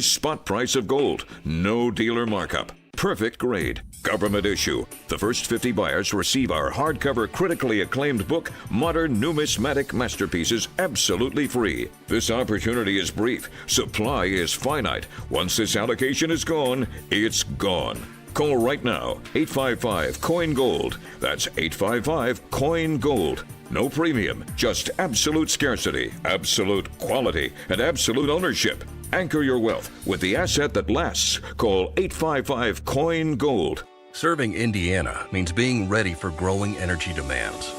Spot price of gold. No dealer markup. Perfect grade. Government issue. The first 50 buyers receive our hardcover critically acclaimed book, Modern Numismatic Masterpieces, absolutely free. This opportunity is brief. Supply is finite. Once this allocation is gone, it's gone. Call right now. 855-COIN-GOLD. That's 855-COIN-GOLD. No premium, just absolute scarcity, absolute quality, and absolute ownership. Anchor your wealth with the asset that lasts. Call 855-COIN-GOLD. Serving Indiana means being ready for growing energy demands.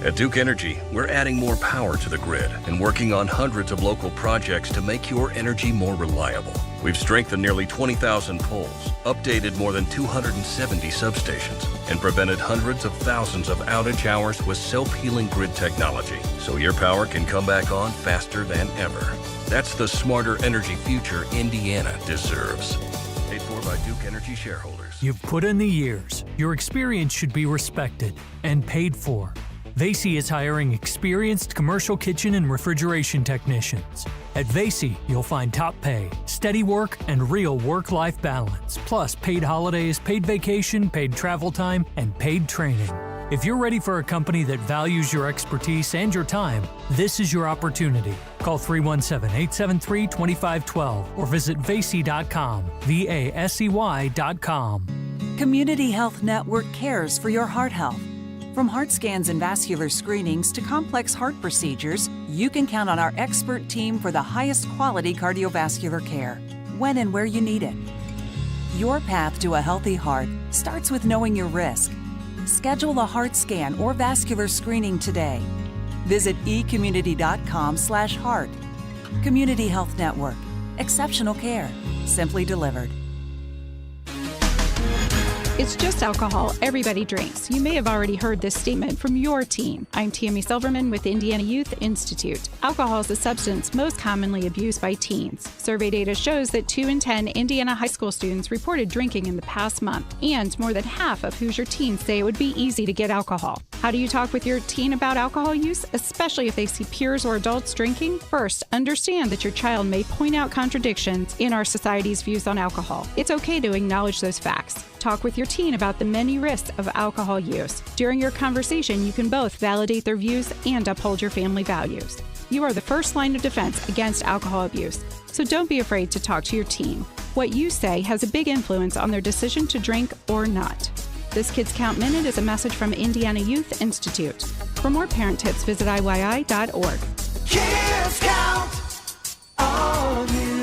At Duke Energy, we're adding more power to the grid and working on hundreds of local projects to make your energy more reliable. We've strengthened nearly 20,000 poles, updated more than 270 substations, and prevented hundreds of thousands of outage hours with self-healing grid technology, so your power can come back on faster than ever. That's the smarter energy future Indiana deserves. Paid for by Duke Energy shareholders. You've put in the years. Your experience should be respected and paid for. WIBC is hiring experienced commercial kitchen and refrigeration technicians. At WIBC, you'll find top pay, steady work, and real work-life balance, plus paid holidays, paid vacation, paid travel time, and paid training. If you're ready for a company that values your expertise and your time, this is your opportunity. Call 317-873-2512 or visit VASEY.com, VASEY.com. Community Health Network cares for your heart health. From heart scans and vascular screenings to complex heart procedures, you can count on our expert team for the highest quality cardiovascular care, when and where you need it. Your path to a healthy heart starts with knowing your risk. Schedule a heart scan or vascular screening today. Visit ecommunity.com/heart. Community Health Network. Exceptional care. Simply delivered. It's just alcohol. Everybody drinks. You may have already heard this statement from your teen. I'm Tammy Silverman with Indiana Youth Institute. Alcohol is a substance most commonly abused by teens. Survey data shows that 2 in 10 Indiana high school students reported drinking in the past month, and more than half of Hoosier teens say it would be easy to get alcohol. How do you talk with your teen about alcohol use, especially if they see peers or adults drinking? First, understand that your child may point out contradictions in our society's views on alcohol. It's okay to acknowledge those facts. Talk with your teen about the many risks of alcohol use. During your conversation, you can both validate their views and uphold your family values. You are the first line of defense against alcohol abuse, so don't be afraid to talk to your teen. What you say has a big influence on their decision to drink or not. This Kids Count Minute is a message from Indiana Youth Institute. For more parent tips, visit IYI.org. Kids Count on you.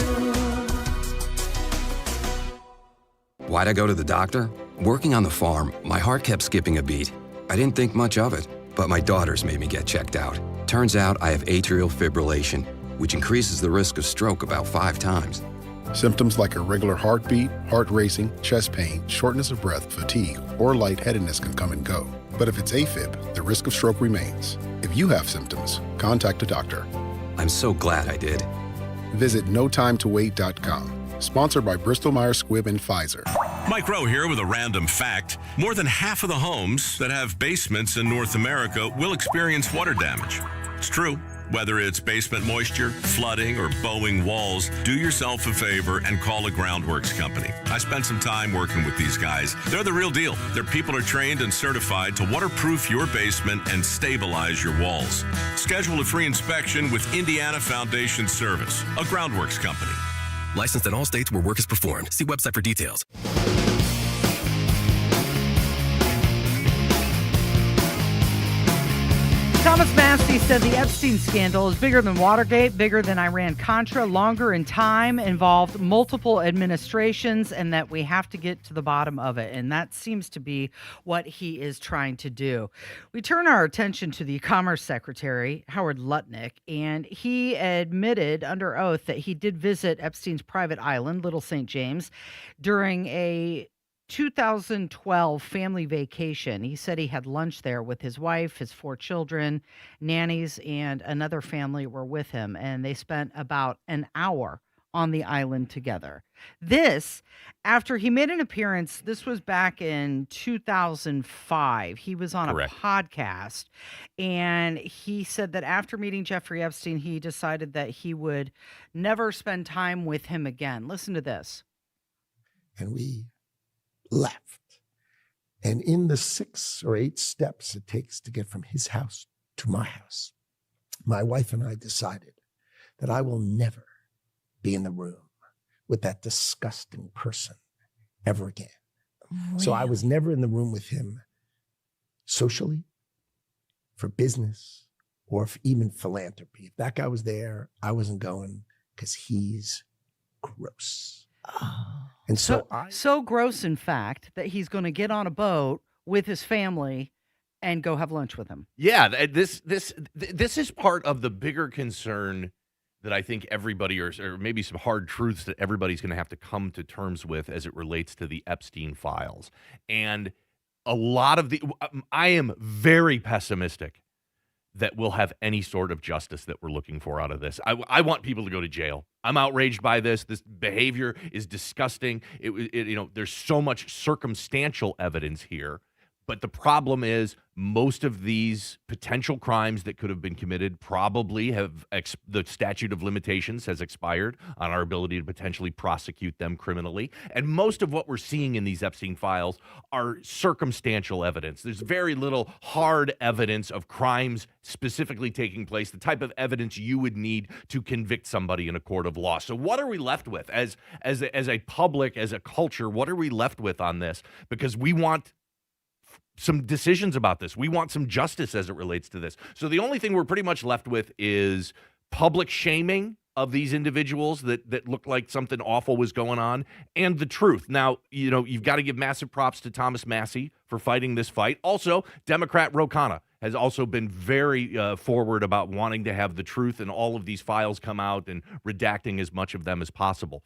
Why'd I go to the doctor? Working on the farm, my heart kept skipping a beat. I didn't think much of it, but my daughters made me get checked out. Turns out I have atrial fibrillation, which increases the risk of stroke about 5 times. Symptoms like irregular heartbeat, heart racing, chest pain, shortness of breath, fatigue, or lightheadedness can come and go. But if it's AFib, the risk of stroke remains. If you have symptoms, contact a doctor. I'm so glad I did. Visit notimetowait.com. Sponsored by Bristol-Myers Squibb and Pfizer. Mike Rowe here with a random fact. More than half of the homes that have basements in North America will experience water damage. It's true. Whether it's basement moisture, flooding, or bowing walls, do yourself a favor and call a groundworks company. I spent some time working with these guys. They're the real deal. Their people are trained and certified to waterproof your basement and stabilize your walls. Schedule a free inspection with Indiana Foundation Service, a groundworks company. Licensed in all states where work is performed. See website for details. Thomas Massey said the Epstein scandal is bigger than Watergate, bigger than Iran-Contra, longer in time, involved multiple administrations, and that we have to get to the bottom of it. And that seems to be what he is trying to do. We turn our attention to the Commerce Secretary, Howard Lutnick, and he admitted under oath that he did visit Epstein's private island, Little St. James, during a 2012 family vacation. He said he had lunch there with his wife, his 4 children, nannies, and another family were with him. And they spent about an hour on the island together. This, after he made an appearance, this was back in 2005. He was on Correct. a podcast, and he said that after meeting Jeffrey Epstein, he decided that he would never spend time with him again. Listen to this. And we left. And in the 6 or 8 steps it takes to get from his house to my house, my wife and I decided that I will never be in the room with that disgusting person ever again. Really? So I was never in the room with him socially, for business, or for even philanthropy. If that guy was there, I wasn't going because he's gross. Oh. And so gross, in fact, that he's going to get on a boat with his family and go have lunch with him. Yeah, this is part of the bigger concern that I think everybody, or maybe some hard truths that everybody's going to have to come to terms with as it relates to the Epstein files. And a lot of I am very pessimistic that we'll have any sort of justice that we're looking for out of this. I want people to go to jail. I'm outraged by this. This behavior is disgusting. There's so much circumstantial evidence here. But the problem is most of these potential crimes that could have been committed probably have the statute of limitations has expired on our ability to potentially prosecute them criminally. And most of what we're seeing in these Epstein files are circumstantial evidence. There's very little hard evidence of crimes specifically taking place, the type of evidence you would need to convict somebody in a court of law. So what are we left with as a public, as a culture? What are we left with on this? Because we want some decisions about this. We want some justice as it relates to this. So the only thing we're pretty much left with is public shaming of these individuals that look like something awful was going on, and the truth. Now, you've got to give massive props to Thomas Massie for fighting this fight. Also, Democrat Ro Khanna has also been very forward about wanting to have the truth and all of these files come out and redacting as much of them as possible.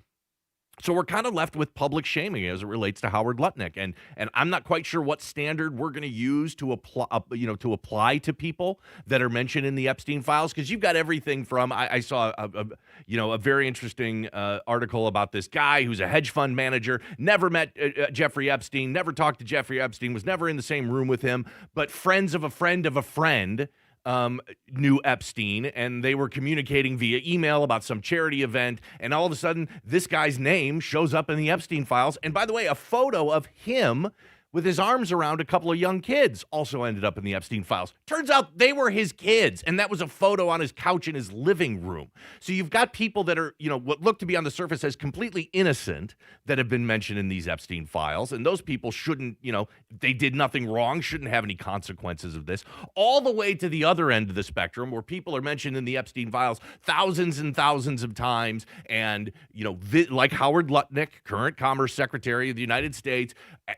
So we're kind of left with public shaming as it relates to Howard Lutnick, and I'm not quite sure what standard we're going to use to apply to people that are mentioned in the Epstein files, because you've got everything from I saw a very interesting article about this guy who's a hedge fund manager, never met Jeffrey Epstein, never talked to Jeffrey Epstein, was never in the same room with him, but friends of a friend of a friend knew Epstein, and they were communicating via email about some charity event, and all of a sudden, this guy's name shows up in the Epstein files. And by the way, a photo of him with his arms around a couple of young kids also ended up in the Epstein files. Turns out they were his kids, and that was a photo on his couch in his living room. So you've got people that are, what look to be on the surface as completely innocent that have been mentioned in these Epstein files, and those people shouldn't, they did nothing wrong, shouldn't have any consequences of this, all the way to the other end of the spectrum where people are mentioned in the Epstein files thousands and thousands of times, and, like Howard Lutnick, current Commerce Secretary of the United States,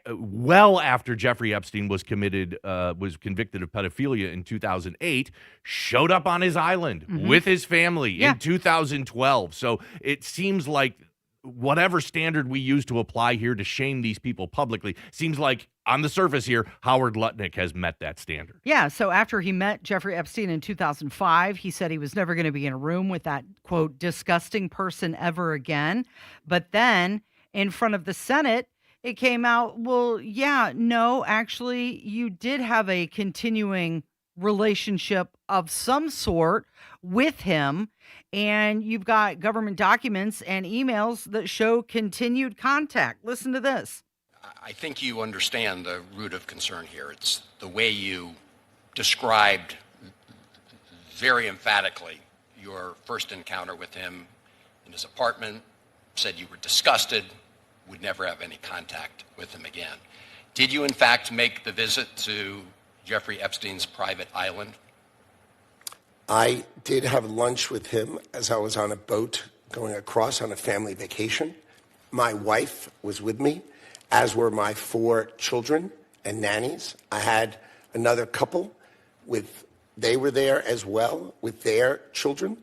well after Jeffrey Epstein was convicted of pedophilia in 2008, showed up on his island with his family in 2012. So it seems like whatever standard we use to apply here to shame these people publicly, seems like on the surface here, Howard Lutnick has met that standard. Yeah, so after he met Jeffrey Epstein in 2005, he said he was never going to be in a room with that, quote, disgusting person ever again. But then in front of the Senate, it came out, well, yeah, no, actually, you did have a continuing relationship of some sort with him, and you've got government documents and emails that show continued contact. Listen to this. I think you understand the root of concern here. It's the way you described very emphatically your first encounter with him in his apartment, said you were disgusted, would never have any contact with him again. Did you, in fact, make the visit to Jeffrey Epstein's private island? I did have lunch with him as I was on a boat going across on a family vacation. My wife was with me, as were my 4 children and nannies. I had another couple they were there as well with their children,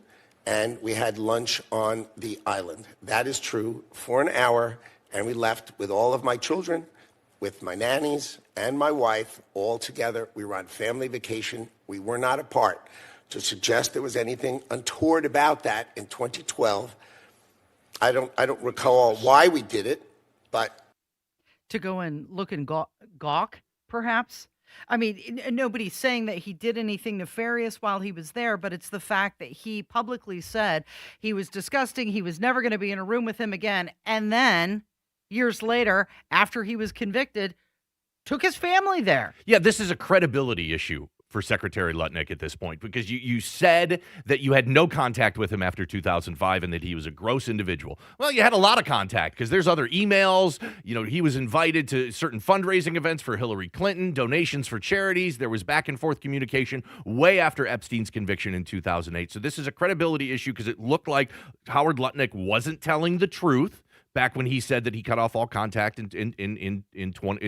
and we had lunch on the island. That is true, for an hour. And we left with all of my children, with my nannies and my wife, all together. We were on family vacation. We were not apart. To suggest there was anything untoward about that in 2012 I don't recall why we did it, but To go and look and gawk, perhaps? I mean, nobody's saying that he did anything nefarious while he was there, but it's the fact that he publicly said he was disgusting, he was never going to be in a room with him again, and then years later, after he was convicted, took his family there. Yeah, this is a credibility issue for Secretary Lutnick at this point, because you said that you had no contact with him after 2005 and that he was a gross individual. Well, you had a lot of contact because there's other emails. You know, he was invited to certain fundraising events for Hillary Clinton, donations for charities. There was back and forth communication way after Epstein's conviction in 2008. So this is a credibility issue because it looked like Howard Lutnick wasn't telling the truth back when he said that he cut off all contact in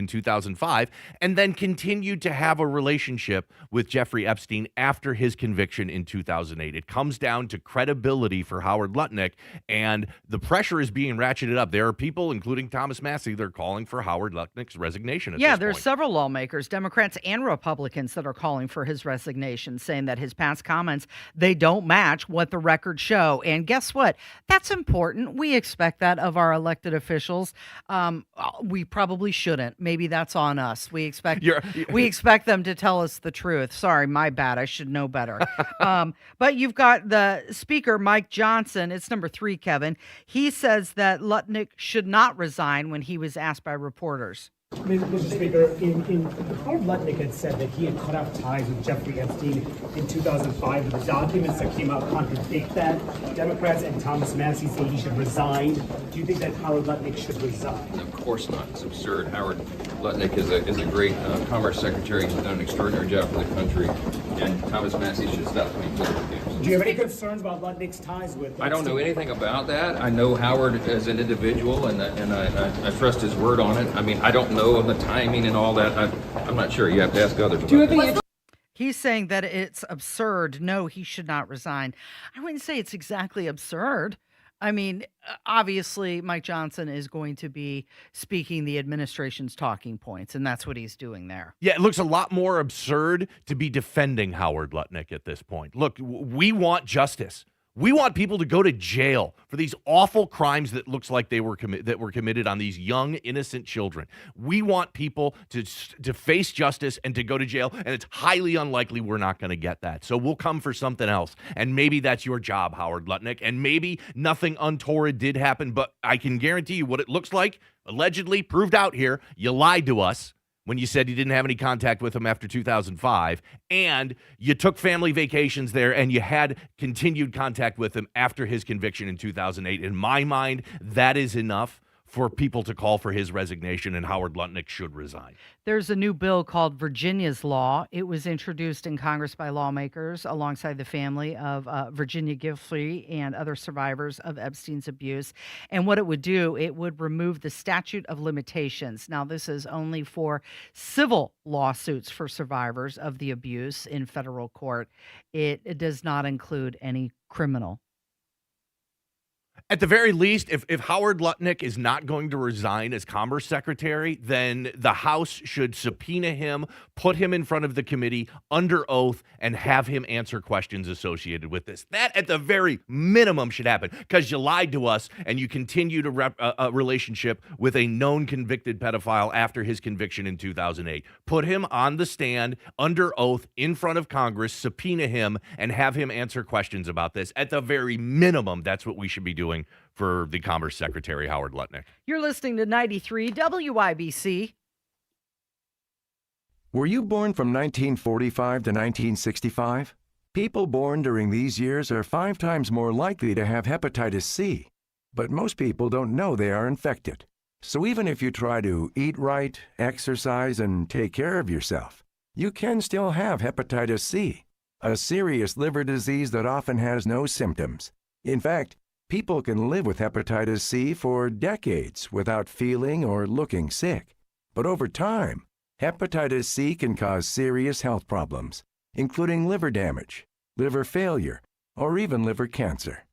2005, and then continued to have a relationship with Jeffrey Epstein after his conviction in 2008. It comes down to credibility for Howard Lutnick, and the pressure is being ratcheted up. There are people, including Thomas Massie, that are calling for Howard Lutnick's resignation at this point. There's several lawmakers, Democrats and Republicans, that are calling for his resignation, saying that his past comments, they don't match what the records show. And guess what? That's important. We expect that of our elected officials. We probably shouldn't. Maybe that's on us. We expect them to tell us the truth. Sorry, my bad. I should know better. But you've got the Speaker, Mike Johnson. It's number 3, Kevin. He says that Lutnick should not resign when he was asked by reporters. Mr. Speaker, Howard Lutnick had said that he had cut off ties with Jeffrey Epstein in 2005. The documents that came out contradict that. Democrats and Thomas Massie say he should resign. Do you think that Howard Lutnick should resign? Of course not. It's absurd. Howard Lutnick is a great Commerce Secretary. He's done an extraordinary job for the country, and Thomas Massie should stop playing political games. Do you have any concerns about Lutnick's ties with Epstein? I don't know anything about that. I know Howard as an individual, and I trust his word on it. I mean, I don't know of the timing and all that. I'm not sure. You have to ask others about that. He's saying that it's absurd. No, he should not resign. I wouldn't say it's exactly absurd. I mean, obviously, Mike Johnson is going to be speaking the administration's talking points, and that's what he's doing there. Yeah, it looks a lot more absurd to be defending Howard Lutnick at this point. Look, we want justice. We want people to go to jail for these awful crimes that looks like they were committed on these young, innocent children. We want people to face justice and to go to jail, and it's highly unlikely we're not going to get that. So we'll come for something else, and maybe that's your job, Howard Lutnick, and maybe nothing untoward did happen, but I can guarantee you what it looks like, allegedly proved out here, you lied to us when you said you didn't have any contact with him after 2005, and you took family vacations there, and you had continued contact with him after his conviction in 2008. In my mind, that is enough for people to call for his resignation, and Howard Lutnick should resign. There's a new bill called Virginia's Law. It was introduced in Congress by lawmakers alongside the family of Virginia Giuffre and other survivors of Epstein's abuse. And what it would do, it would remove the statute of limitations. Now, this is only for civil lawsuits for survivors of the abuse in federal court. It does not include any criminal. At the very least, if Howard Lutnick is not going to resign as Commerce Secretary, then the House should subpoena him, put him in front of the committee under oath, and have him answer questions associated with this. That, at the very minimum, should happen, because you lied to us and you continued a relationship with a known convicted pedophile after his conviction in 2008. Put him on the stand under oath in front of Congress, subpoena him, and have him answer questions about this. At the very minimum, that's what we should be doing for the Commerce Secretary, Howard Lutnick. You're listening to 93 WIBC. Were you born from 1945 to 1965? People born during these years are 5 times more likely to have hepatitis C, but most people don't know they are infected. So even if you try to eat right, exercise, and take care of yourself, you can still have hepatitis C, a serious liver disease that often has no symptoms. In fact, people can live with hepatitis C for decades without feeling or looking sick. But over time, hepatitis C can cause serious health problems, including liver damage, liver failure, or even liver cancer.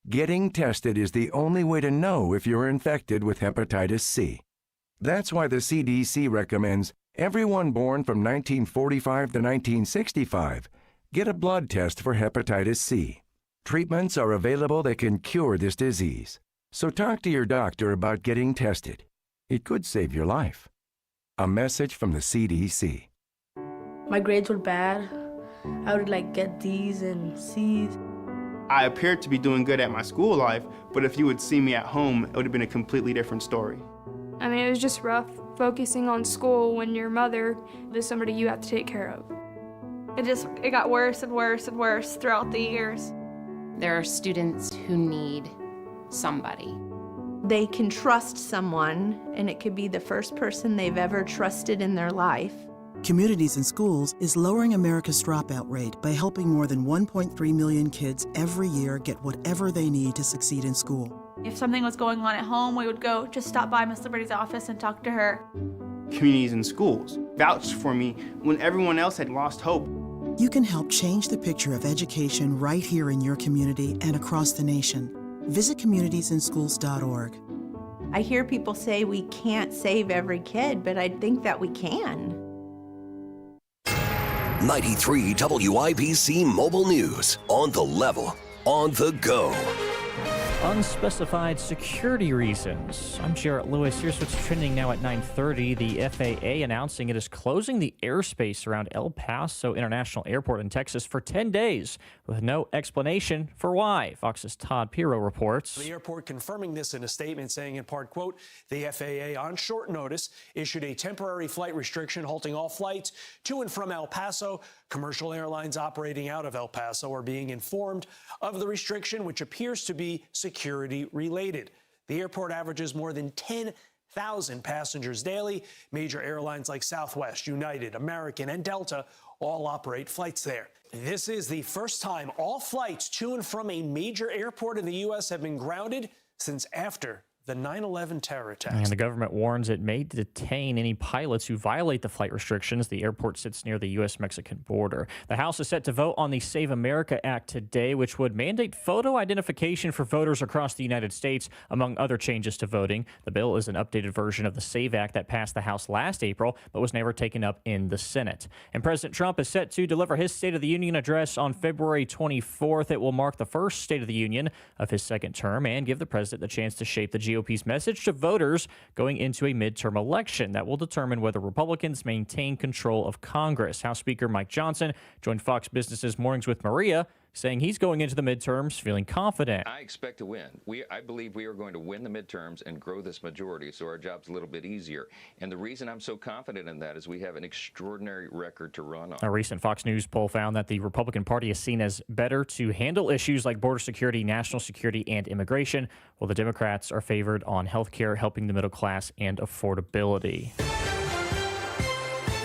Getting tested is the only way to know if you're infected with hepatitis C. That's why the CDC recommends everyone born from 1945 to 1965 get a blood test for hepatitis C. Treatments are available that can cure this disease. So talk to your doctor about getting tested. It could save your life. A message from the CDC. My grades were bad. I would get D's and C's. I appeared to be doing good at my school life, but if you would see me at home, it would have been a completely different story. I mean, it was just rough focusing on school when your mother is somebody you have to take care of. It got worse and worse and worse throughout the years. There are students who need somebody. They can trust someone, and it could be the first person they've ever trusted in their life. Communities in Schools is lowering America's dropout rate by helping more than 1.3 million kids every year get whatever they need to succeed in school. If something was going on at home, we would go just stop by Miss Liberty's office and talk to her. Communities in Schools vouched for me when everyone else had lost hope. You can help change the picture of education right here in your community and across the nation. Visit communitiesInschools.org. I hear people say we can't save every kid, but I think that we can. 93 WIBC Mobile News. On the level, on the go. Unspecified security reasons. I'm Jarrett Lewis. Here's what's trending now at 9:30. The FAA announcing it is closing the airspace around El Paso International Airport in Texas for 10 days with no explanation for why. Fox's Todd Pirro reports. The airport confirming this in a statement saying in part, quote, the FAA on short notice issued a temporary flight restriction halting all flights to and from El Paso. Commercial airlines operating out of El Paso are being informed of the restriction, which appears to be security related. The airport averages more than 10,000 passengers daily. Major airlines like Southwest, United, American, and Delta all operate flights there. This is the first time all flights to and from a major airport in the U.S. have been grounded since after the 9/11 terror attacks. And the government warns it may detain any pilots who violate the flight restrictions. The airport sits near the U.S.-Mexican border. The House is set to vote on the Save America Act today, which would mandate photo identification for voters across the United States, among other changes to voting. The bill is an updated version of the SAVE Act that passed the House last April, but was never taken up in the Senate. And President Trump is set to deliver his State of the Union address on February 24th. It will mark the first State of the Union of his second term and give the president the chance to shape the GOP's message to voters going into a midterm election that will determine whether Republicans maintain control of Congress. House Speaker Mike Johnson joined Fox Business's Mornings with Maria, saying he's going into the midterms feeling confident. I expect to win. I believe we are going to win the midterms and grow this majority, so our job's a little bit easier. And the reason I'm so confident in that is we have an extraordinary record to run on. A recent Fox News poll found that the Republican Party is seen as better to handle issues like border security, national security, and immigration, while the Democrats are favored on health care, helping the middle class, and affordability.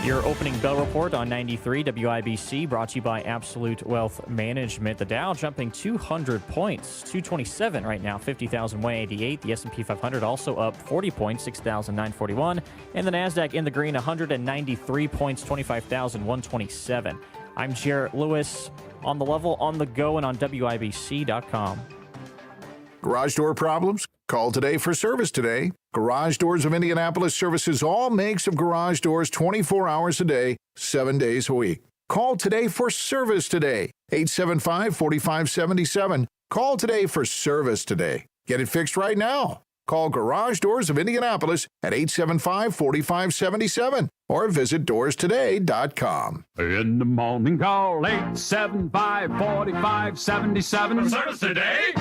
Your opening bell report on 93 WIBC brought to you by Absolute Wealth Management. The Dow jumping 200 points, 227 right now, 50,188. The S&P 500 also up 40 points, 6,941. And the NASDAQ in the green, 193 points, 25,127. I'm Jarrett Lewis, on the level, on the go, and on WIBC.com. Garage door problems? Call today for service today. Garage Doors of Indianapolis services all makes of garage doors 24 hours a day, 7 days a week. Call today for service today. 875-4577. Call today for service today. Get it fixed right now. Call Garage Doors of Indianapolis at 875-4577 or visit doorstoday.com. In the morning, call 875-4577. Service today.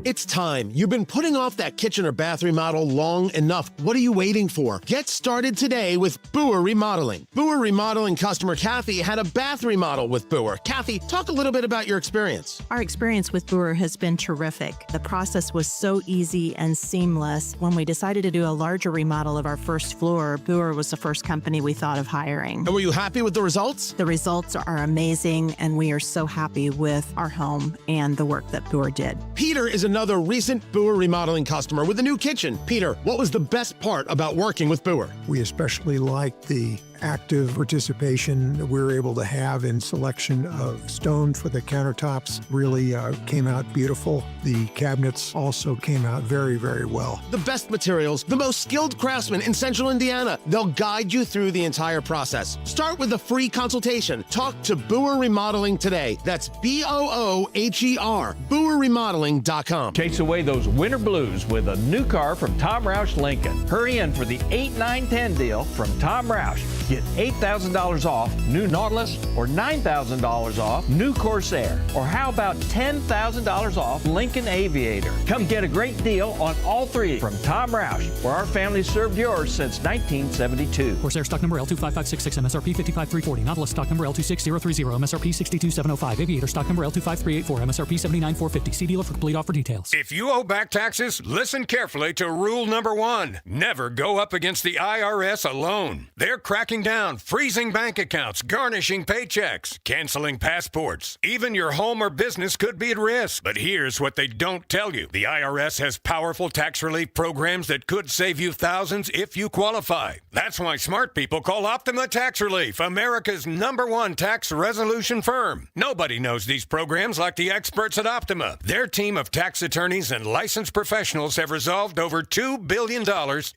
It's time. You've been putting off that kitchen or bath remodel long enough. What are you waiting for? Get started today with Boer Remodeling. Boer Remodeling customer Kathy had a bath remodel with Boer. Kathy, talk a little bit about your experience. Our experience with Boer has been terrific. The process was so easy and seamless. When we decided to do a larger remodel of our first floor, Boer was the first company we thought of hiring. And were you happy with the results? The results are amazing, and we are so happy with our home and the work that Boer did. Peter is another recent Boer Remodeling customer with a new kitchen. Peter, what was the best part about working with Boer? We especially liked the active participation we were able to have in selection of stone for the countertops really came out beautiful. The cabinets also came out very, very well. The best materials, the most skilled craftsmen in Central Indiana. They'll guide you through the entire process. Start with a free consultation. Talk to Boer Remodeling today. That's BOOHER, BoerRemodeling.com. Chase away those winter blues with a new car from Tom Roush Lincoln. Hurry in for the 8, 9, 10 deal from Tom Roush. Get $8,000 off new Nautilus or $9,000 off new Corsair. Or how about $10,000 off Lincoln Aviator? Come get a great deal on all three from Tom Roush, where our family served yours since 1972. Corsair stock number L25566, MSRP 55340. Nautilus stock number L26030, MSRP 62705. Aviator stock number L25384, MSRP 79450. See dealer for complete offer details. If you owe back taxes, listen carefully to rule number 1. Never go up against the IRS alone. They're cracking down, freezing bank accounts, garnishing paychecks, canceling passports. Even your home or business could be at risk. But here's what they don't tell you. The IRS has powerful tax relief programs that could save you thousands if you qualify. That's why smart people call Optima Tax Relief, America's #1 tax resolution firm. Nobody knows these programs like the experts at Optima. Their team of tax attorneys and licensed professionals have resolved over $2 billion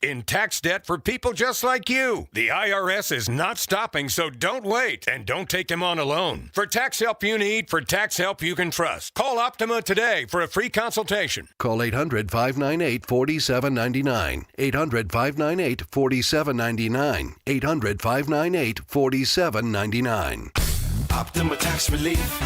in tax debt for people just like you. The IRS is not stopping, so don't wait, and don't take them on alone. For tax help you need, for tax help you can trust, call Optima today for a free consultation. Call 800-598-4799. 800-598-4799. 800-598-4799. Optima Tax Relief.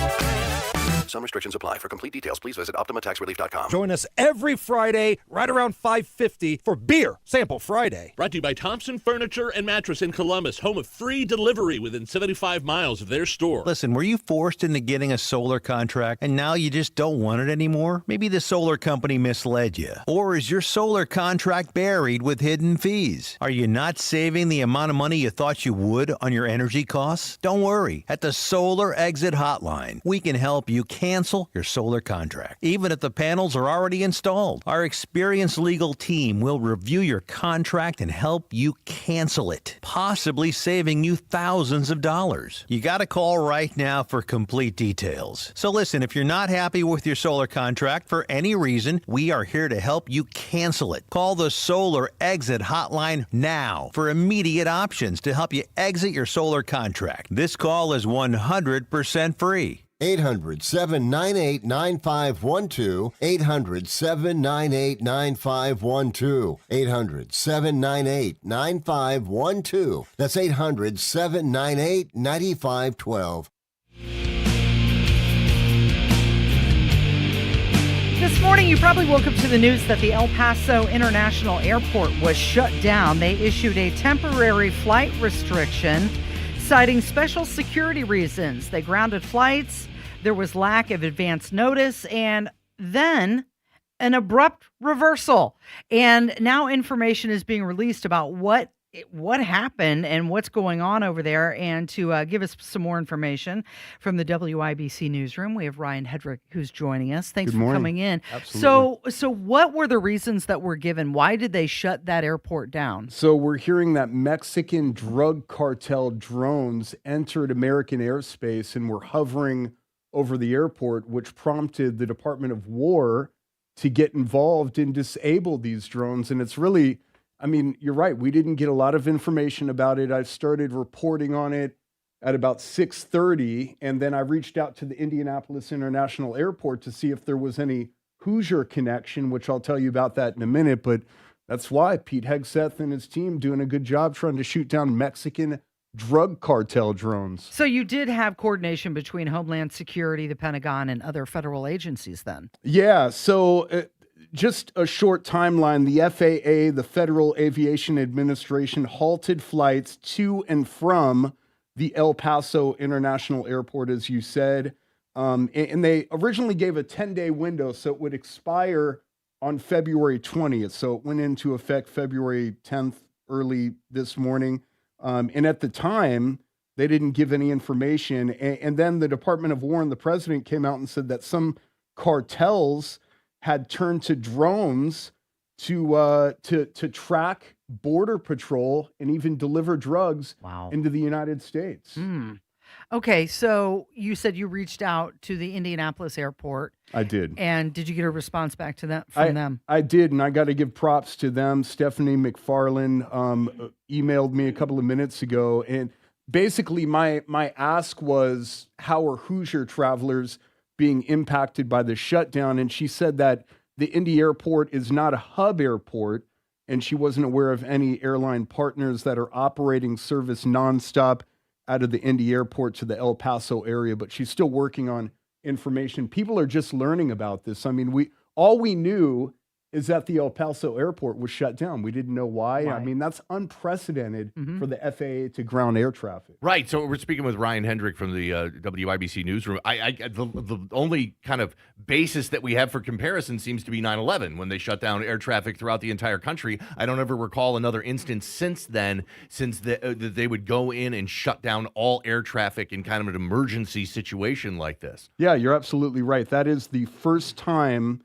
Some restrictions apply. For complete details, please visit OptimaTaxRelief.com. Join us every Friday right around 5:50 for Beer Sample Friday. Brought to you by Thompson Furniture and Mattress in Columbus, home of free delivery within 75 miles of their store. Listen, were you forced into getting a solar contract and now you just don't want it anymore? Maybe the solar company misled you. Or is your solar contract buried with hidden fees? Are you not saving the amount of money you thought you would on your energy costs? Don't worry. At the Solar Exit Hotline, we can help you cancel your solar contract, even if the panels are already installed. Our experienced legal team will review your contract and help you cancel it, possibly saving you thousands of dollars. You got to call right now for complete details. So listen, if you're not happy with your solar contract for any reason, we are here to help you cancel it. Call the Solar Exit Hotline now for immediate options to help you exit your solar contract. This call is 100% free. 800-798-9512. 800-798-9512. 800-798-9512. That's 800-798-9512. This morning, you probably woke up to the news that the El Paso International Airport was shut down. They issued a temporary flight restriction, citing special security reasons. They grounded flights, there was lack of advance notice, and then an abrupt reversal. And now information is being released about what happened and what's going on over there. And to give us some more information from the WIBC newsroom, we have Ryan Hedrick, who's joining us. Thanks for coming in. Absolutely. So what were the reasons that were given? Why did they shut that airport down? So we're hearing that Mexican drug cartel drones entered American airspace and were hovering over the airport, which prompted the Department of War to get involved and disable these drones. And it's really, I mean, you're right. We didn't get a lot of information about it. I started reporting on it at about 6:30, and then I reached out to the Indianapolis International Airport to see if there was any Hoosier connection, which I'll tell you about that in a minute. But that's why Pete Hegseth and his team doing a good job trying to shoot down Mexican drug cartel drones. So you did have coordination between Homeland Security, the Pentagon, and other federal agencies then? Yeah, so just a short timeline. The FAA, the Federal Aviation Administration, halted flights to and from the El Paso International Airport, as you said. And they originally gave a 10-day window, so it would expire on February 20th. So it went into effect February 10th, early this morning. And at the time, they didn't give any information. And then the Department of War and the president came out and said that some cartels had turned to drones to track border patrol and even deliver drugs into the United States. Okay, so you said you reached out to the Indianapolis airport. I did. And did you get a response back to that from them? I did, and I got to give props to them. Stephanie McFarland emailed me a couple of minutes ago, and basically my ask was, how are Hoosier travelers being impacted by the shutdown? And she said that the Indy airport is not a hub airport, and she wasn't aware of any airline partners that are operating service nonstop out of the Indy airport to the El Paso area, but she's still working on information. People are just learning about this. I mean, all we knew is that the El Paso airport was shut down. We didn't know why. I mean, that's unprecedented for the FAA to ground air traffic. Right. So we're speaking with Ryan Hendrick from the WIBC newsroom. The only kind of basis that we have for comparison seems to be 9/11, when they shut down air traffic throughout the entire country. I don't ever recall another instance since then, since that they would go in and shut down all air traffic in kind of an emergency situation like this. Yeah, you're absolutely right. That is the first time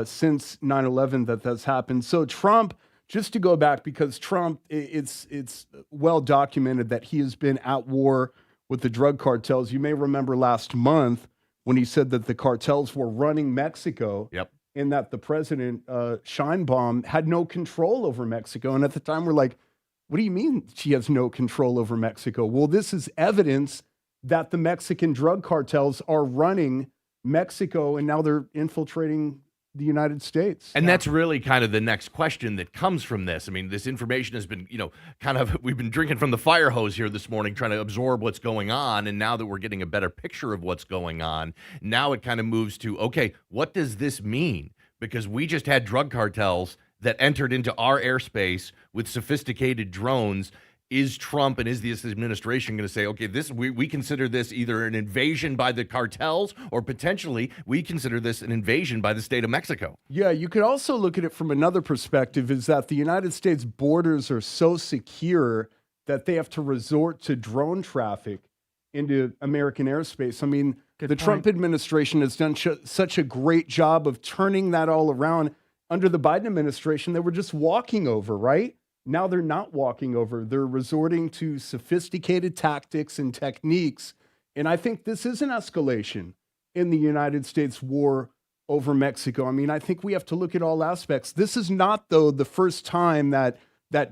since 9/11 that's happened. So Trump, just to go back, because Trump, it's well documented that he has been at war with the drug cartels. You may remember last month when he said that the cartels were running Mexico. Yep. And that the president, Scheinbaum, had no control over Mexico. And at the time, we're like, what do you mean she has no control over Mexico? Well, this is evidence that the Mexican drug cartels are running Mexico, and now they're infiltrating the United States. And that's really kind of the next question that comes from this. I mean, this information has been, we've been drinking from the fire hose here this morning, trying to absorb what's going on. And now that we're getting a better picture of what's going on, now it kind of moves to, okay, what does this mean? Because we just had drug cartels that entered into our airspace with sophisticated drones. Is Trump and is this administration going to say, okay, we consider this either an invasion by the cartels, or potentially we consider this an invasion by the state of Mexico? Yeah, you could also look at it from another perspective, is that the United States borders are so secure that they have to resort to drone traffic into American airspace. I mean, the Trump administration has done such a great job of turning that all around. Under the Biden administration, they were just walking over, right? Now they're not walking over. They're resorting to sophisticated tactics and techniques. And I think this is an escalation in the United States war over Mexico. I mean, I think we have to look at all aspects. This is not, though, the first time that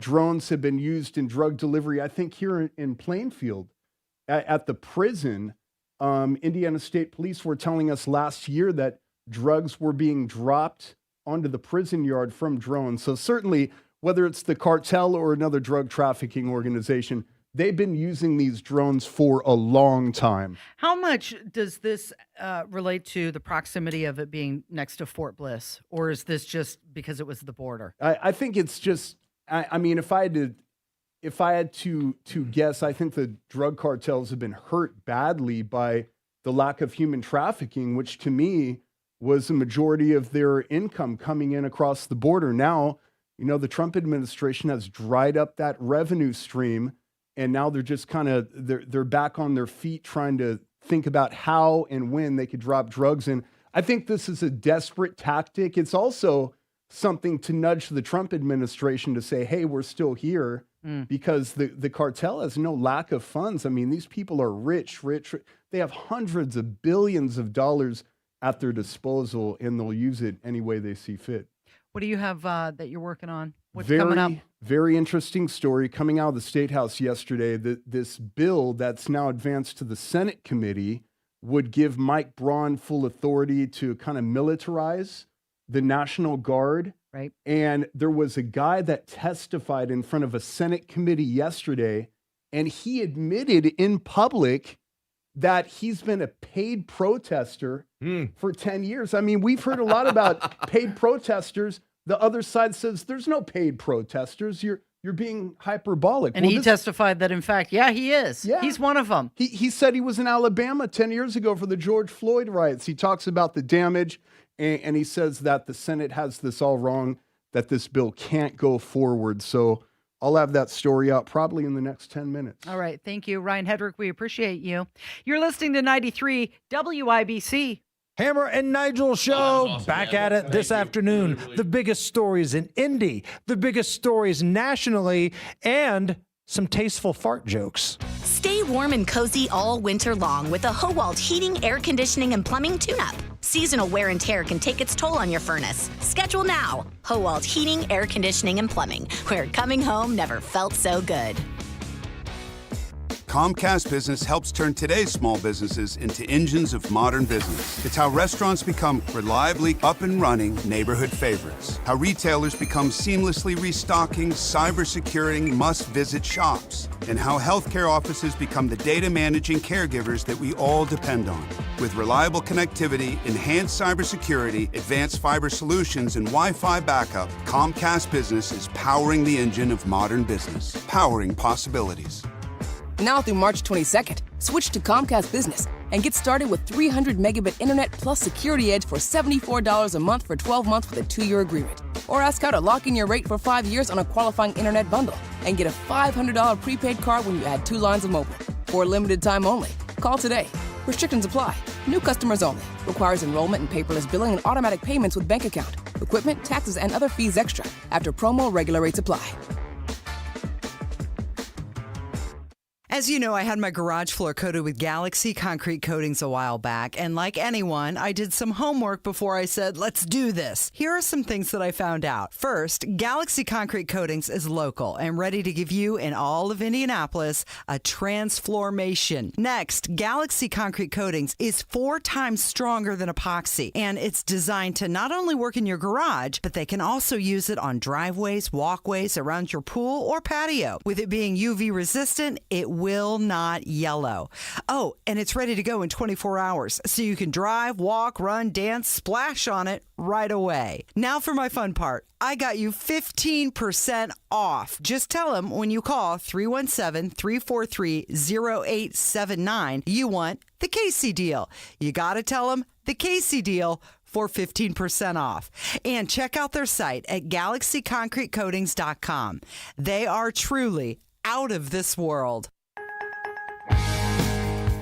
drones have been used in drug delivery. I think here in Plainfield, at the prison, Indiana State Police were telling us last year that drugs were being dropped onto the prison yard from drones. So certainly, whether it's the cartel or another drug trafficking organization, they've been using these drones for a long time. How much does this relate to the proximity of it being next to Fort Bliss? Or is this just because it was the border? I think it's just, I mean, if I had to guess, I think the drug cartels have been hurt badly by the lack of human trafficking, which to me was the majority of their income coming in across the border. Now, the Trump administration has dried up that revenue stream, and now they're just kind of, they're back on their feet trying to think about how and when they could drop drugs in. I think this is a desperate tactic. It's also something to nudge the Trump administration to say, hey, we're still here, because the cartel has no lack of funds. I mean, these people are rich. They have hundreds of billions of dollars at their disposal, and they'll use it any way they see fit. What do you have that you're working on? What's coming up? Very interesting story coming out of the State House yesterday. This bill that's now advanced to the Senate committee would give Mike Braun full authority to kind of militarize the National Guard. Right. And there was a guy that testified in front of a Senate committee yesterday, and he admitted in public that he's been a paid protester for 10 years. I mean, we've heard a lot about paid protesters. The other side says there's no paid protesters. You're being hyperbolic. And he testified that, in fact, he is. Yeah. He's one of them. He said he was in Alabama 10 years ago for the George Floyd riots. He talks about the damage, and he says that the Senate has this all wrong, that this bill can't go forward. So I'll have that story out probably in the next 10 minutes. All right. Thank you, Ryan Hedrick. We appreciate you. You're listening to 93 WIBC. Hammer and Nigel show back at it this afternoon. The biggest stories in Indy, the biggest stories nationally, and some tasteful fart jokes. Stay warm and cozy all winter long with a Howald Heating, Air Conditioning, and Plumbing tune-up. Seasonal wear and tear can take its toll on your furnace. Schedule now. Howald Heating, Air Conditioning, and Plumbing, where coming home never felt so good. Comcast Business helps turn today's small businesses into engines of modern business. It's how restaurants become reliably up and running neighborhood favorites. How retailers become seamlessly restocking, cyber-securing, must-visit shops. And how healthcare offices become the data managing caregivers that we all depend on. With reliable connectivity, enhanced cybersecurity, advanced fiber solutions, and Wi-Fi backup, Comcast Business is powering the engine of modern business. Powering possibilities. Now through March 22nd, switch to Comcast Business and get started with 300 megabit internet plus Security Edge for $74 a month for 12 months with a 2-year agreement. Or ask how to lock in your rate for 5 years on a qualifying internet bundle and get a $500 prepaid card when you add 2 lines of mobile. For a limited time only. Call today. Restrictions apply. New customers only. Requires enrollment and paperless billing and automatic payments with bank account. Equipment, taxes, and other fees extra. After promo, regular rates apply. As you know, I had my garage floor coated with Galaxy concrete coatings a while back, and like anyone, I did some homework before I said, let's do this. Here are some things that I found out. First, Galaxy concrete coatings is local and ready to give you and all of Indianapolis a transformation. Next, Galaxy concrete coatings is 4 times stronger than epoxy, and it's designed to not only work in your garage, but they can also use it on driveways, walkways, around your pool or patio. With it being UV resistant, it will not yellow. Oh, and it's ready to go in 24 hours, so you can drive, walk, run, dance, splash on it right away. Now for my fun part. I got you 15% off. Just tell them when you call 317-343-0879 you want the Casey deal. You got to tell them the Casey deal for 15% off. And check out their site at galaxyconcretecoatings.com. They are truly out of this world.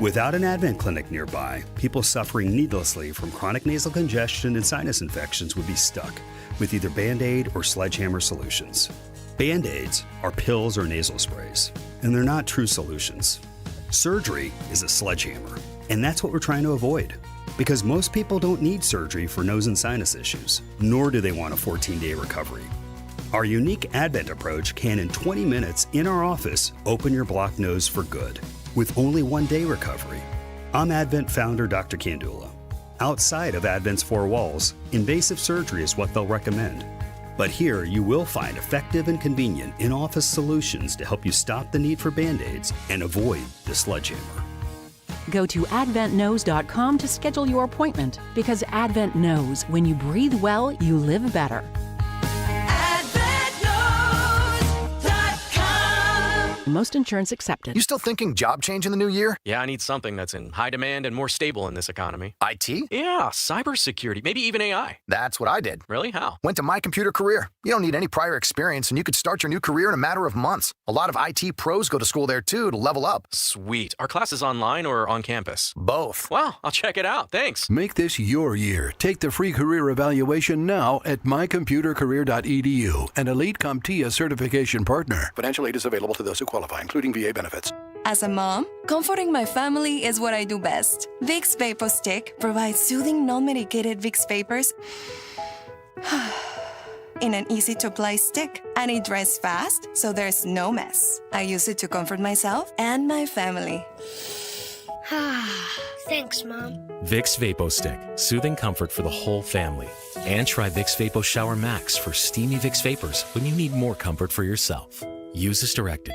Without an Advent clinic nearby, people suffering needlessly from chronic nasal congestion and sinus infections would be stuck with either Band-Aid or sledgehammer solutions. Band-Aids are pills or nasal sprays, and they're not true solutions. Surgery is a sledgehammer, and that's what we're trying to avoid. Because most people don't need surgery for nose and sinus issues, nor do they want a 14-day recovery. Our unique Advent approach can, in 20 minutes in our office, open your blocked nose for good, with only 1-day recovery. I'm Advent founder Dr. Kandula. Outside of Advent's 4 walls, invasive surgery is what they'll recommend. But here you will find effective and convenient in-office solutions to help you stop the need for Band-Aids and avoid the sledgehammer. Go to adventknows.com to schedule your appointment, because Advent knows when you breathe well, you live better. Most insurance accepted. You still thinking job change in the new year? Yeah, I need something that's in high demand and more stable in this economy. IT? Yeah, cybersecurity, maybe even AI. That's what I did. Really? How? Went to My Computer Career. You don't need any prior experience, and you could start your new career in a matter of months. A lot of IT pros go to school there, too, to level up. Sweet. Are classes online or on campus? Both. Wow, I'll check it out. Thanks. Make this your year. Take the free career evaluation now at mycomputercareer.edu, an Elite CompTIA certification partner. Financial aid is available to those who qualify, including VA benefits. As a mom, comforting my family is what I do best. Vicks Vapor Stick provides soothing, non-medicated Vicks Vapors in an easy-to-apply stick, and it dries fast, so there's no mess. I use it to comfort myself and my family. Thanks, Mom. Vicks Vapo Stick, soothing comfort for the whole family. And try Vicks Vapo Shower Max for steamy Vicks Vapors when you need more comfort for yourself. Use as directed.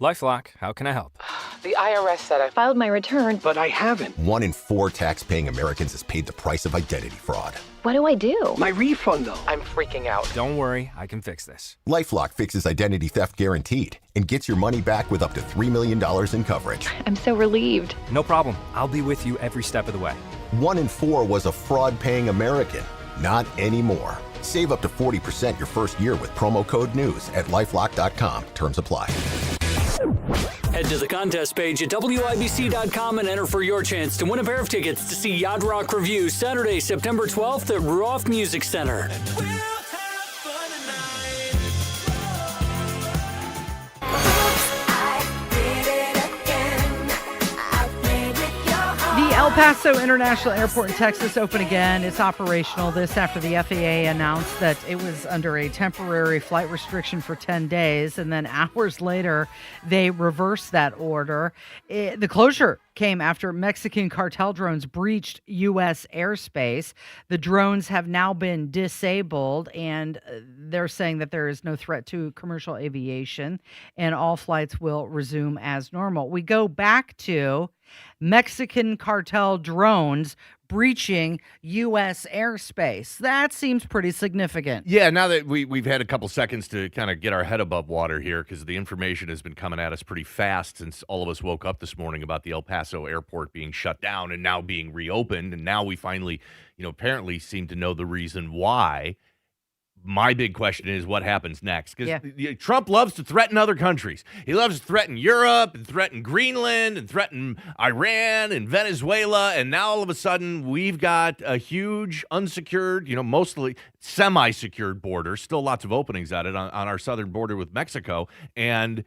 LifeLock, how can I help? The IRS said I filed my return, but I haven't. 1 in 4 tax-paying Americans has paid the price of identity fraud. What do I do? My refund, though. I'm freaking out. Don't worry, I can fix this. LifeLock fixes identity theft guaranteed and gets your money back with up to $3 million in coverage. I'm so relieved. No problem. I'll be with you every step of the way. 1 in 4 was a fraud-paying American. Not anymore. Save up to 40% your first year with promo code NEWS at LifeLock.com. Terms apply. Head to the contest page at WIBC.com and enter for your chance to win a pair of tickets to see Yacht Rock Review Saturday, September 12th at Ruoff Music Center. The El Paso International Airport in Texas open again. It's operational. This after the FAA announced that it was under a temporary flight restriction for 10 days. And then hours later, they reversed that order. The closure came after Mexican cartel drones breached U.S. airspace. The drones have now been disabled, and they're saying that there is no threat to commercial aviation, and all flights will resume as normal. We go back to Mexican cartel drones breaching U.S. airspace. That seems pretty significant. Yeah, now that we've had a couple seconds to kind of get our head above water here, because the information has been coming at us pretty fast since all of us woke up this morning about the El Paso airport being shut down and now being reopened, and now we finally, apparently seem to know the reason why. My big question is what happens next? Because Trump loves to threaten other countries. He loves to threaten Europe and threaten Greenland and threaten Iran and Venezuela. And now all of a sudden we've got a huge unsecured, mostly semi-secured border. Still lots of openings at it on our southern border with Mexico. And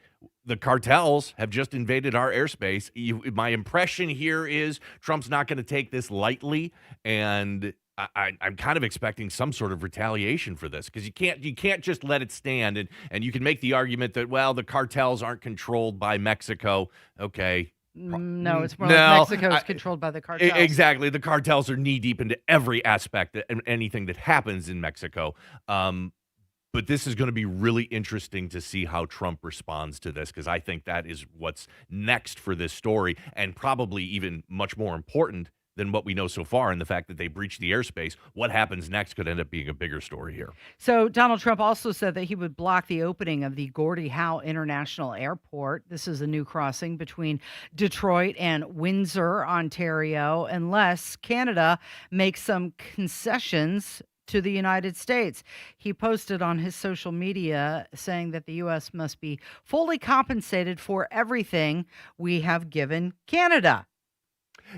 the cartels have just invaded our airspace. My impression here is Trump's not going to take this lightly, and I'm kind of expecting some sort of retaliation for this, because you can't just let it stand, and you can make the argument that, well, the cartels aren't controlled by Mexico. Okay. No, it's more like Mexico is controlled by the cartels. Exactly. The cartels are knee deep into every aspect and anything that happens in Mexico. But this is going to be really interesting to see how Trump responds to this, because I think that is what's next for this story, and probably even much more important than what we know so far, and the fact that they breached the airspace. What happens next could end up being a bigger story here. So Donald Trump also said that he would block the opening of the Gordie Howe International Airport. This is a new crossing between Detroit and Windsor, Ontario, unless Canada makes some concessions to the United States. He posted on his social media saying that the U.S. must be fully compensated for everything we have given Canada.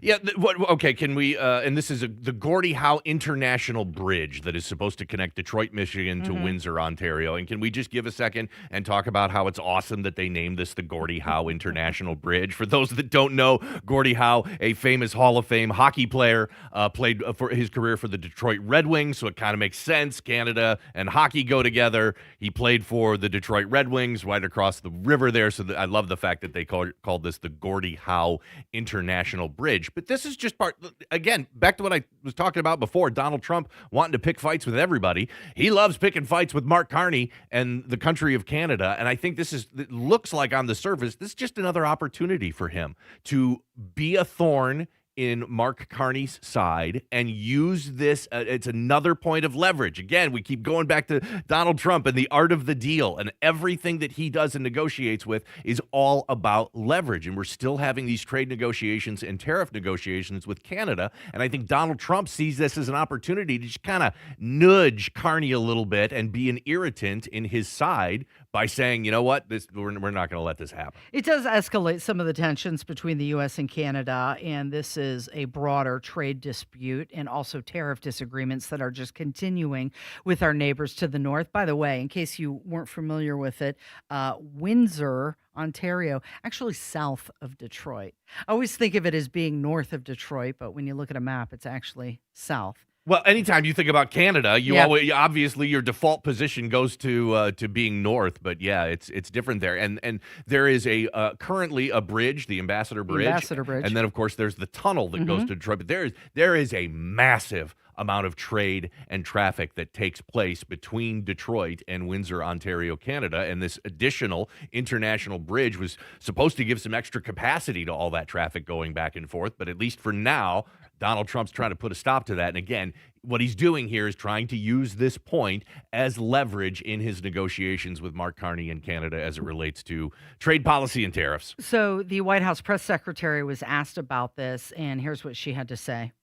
Yeah, okay, can we, and this is the Gordie Howe International Bridge that is supposed to connect Detroit, Michigan to Windsor, Ontario. And can we just give a second and talk about how it's awesome that they named this the Gordie Howe International Bridge? For those that don't know, Gordie Howe, a famous Hall of Fame hockey player, played for his career for the Detroit Red Wings, so it kind of makes sense. Canada and hockey go together. He played for the Detroit Red Wings right across the river there, so I love the fact that they called this the Gordie Howe International Bridge. But this is just part, again, back to what I was talking about before, Donald Trump wanting to pick fights with everybody. He loves picking fights with Mark Carney and the country of Canada. And I think it looks like on the surface, this is just another opportunity for him to be a thorn in Mark Carney's side and use this. It's another point of leverage. Again, we keep going back to Donald Trump and the art of the deal, and everything that he does and negotiates with is all about leverage. And we're still having these trade negotiations and tariff negotiations with Canada. And I think Donald Trump sees this as an opportunity to just kind of nudge Carney a little bit and be an irritant in his side by saying, you know what, we're not going to let this happen. It does escalate some of the tensions between the U.S. and Canada, and this is a broader trade dispute and also tariff disagreements that are just continuing with our neighbors to the north. By the way, in case you weren't familiar with it, Windsor, Ontario, actually south of Detroit. I always think of it as being north of Detroit, but when you look at a map, it's actually south. Well, anytime you think about Canada, you always, obviously your default position goes to being north, but yeah, it's different there. And there is currently a bridge, the Ambassador Bridge. And then of course there's the tunnel that goes to Detroit. But there is a massive amount of trade and traffic that takes place between Detroit and Windsor, Ontario, Canada. And this additional international bridge was supposed to give some extra capacity to all that traffic going back and forth. But at least for now, Donald Trump's trying to put a stop to that. And again, what he's doing here is trying to use this point as leverage in his negotiations with Mark Carney in Canada as it relates to trade policy and tariffs. So the White House press secretary was asked about this, and here's what she had to say.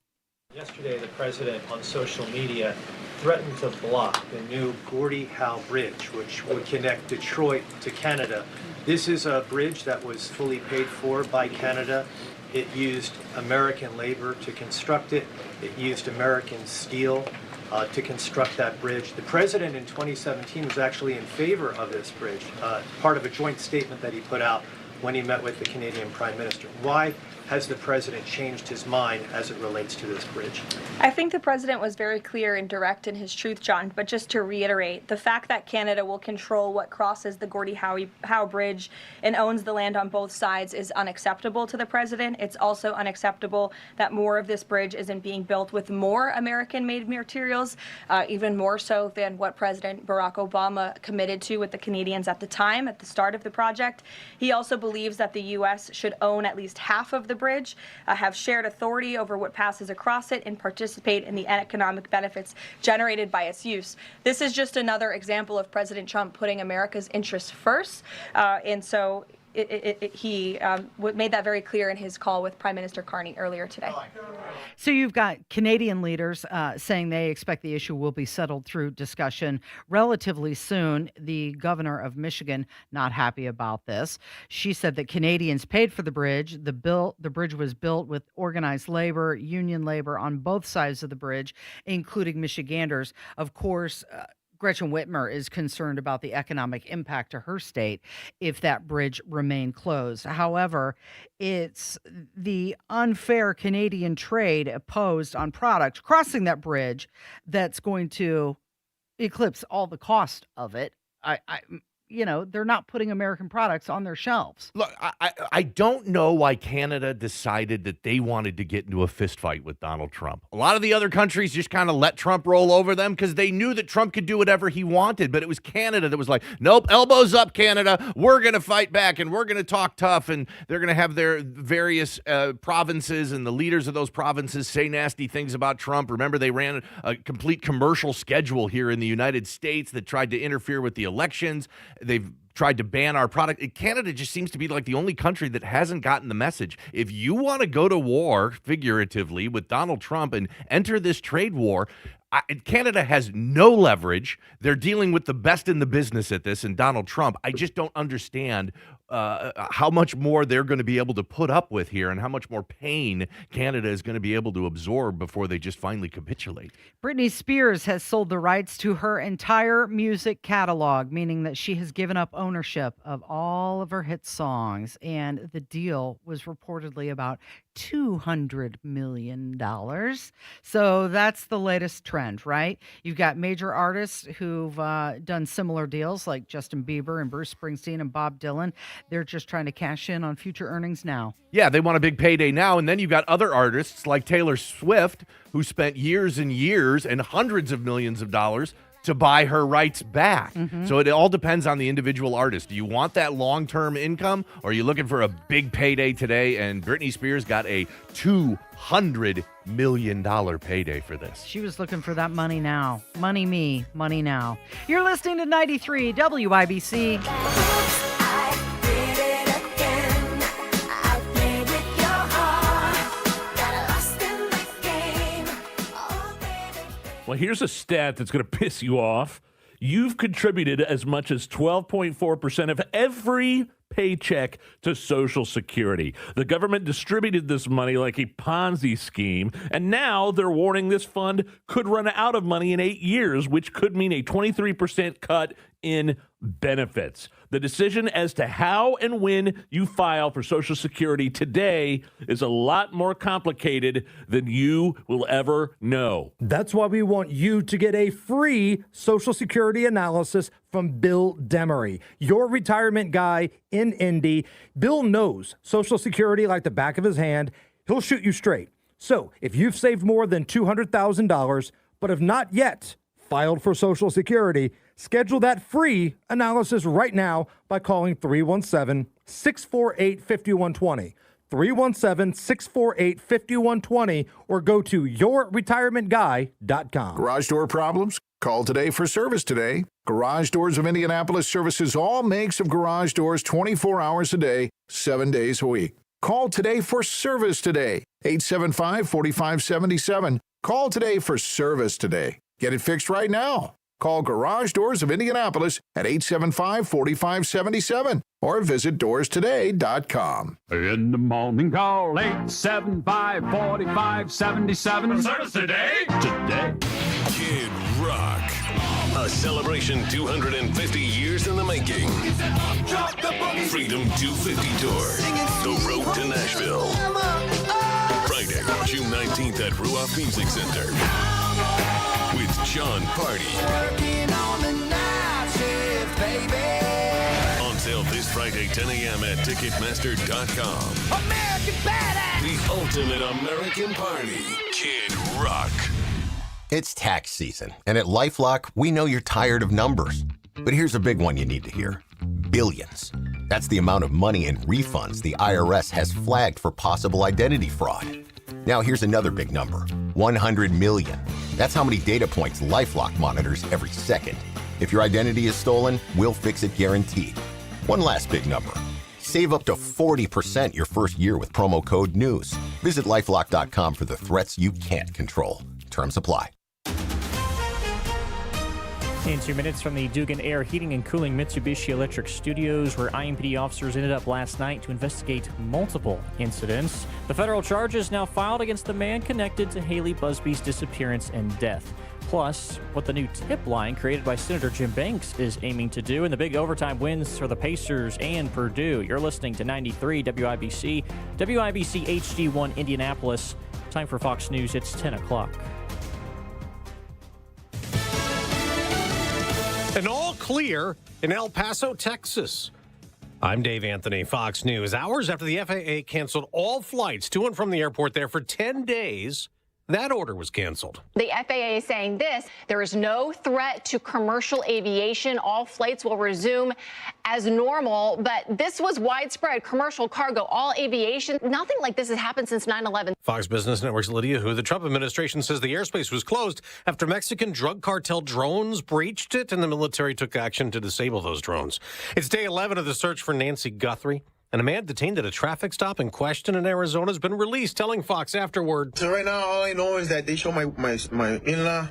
Yesterday, the president on social media threatened to block the new Gordie Howe Bridge, which would connect Detroit to Canada. This is a bridge that was fully paid for by Canada. It used American labor to construct it. It used American steel to construct that bridge. The president in 2017 was actually in favor of this bridge, part of a joint statement that he put out when he met with the Canadian Prime Minister. Why has the president changed his mind as it relates to this bridge? I think the president was very clear and direct in his truth, John, but just to reiterate, the fact that Canada will control what crosses the Gordie Howe Bridge and owns the land on both sides is unacceptable to the president. It's also unacceptable that more of this bridge isn't being built with more American-made materials, even more so than what President Barack Obama committed to with the Canadians at the time, at the start of the project. He also believes that the U.S. should own at least half of the bridge, have shared authority over what passes across it, and participate in the economic benefits generated by its use. This is just another example of President Trump putting America's interests first, and so he made that very clear in his call with Prime Minister Carney earlier today. So you've got Canadian leaders saying they expect the issue will be settled through discussion relatively soon. The governor of Michigan not happy about this. She said that Canadians paid for the bridge. The bridge was built with organized labor, union labor on both sides of the bridge, including Michiganders. Of course, Gretchen Whitmer is concerned about the economic impact to her state if that bridge remained closed. However, it's the unfair Canadian trade imposed on products crossing that bridge that's going to eclipse all the cost of it. They're not putting American products on their shelves. Look, I don't know why Canada decided that they wanted to get into a fist fight with Donald Trump. A lot of the other countries just kind of let Trump roll over them because they knew that Trump could do whatever he wanted. But it was Canada that was like, nope, elbows up, Canada. We're going to fight back and we're going to talk tough. And they're going to have their various provinces and the leaders of those provinces say nasty things about Trump. Remember, they ran a complete commercial schedule here in the United States that tried to interfere with the elections. They've tried to ban our product. Canada just seems to be like the only country that hasn't gotten the message. If you want to go to war, figuratively, with Donald Trump and enter this trade war, Canada has no leverage. They're dealing with the best in the business at this, and Donald Trump. I just don't understand how much more they're going to be able to put up with here and how much more pain Canada is going to be able to absorb before they just finally capitulate. Britney Spears has sold the rights to her entire music catalog, meaning that she has given up ownership of all of her hit songs, and the deal was reportedly about $200 million. So that's the latest trend, right? You've got major artists who've done similar deals like Justin Bieber and Bruce Springsteen and Bob Dylan. They're just trying to cash in on future earnings now. Yeah, they want a big payday now. And then you've got other artists like Taylor Swift, who spent years and years and hundreds of millions of dollars to buy her rights back. Mm-hmm. So it all depends on the individual artist. Do you want that long-term income, or are you looking for a big payday today? And Britney Spears got a $200 million payday for this. She was looking for that money now. Money me, money now. You're listening to 93 WIBC. Well, here's a stat that's going to piss you off. You've contributed as much as 12.4% of every paycheck to Social Security. The government distributed this money like a Ponzi scheme, and now they're warning this fund could run out of money in 8 years, which could mean a 23% cut in benefits. The decision as to how and when you file for Social Security today is a lot more complicated than you will ever know. That's why we want you to get a free Social Security analysis from Bill Demery, your retirement guy in Indy. Bill knows Social Security like the back of his hand. He'll shoot you straight. So if you've saved more than $200,000 but have not yet filed for Social Security, schedule that free analysis right now by calling 317-648-5120. 317-648-5120 or go to yourretirementguy.com. Garage door problems? Call today for service today. Garage Doors of Indianapolis services all makes of garage doors 24 hours a day, 7 days a week. Call today for service today. 875-4577. Call today for service today. Get it fixed right now. Call Garage Doors of Indianapolis at 875-4577. or visit doorstoday.com. In the morning, call 875-4577. Service today. Kid Rock. A celebration 250 years in the making. Freedom 250 Tour. The Road to Nashville. Friday, June 19th at Ruoff Music Center. With John Party. On sale this Friday, 10 a.m. at Ticketmaster.com. American Badass! The ultimate American party. Kid Rock. It's tax season, and at LifeLock, we know you're tired of numbers. But here's a big one you need to hear. Billions. That's the amount of money in refunds the IRS has flagged for possible identity fraud. Now here's another big number. 100 million. That's how many data points LifeLock monitors every second. If your identity is stolen, we'll fix it guaranteed. One last big number. Save up to 40% your first year with promo code NEWS. Visit LifeLock.com for the threats you can't control. Terms apply. In 2 minutes from the Dugan Air Heating and Cooling Mitsubishi Electric Studios, where IMPD officers ended up last night to investigate multiple incidents. The federal charge is now filed against the man connected to Haley Busby's disappearance and death. Plus, what the new tip line created by Senator Jim Banks is aiming to do, and the big overtime wins for the Pacers and Purdue. You're listening to 93 WIBC, WIBC HD1 Indianapolis. Time for Fox News. It's 10 o'clock. An all clear in El Paso, Texas. I'm Dave Anthony, Fox News. Hours after the FAA canceled all flights to and from the airport there for 10 days, that order was canceled. The FAA is saying this: there is no threat to commercial aviation. All flights will resume as normal. But this was widespread commercial cargo, all aviation. Nothing like this has happened since 9/11. Fox Business Network's Lydia Hu. The Trump administration says the airspace was closed after Mexican drug cartel drones breached it, and the military took action to disable those drones. It's day 11 of the search for Nancy Guthrie. And a man detained at a traffic stop in question in Arizona has been released, telling Fox afterward. So right now, all I know is that they show my in-law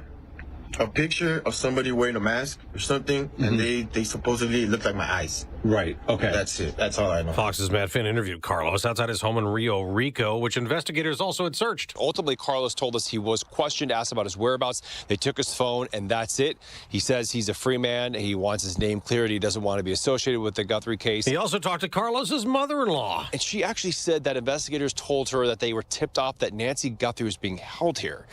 a picture of somebody wearing a mask or something, and they supposedly look like my eyes. Right. Okay. That's it. That's all I know. Fox's Matt Finn interviewed Carlos outside his home in Rio Rico, which investigators also had searched. Ultimately, Carlos told us he was questioned, asked about his whereabouts. They took his phone, and that's it. He says he's a free man. He wants his name cleared. He doesn't want to be associated with the Guthrie case. He also talked to Carlos's mother-in-law. And she actually said that investigators told her that they were tipped off that Nancy Guthrie was being held here.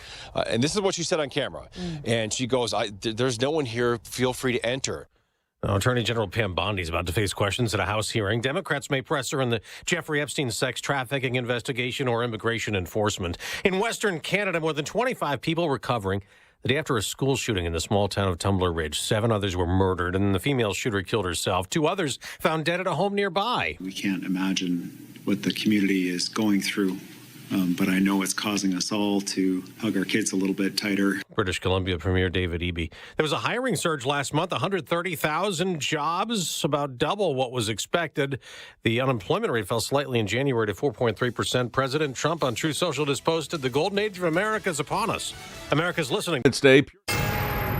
And this is what she said on camera. And she goes, there's no one here. Feel free to enter. Attorney General Pam Bondi is about to face questions at a House hearing. Democrats may press her in the Jeffrey Epstein sex trafficking investigation or immigration enforcement. In Western Canada, more than 25 people recovering the day after a school shooting in the small town of Tumbler Ridge. 7 others were murdered, and the female shooter killed herself. 2 others found dead at a home nearby. We can't imagine what the community is going through. But I know it's causing us all to hug our kids a little bit tighter. British Columbia Premier David Eby. There was a hiring surge last month, 130,000 jobs, about double what was expected. The unemployment rate fell slightly in January to 4.3%. President Trump on Truth Social just posted, the golden age of America is upon us. America's listening. It's Dave.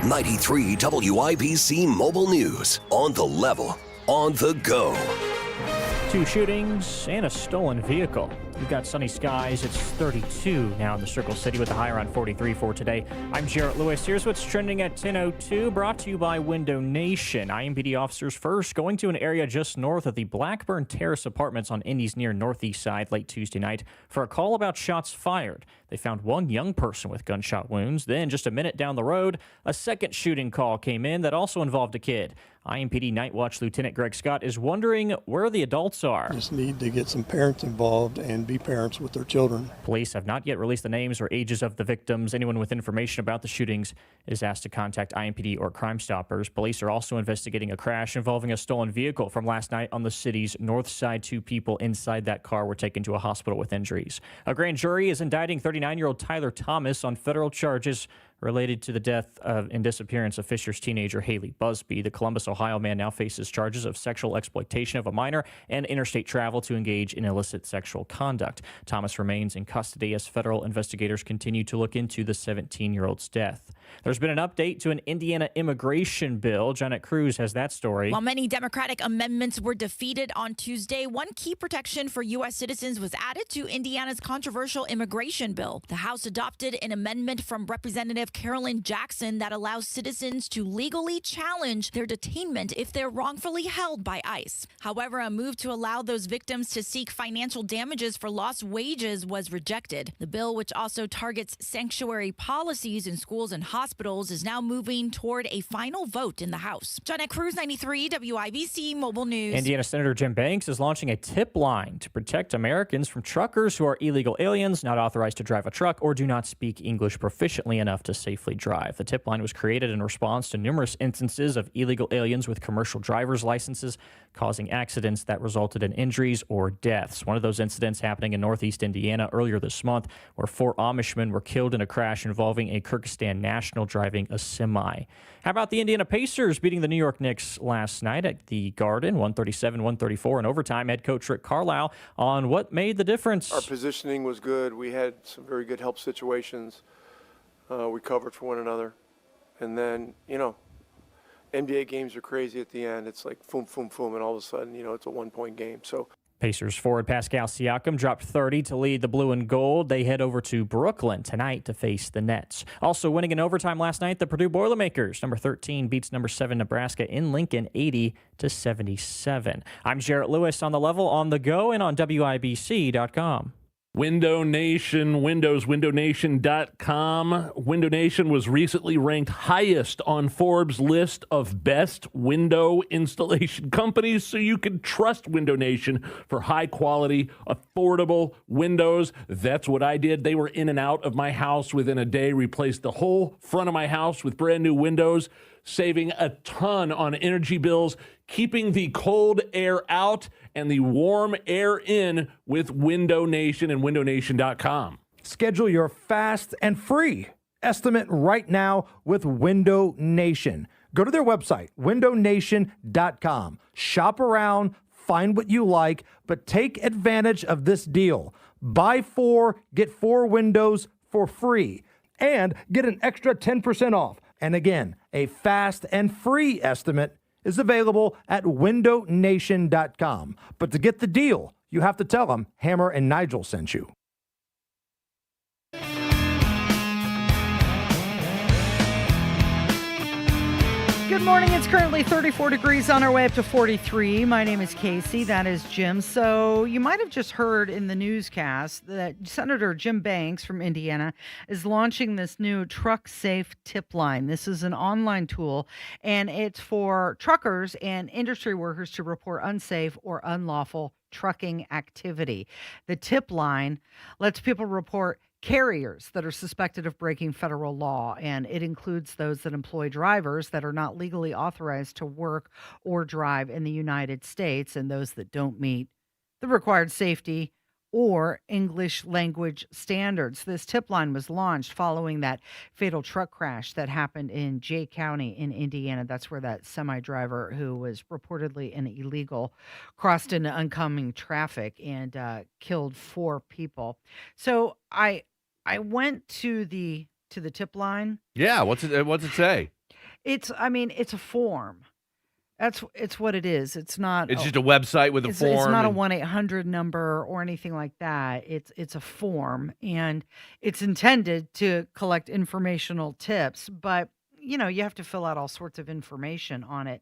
93 WIBC Mobile News. On the level, on the go. 2 shootings and a stolen vehicle. We've got sunny skies. It's 32 now in the Circle City with a high around 43 for today. I'm Jarrett Lewis. Here's what's trending at 10:02, brought to you by Window Nation. IMPD officers first going to an area just north of the Blackburn Terrace Apartments on Indy's near northeast side late Tuesday night for a call about shots fired. They found one young person with gunshot wounds. Then, just a minute down the road, a second shooting call came in that also involved a kid. IMPD Night Watch Lieutenant Greg Scott is wondering where the adults are. Just need to get some parents involved and be parents with their children. Police have not yet released the names or ages of the victims. Anyone with information about the shootings is asked to contact IMPD or Crime Stoppers. Police are also investigating a crash involving a stolen vehicle from last night on the city's north side. 2 people inside that car were taken to a hospital with injuries. A grand jury is indicting 39-year-old Tyler Thomas on federal charges Related to the death and disappearance of Fisher's teenager Haley Busby, the Columbus, Ohio man now faces charges of sexual exploitation of a minor and interstate travel to engage in illicit sexual conduct. Thomas remains in custody as federal investigators continue to look into the 17-year-old's death. There's been an update to an Indiana immigration bill. Janet Cruz has that story. While many Democratic amendments were defeated on Tuesday, one key protection for U.S. citizens was added to Indiana's controversial immigration bill. The House adopted an amendment from Representative Carolyn Jackson that allows citizens to legally challenge their detainment if they're wrongfully held by ICE. However, a move to allow those victims to seek financial damages for lost wages was rejected. The bill, which also targets sanctuary policies in schools and hospitals, is now moving toward a final vote in the House. Janet Cruz, 93 WIBC Mobile News. Indiana Senator Jim Banks is launching a tip line to protect Americans from truckers who are illegal aliens, not authorized to drive a truck, or do not speak English proficiently enough to safely drive. The tip line was created in response to numerous instances of illegal aliens with commercial driver's licenses causing accidents that resulted in injuries or deaths. One of those incidents happening in northeast Indiana earlier this month, where 4 Amishmen were killed in a crash involving a Kyrgyzstan national driving a semi. How about the Indiana Pacers beating the New York Knicks last night at the Garden, 137-134 in overtime? Head coach Rick Carlisle on what made the difference. Our positioning was good. We had some very good help situations. We covered for one another. And then, NBA games are crazy at the end. It's like boom, boom, boom, and all of a sudden, it's a 1-point game. So Pacers forward Pascal Siakam dropped 30 to lead the blue and gold. They head over to Brooklyn tonight to face the Nets. Also winning in overtime last night, the Purdue Boilermakers. Number 13 beats number 7 Nebraska in Lincoln 80-77. I'm Jarrett Lewis on the level, on the go, and on WIBC.com. Window Nation, WindowsNation.com. Window Nation was recently ranked highest on Forbes' list of best window installation companies, so you can trust Window Nation for high-quality, affordable windows. That's what I did. They were in and out of my house within a day, replaced the whole front of my house with brand new windows, saving a ton on energy bills, keeping the cold air out and the warm air in with Window Nation and WindowNation.com. Schedule your fast and free estimate right now with Window Nation. Go to their website, WindowNation.com. Shop around, find what you like, but take advantage of this deal. Buy 4, get 4 windows for free, and get an extra 10% off. And again, a fast and free estimate is available at WindowNation.com. But to get the deal, you have to tell them Hammer and Nigel sent you. Good morning. It's currently 34 degrees on our way up to 43. My name is Casey. That is Jim. So you might have just heard in the newscast that Senator Jim Banks from Indiana is launching this new Truck Safe tip line. This is an online tool, and it's for truckers and industry workers to report unsafe or unlawful trucking activity. The tip line lets people report carriers that are suspected of breaking federal law, and it includes those that employ drivers that are not legally authorized to work or drive in the United States, and those that don't meet the required safety or English language standards. This tip line was launched following that fatal truck crash that happened in Jay County in Indiana. That's where that semi driver, who was reportedly an illegal, crossed into oncoming traffic and killed 4 people. So I went to the tip line. Yeah, what's it say? It's a form. It's what it is. It's not. It's just a website with a form. It's not a 1-800 number or anything like that. It's a form, and it's intended to collect informational tips, but you have to fill out all sorts of information on it.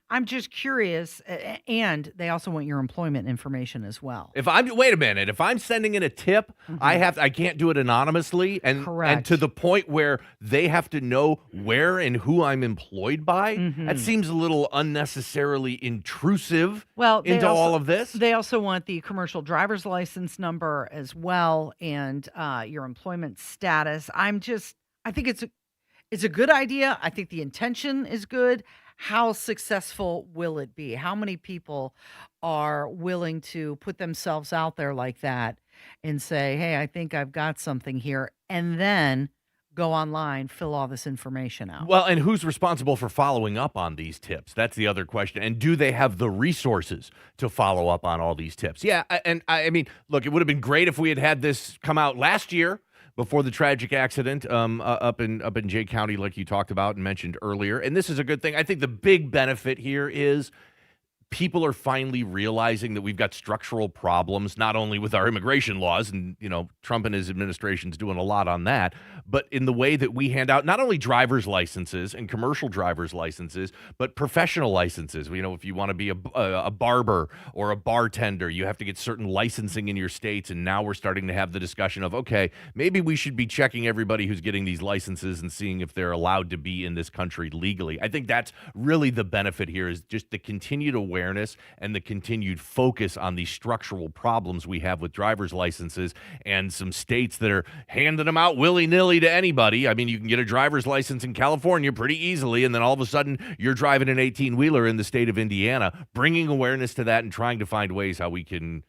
I'm just curious, and they also want your employment information as well. Wait a minute, if I'm sending in a tip, I can't do it anonymously, and to the point where they have to know where and who I'm employed by. That seems a little unnecessarily intrusive into all of this. They also want the commercial driver's license number as well, and your employment status. I think it's a good idea. I think the intention is good. How successful will it be? How many people are willing to put themselves out there like that and say, hey, I think I've got something here, and then go online, fill all this information out. Well, and who's responsible for following up on these tips? That's the other question. And do they have the resources to follow up on all these tips? Yeah, and I mean, look, it would have been great if we had had this come out last year before the tragic accident up in Jay County, like you talked about and mentioned earlier. And this is a good thing. I think the big benefit here is people are finally realizing that we've got structural problems, not only with our immigration laws, and, you know, Trump and his administration's doing a lot on that, but in the way that we hand out not only driver's licenses and commercial driver's licenses, but professional licenses. You know, if you want to be a barber or a bartender, you have to get certain licensing in your states. And now we're starting to have the discussion of, okay, maybe we should be checking everybody who's getting these licenses and seeing if they're allowed to be in this country legally. I think that's really the benefit here, is just the continued awareness and the continued focus on the structural problems we have with driver's licenses, and some states that are handing them out willy-nilly to anybody. I mean, you can get a driver's license in California pretty easily, and then all of a sudden you're driving an 18-wheeler in the state of Indiana. Bringing awareness to that and trying to find ways how we can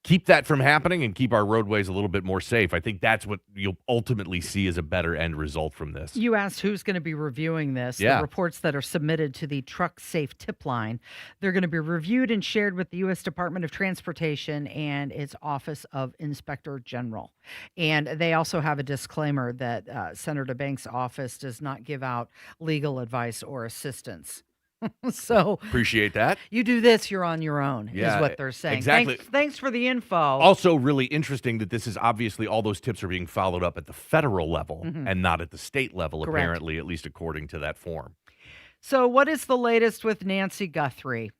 keep that from happening and keep our roadways a little bit more safe. I think that's what you'll ultimately see as a better end result from this. You asked who's going to be reviewing this. Yeah. The reports that are submitted to the Truck Safe Tip Line, they're going to be reviewed and shared with the U.S. Department of Transportation and its Office of Inspector General. And they also have a disclaimer that Senator Banks' office does not give out legal advice or assistance. So appreciate that. You do this, you're on your own, Yeah, is what they're saying. exactly. Thanks for the info. Also really interesting that this is obviously, all those tips are being followed up at the federal level and not at the state level, Correct. apparently, at least according to that form. So what is the latest with Nancy Guthrie?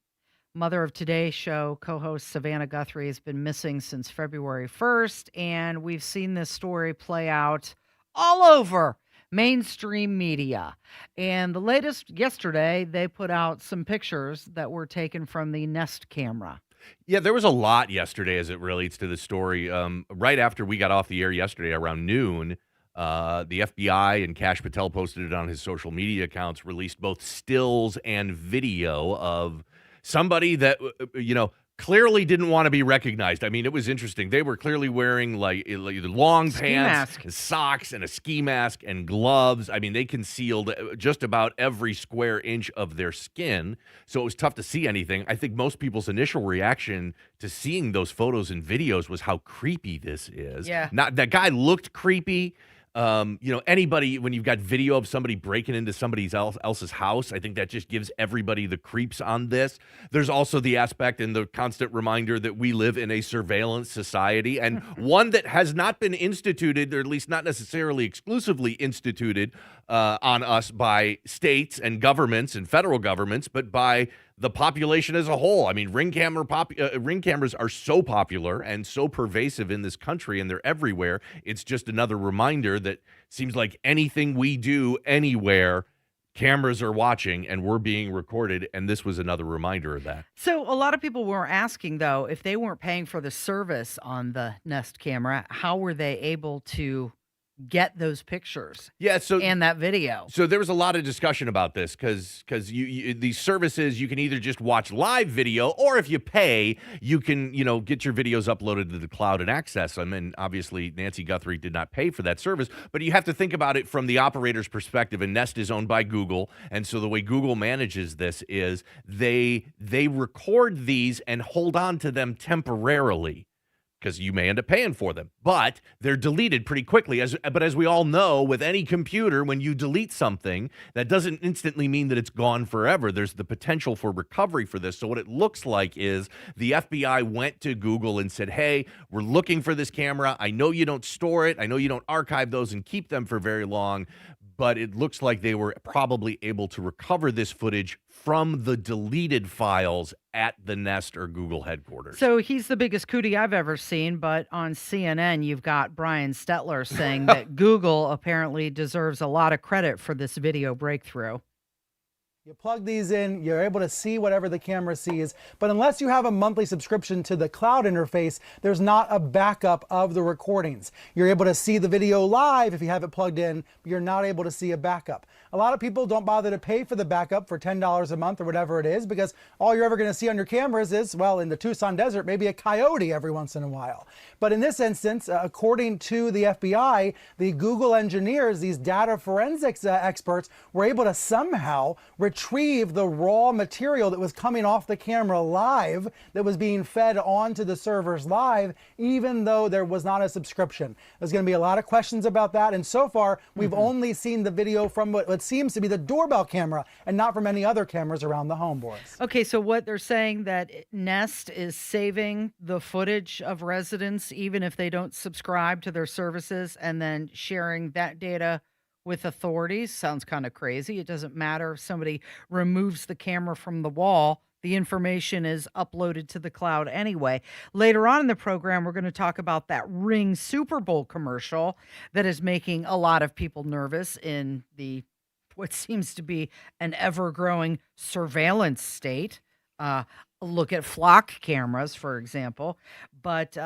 Mother of Today Show co-host Savannah Guthrie has been missing since February 1st, and we've seen this story play out all over mainstream media. And the latest, yesterday, they put out some pictures that were taken from the Nest camera. Yeah, there was a lot yesterday as it relates to the story. Right after we got off the air yesterday around noon, the FBI and Kash Patel posted it on his social media accounts, released both stills and video of somebody that, you know, clearly didn't want to be recognized. I mean, it was interesting. They were clearly wearing like long pants, socks, and a ski mask and gloves. I mean, they concealed just about every square inch of their skin, so it was tough to see anything. I think most people's initial reaction to seeing those photos and videos was how creepy this is. Yeah. Not that guy looked creepy. You know, anybody, when you've got video of somebody breaking into somebody else's house, I think that just gives everybody the creeps on this. There's also the aspect and the constant reminder that we live in a surveillance society, and one that has not been instituted, or at least not necessarily exclusively instituted on us by states and governments and federal governments, but by the population as a whole. I mean, ring cameras are so popular and so pervasive in this country, and they're everywhere. It's just another reminder that seems like anything we do anywhere, cameras are watching and we're being recorded, and this was another reminder of that. So a lot of people were asking, though, if they weren't paying for the service on the Nest camera, how were they able to get those pictures and that video? So there was a lot of discussion about this because these services, you can either just watch live video, or if you pay, you can, you know, get your videos uploaded to the cloud and access them. And obviously Nancy Guthrie did not pay for that service, but you have to think about it from the operator's perspective, and Nest is owned by Google. And so the way Google manages this is they record these and hold on to them temporarily, because you may end up paying for them, but they're deleted pretty quickly. But as we all know, with any computer, when you delete something, that doesn't instantly mean that it's gone forever. There's the potential for recovery for this. So what it looks like is the FBI went to Google and said, hey, we're looking for this camera. I know you don't store it. I know you don't archive those and keep them for very long, but it looks like they were probably able to recover this footage from the deleted files at the Nest or Google headquarters. So he's the biggest cootie I've ever seen, but on CNN, you've got Brian Stetler saying that Google apparently deserves a lot of credit for this video breakthrough. You plug these in, you're able to see whatever the camera sees, but unless you have a monthly subscription to the cloud interface, there's not a backup of the recordings. You're able to see the video live if you have it plugged in, but you're not able to see a backup. a lot of people don't bother to pay for the backup for $10 a month or whatever it is, because all you're ever going to see on your cameras is, well, in the Tucson desert, maybe a coyote every once in a while. But in this instance, according to the FBI, the Google engineers, these data forensics experts, were able to somehow retrieve the raw material that was coming off the camera live, that was being fed onto the servers live, even though there was not a subscription. There's going to be a lot of questions about that, and so far we've only seen the video from what seems to be the doorbell camera and not from any other cameras around the home, Boris. Okay, so what they're saying, that Nest is saving the footage of residents even if they don't subscribe to their services, and then sharing that data with authorities. Sounds kind of crazy. It doesn't matter if somebody removes the camera from the wall. The information is uploaded to the cloud anyway. Later on in the program, we're going to talk about that Ring Super Bowl commercial that is making a lot of people nervous in what seems to be an ever-growing surveillance state. Look at flock cameras, for example. But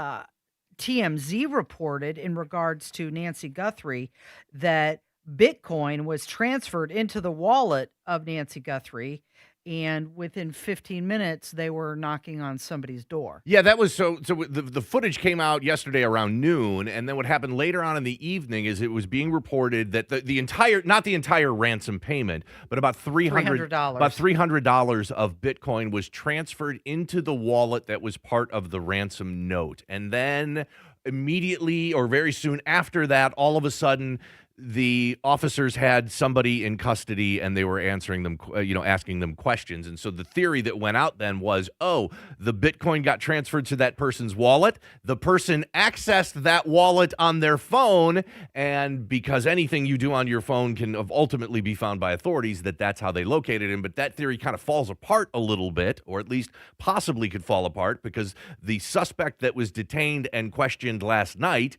TMZ reported in regards to Nancy Guthrie that Bitcoin was transferred into the wallet of Nancy Guthrie, and within 15 minutes, they were knocking on somebody's door. Yeah, that was so the footage came out yesterday around noon, and then what happened later on in the evening is it was being reported that the entire, not the entire ransom payment, but about $300 of Bitcoin was transferred into the wallet that was part of the ransom note. And then immediately or very soon after that, all of a sudden, the officers had somebody in custody and they were answering them, asking them questions. And so the theory that went out then was, the Bitcoin got transferred to that person's wallet. The person accessed that wallet on their phone. And because anything you do on your phone can ultimately be found by authorities, that's how they located him. But that theory kind of falls apart a little bit, or at least possibly could fall apart, because the suspect that was detained and questioned last night,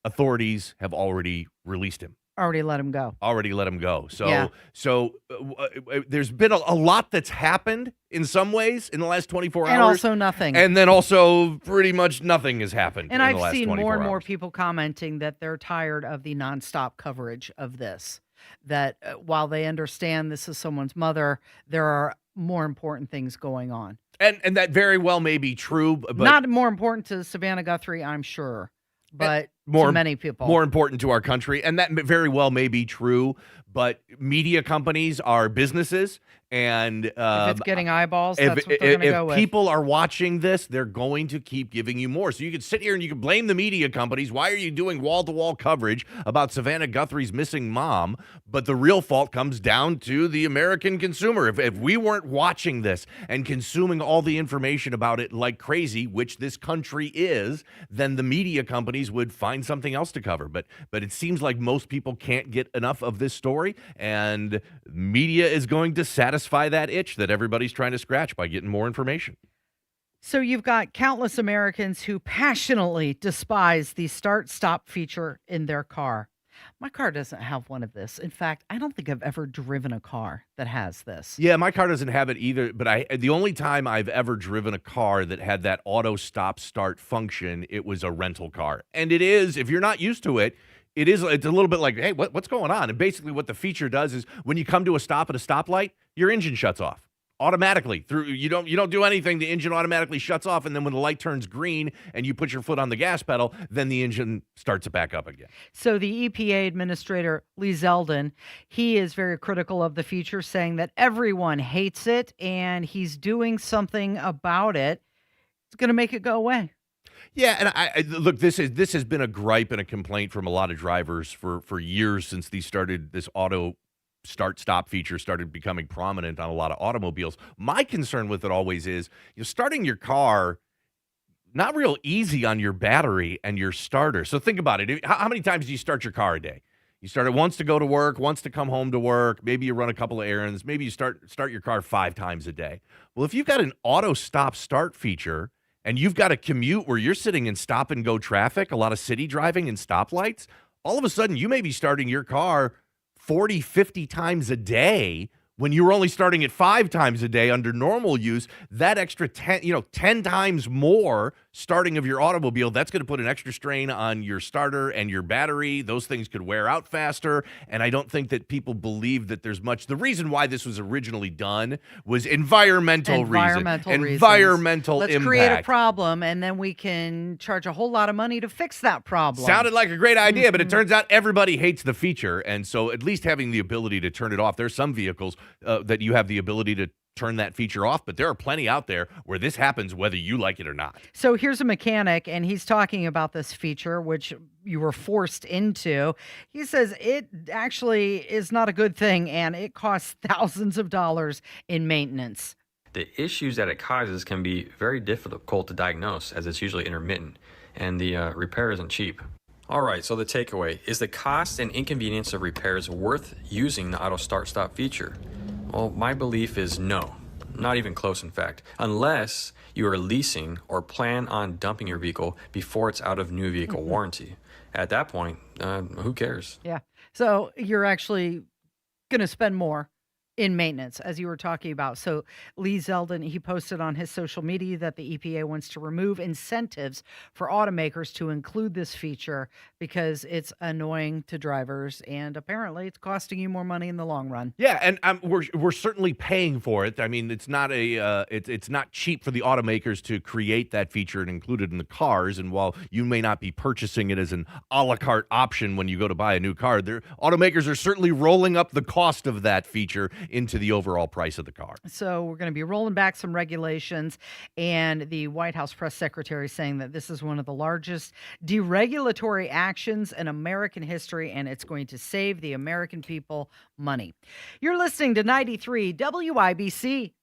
authorities have already released him. Already let him go. So, Yeah. There's been a lot that's happened in some ways in the last 24 hours. And also nothing. And then also pretty much nothing has happened And in I've the last seen 24 more and hours. more people commenting that they're tired of the nonstop coverage of this. That while they understand this is someone's mother, there are more important things going on. And that very well may be true. But Not more important to Savannah Guthrie, I'm sure, but to many people. More important to our country. And that very well may be true. But media companies are businesses. And if it's getting eyeballs, that's what they're going to go with. If people are watching this, they're going to keep giving you more. So you can sit here and you can blame the media companies. Why are you doing wall-to-wall coverage about Savannah Guthrie's missing mom? But the real fault comes down to the American consumer. If we weren't watching this and consuming all the information about it like crazy, which this country is, then the media companies would find something else to cover. But it seems like most people can't get enough of this story, and media is going to satisfy that itch that everybody's trying to scratch by getting more information. So you've got countless Americans who passionately despise the start-stop feature in their car. My car doesn't have one of this. In fact, I don't think I've ever driven a car that has this. Yeah, my car doesn't have it either, but the only time I've ever driven a car that had that auto stop start function, it was a rental car. And it is, if you're not used to it, it's a little bit like, hey, what's going on? And basically what the feature does is when you come to a stop at a stoplight, your engine shuts off automatically. You don't do anything, the engine automatically shuts off, and then when the light turns green and you put your foot on the gas pedal, then the engine starts back up again. So the EPA administrator, Lee Zeldin, he is very critical of the feature, saying that everyone hates it and he's doing something about it. It's going to make it go away. Yeah, and I look, this has been a gripe and a complaint from a lot of drivers for years since this auto start-stop feature started becoming prominent on a lot of automobiles. My concern with it always is, starting your car, not real easy on your battery and your starter. So think about it. How many times do you start your car a day? You start it once to go to work, once to come home to work. Maybe you run a couple of errands. Maybe you start your car 5 times a day. Well, if you've got an auto stop-start feature, and you've got a commute where you're sitting in stop-and-go traffic, a lot of city driving and stoplights, all of a sudden you may be starting your car 40, 50 times a day when you were only starting at 5 times a day under normal use, that extra 10 times more starting of your automobile, that's going to put an extra strain on your starter and your battery. Those things could wear out faster. And I don't think that people believe that there's much. The reason why this was originally done was environmental reasons. Environmental Let's impact. create a problem, and then we can charge a whole lot of money to fix that problem. Sounded like a great idea, but it turns out everybody hates the feature. And so at least having the ability to turn it off, there's some vehicles that you have the ability to turn that feature off, but there are plenty out there where this happens whether you like it or not. So here's a mechanic, and he's talking about this feature, which you were forced into. He says it actually is not a good thing, and it costs thousands of dollars in maintenance. The issues that it causes can be very difficult to diagnose, as it's usually intermittent, and the repair isn't cheap. All right, so the takeaway, is the cost and inconvenience of repairs worth using the auto start-stop feature? Well, my belief is no, not even close in fact, unless you are leasing or plan on dumping your vehicle before it's out of new vehicle warranty. At that point, who cares? Yeah. So you're actually going to spend more in maintenance, as you were talking about. So Lee Zeldin, he posted on his social media that the EPA wants to remove incentives for automakers to include this feature because it's annoying to drivers, and apparently it's costing you more money in the long run. Yeah, and we're certainly paying for it. I mean, it's not it's not cheap for the automakers to create that feature and include it in the cars. And while you may not be purchasing it as an a la carte option when you go to buy a new car, automakers are certainly rolling up the cost of that feature into the overall price of the car. So we're going to be rolling back some regulations, and the White House press secretary saying that this is one of the largest deregulatory actions in American history, and it's going to save the American people money. You're listening to 93 WIBC.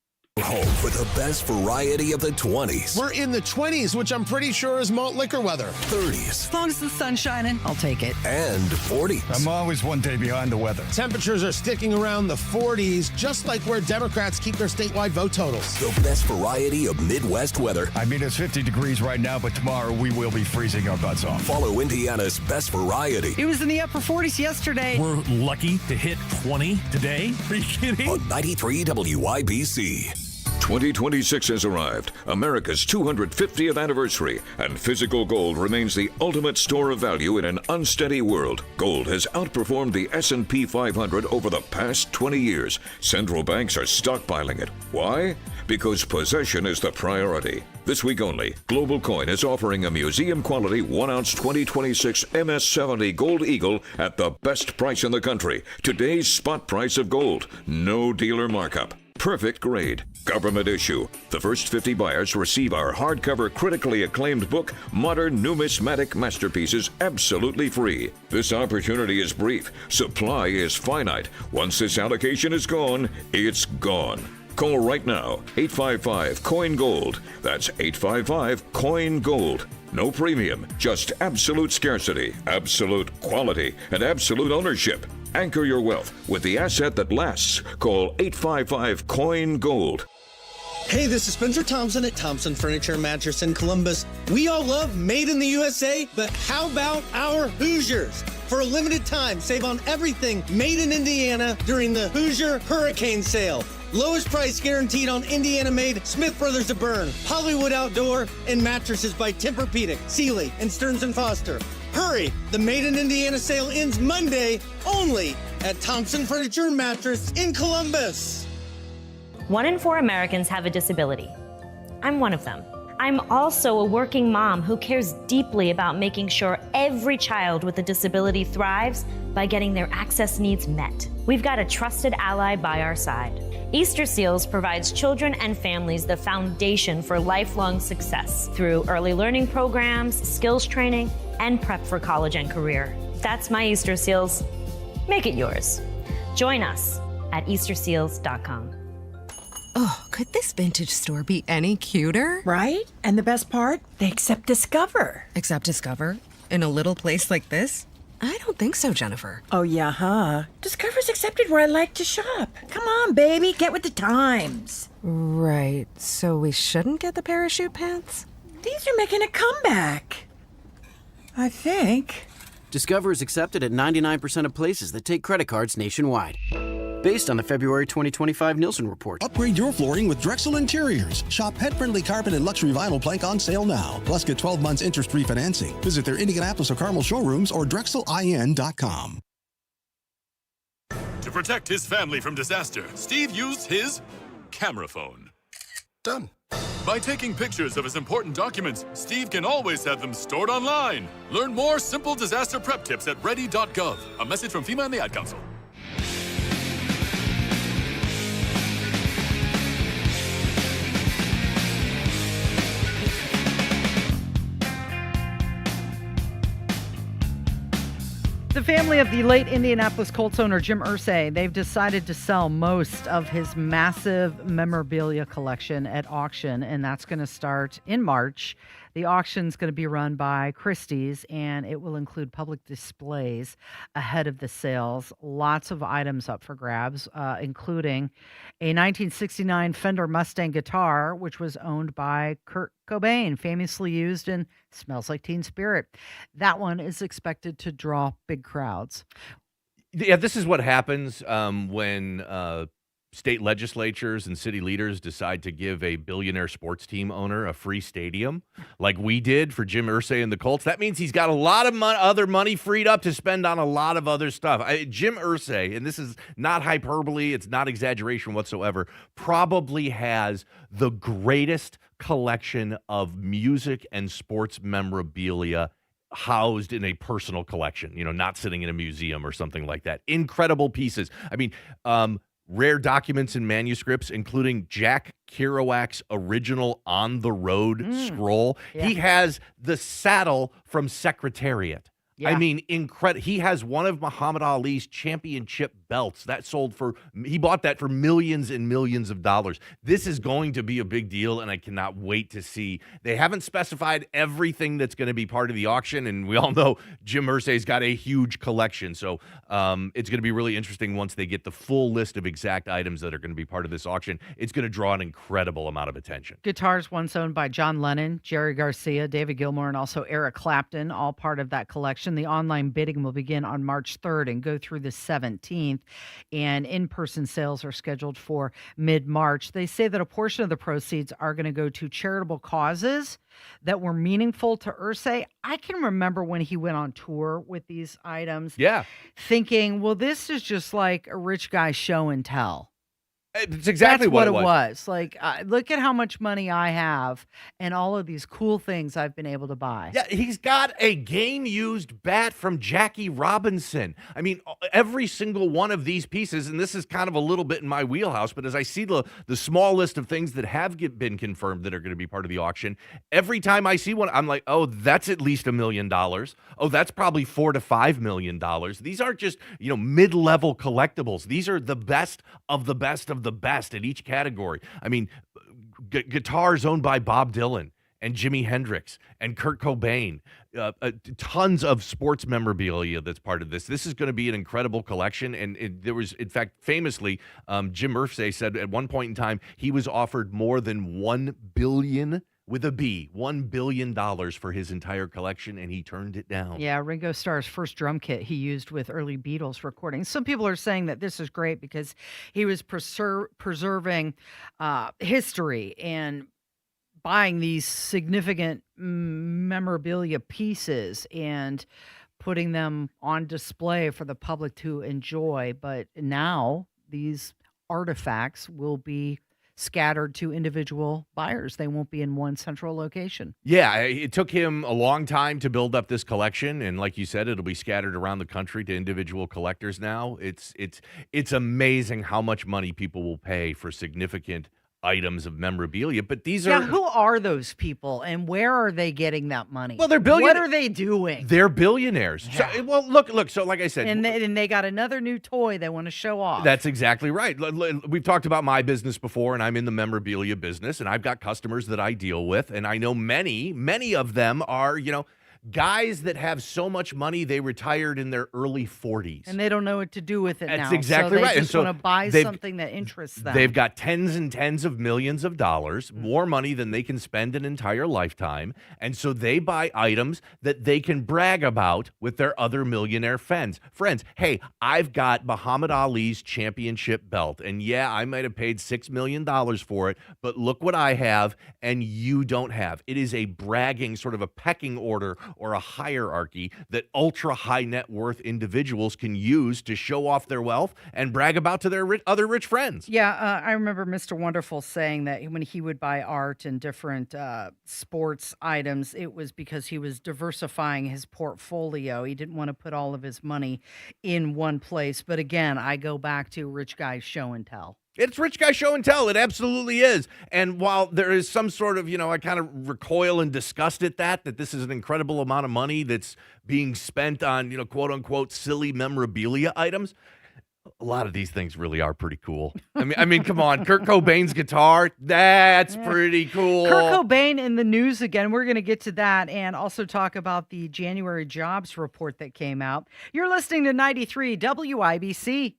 Home for the best variety of the 20s. We're in the 20s, which I'm pretty sure is malt liquor weather. 30s. As long as the sun's shining, I'll take it. And 40s. I'm always one day behind the weather. Temperatures are sticking around the 40s, just like where Democrats keep their statewide vote totals. The best variety of Midwest weather. I mean, it's 50 degrees right now, but tomorrow we will be freezing our butts off. Follow Indiana's best variety. It was in the upper 40s yesterday. We're lucky to hit 20 today. Are you kidding? On 93 WIBC. 2026 has arrived, America's 250th anniversary, and physical gold remains the ultimate store of value in an unsteady world. Gold has outperformed the S&P 500 over the past 20 years. Central banks are stockpiling it. Why? Because possession is the priority. This week only, Global Coin is offering a museum-quality 1-ounce 2026 MS-70 Gold Eagle at the best price in the country. Today's spot price of gold. No dealer markup. Perfect grade. Government issue. The first 50 buyers receive our hardcover critically acclaimed book, Modern Numismatic Masterpieces, absolutely free. This opportunity is brief. Supply is finite. Once this allocation is gone, it's gone. Call right now, 855-COIN-GOLD. That's 855-COIN-GOLD. No premium, just absolute scarcity, absolute quality, and absolute ownership. Anchor your wealth with the asset that lasts. Call 855-COIN-GOLD. Hey, this is Spencer Thompson at Thompson Furniture Mattress in Columbus. We all love Made in the USA, but how about our Hoosiers? For a limited time, save on everything made in Indiana during the Hoosier Hurricane Sale. Lowest price guaranteed on Indiana-made Smith Brothers of Bern, Hollywood Outdoor, and mattresses by Tempur-Pedic, Sealy, and Stearns & Foster. Hurry! The Made in Indiana sale ends Monday only at Thompson Furniture Mattress in Columbus. 1 in 4 Americans have a disability. I'm one of them. I'm also a working mom who cares deeply about making sure every child with a disability thrives by getting their access needs met. We've got a trusted ally by our side. Easter Seals provides children and families the foundation for lifelong success through early learning programs, skills training, and prep for college and career. That's my Easter Seals. Make it yours. Join us at easterseals.com. Oh, could this vintage store be any cuter? Right? And the best part? They accept Discover. Accept Discover? In a little place like this? I don't think so, Jennifer. Oh, yeah, huh? Discover's accepted where I like to shop. Come on, baby, get with the times. Right, so we shouldn't get the parachute pants? These are making a comeback. I think. Discover is accepted at 99% of places that take credit cards nationwide. based on the February 2025 Nielsen report. Upgrade your flooring with Drexel Interiors. Shop pet-friendly carpet and luxury vinyl plank on sale now. Plus, get 12 months interest-free financing. Visit their Indianapolis or Carmel showrooms or drexelin.com. To protect his family from disaster, Steve used his camera phone. Done. By taking pictures of his important documents, Steve can always have them stored online. Learn more simple disaster prep tips at ready.gov. A message from FEMA and the Ad Council. The family of the late Indianapolis Colts owner Jim Irsay, they've decided to sell most of his massive memorabilia collection at auction, and that's going to start in March. The auction's going to be run by Christie's, and it will include public displays ahead of the sales. Lots of items up for grabs, including a 1969 Fender Mustang guitar, which was owned by Kurt Cobain, famously used in Smells Like Teen Spirit. That one is expected to draw big crowds. Yeah, this is what happens when state legislatures and city leaders decide to give a billionaire sports team owner a free stadium, like we did for Jim Irsay and the Colts. That means he's got a lot of other money freed up to spend on a lot of other stuff. Jim Irsay, and this is not hyperbole, it's not exaggeration whatsoever, probably has the greatest collection of music and sports memorabilia housed in a personal collection, not sitting in a museum or something like that. Incredible pieces. I mean, rare documents and manuscripts, including Jack Kerouac's original On the Road scroll. Yeah. He has the saddle from Secretariat. Yeah. I mean, incredible. He has one of Muhammad Ali's championship belts that he bought that for millions and millions of dollars. This is going to be a big deal, and I cannot wait to see. They haven't specified everything that's going to be part of the auction, and we all know Jim Irsay's got a huge collection, so it's going to be really interesting once they get the full list of exact items that are going to be part of this auction. It's going to draw an incredible amount of attention. Guitars once owned by John Lennon, Jerry Garcia, David Gilmour, and also Eric Clapton, all part of that collection. The online bidding will begin on March 3rd and go through the 17th, and in-person sales are scheduled for mid-March. They say that a portion of the proceeds are going to go to charitable causes that were meaningful to Irsay. I can remember when he went on tour with these items, thinking, well, this is just like a rich guy show and tell. It's exactly what it was. Like, look at how much money I have and all of these cool things I've been able to buy. Yeah, he's got a game-used bat from Jackie Robinson. I mean, every single one of these pieces, and this is kind of a little bit in my wheelhouse, but as I see the small list of things that have been confirmed that are going to be part of the auction, every time I see one, I'm like, oh, that's at least $1 million. Oh, that's probably $4 to $5 million. These aren't just, mid-level collectibles. These are the best of the best of the best in each category. I mean, guitars owned by Bob Dylan and Jimi Hendrix and Kurt Cobain, tons of sports memorabilia that's part of this. This is going to be an incredible collection, and there was, in fact, famously, Jim Irsay said at one point in time he was offered more than $1 billion with a B, $1 billion for his entire collection, and he turned it down. Yeah, Ringo Starr's first drum kit he used with early Beatles recordings. Some people are saying that this is great because he was preserving history and buying these significant memorabilia pieces and putting them on display for the public to enjoy. But now these artifacts will be scattered to individual buyers. They won't be in one central location. Yeah, it took him a long time to build up this collection, and like you said, it'll be scattered around the country to individual collectors now. It's amazing how much money people will pay for significant items of memorabilia, but these are... who are those people and where are they getting that money? Well, they're billionaires. What are they doing? They're billionaires. Yeah. So, well, look, so like I said... And they got another new toy they want to show off. That's exactly right. We've talked about my business before, and I'm in the memorabilia business, and I've got customers that I deal with, and I know many of them are, guys that have so much money they retired in their early 40s. And they don't know what to do with it now. That's exactly so right. They And just so want to buy something that interests them. They've got tens and tens of millions of dollars, more money than they can spend an entire lifetime. And so they buy items that they can brag about with their other millionaire friends. Hey, I've got Muhammad Ali's championship belt. And yeah, I might have paid $6 million for it, but look what I have and you don't have. It is a bragging, sort of a pecking order or a hierarchy that ultra high net worth individuals can use to show off their wealth and brag about to their other rich friends. Yeah, I remember Mr. Wonderful saying that when he would buy art and different sports items, it was because he was diversifying his portfolio. He didn't want to put all of his money in one place. But again, I go back to rich guy show and tell. It's rich guy show and tell. It absolutely is. And while there is some sort of, I kind of recoil in disgust at that this is an incredible amount of money that's being spent on, quote unquote, silly memorabilia items. A lot of these things really are pretty cool. I mean, come on. Kurt Cobain's guitar, that's pretty cool. Kurt Cobain in the news again. We're going to get to that and also talk about the January jobs report that came out. You're listening to 93 WIBC.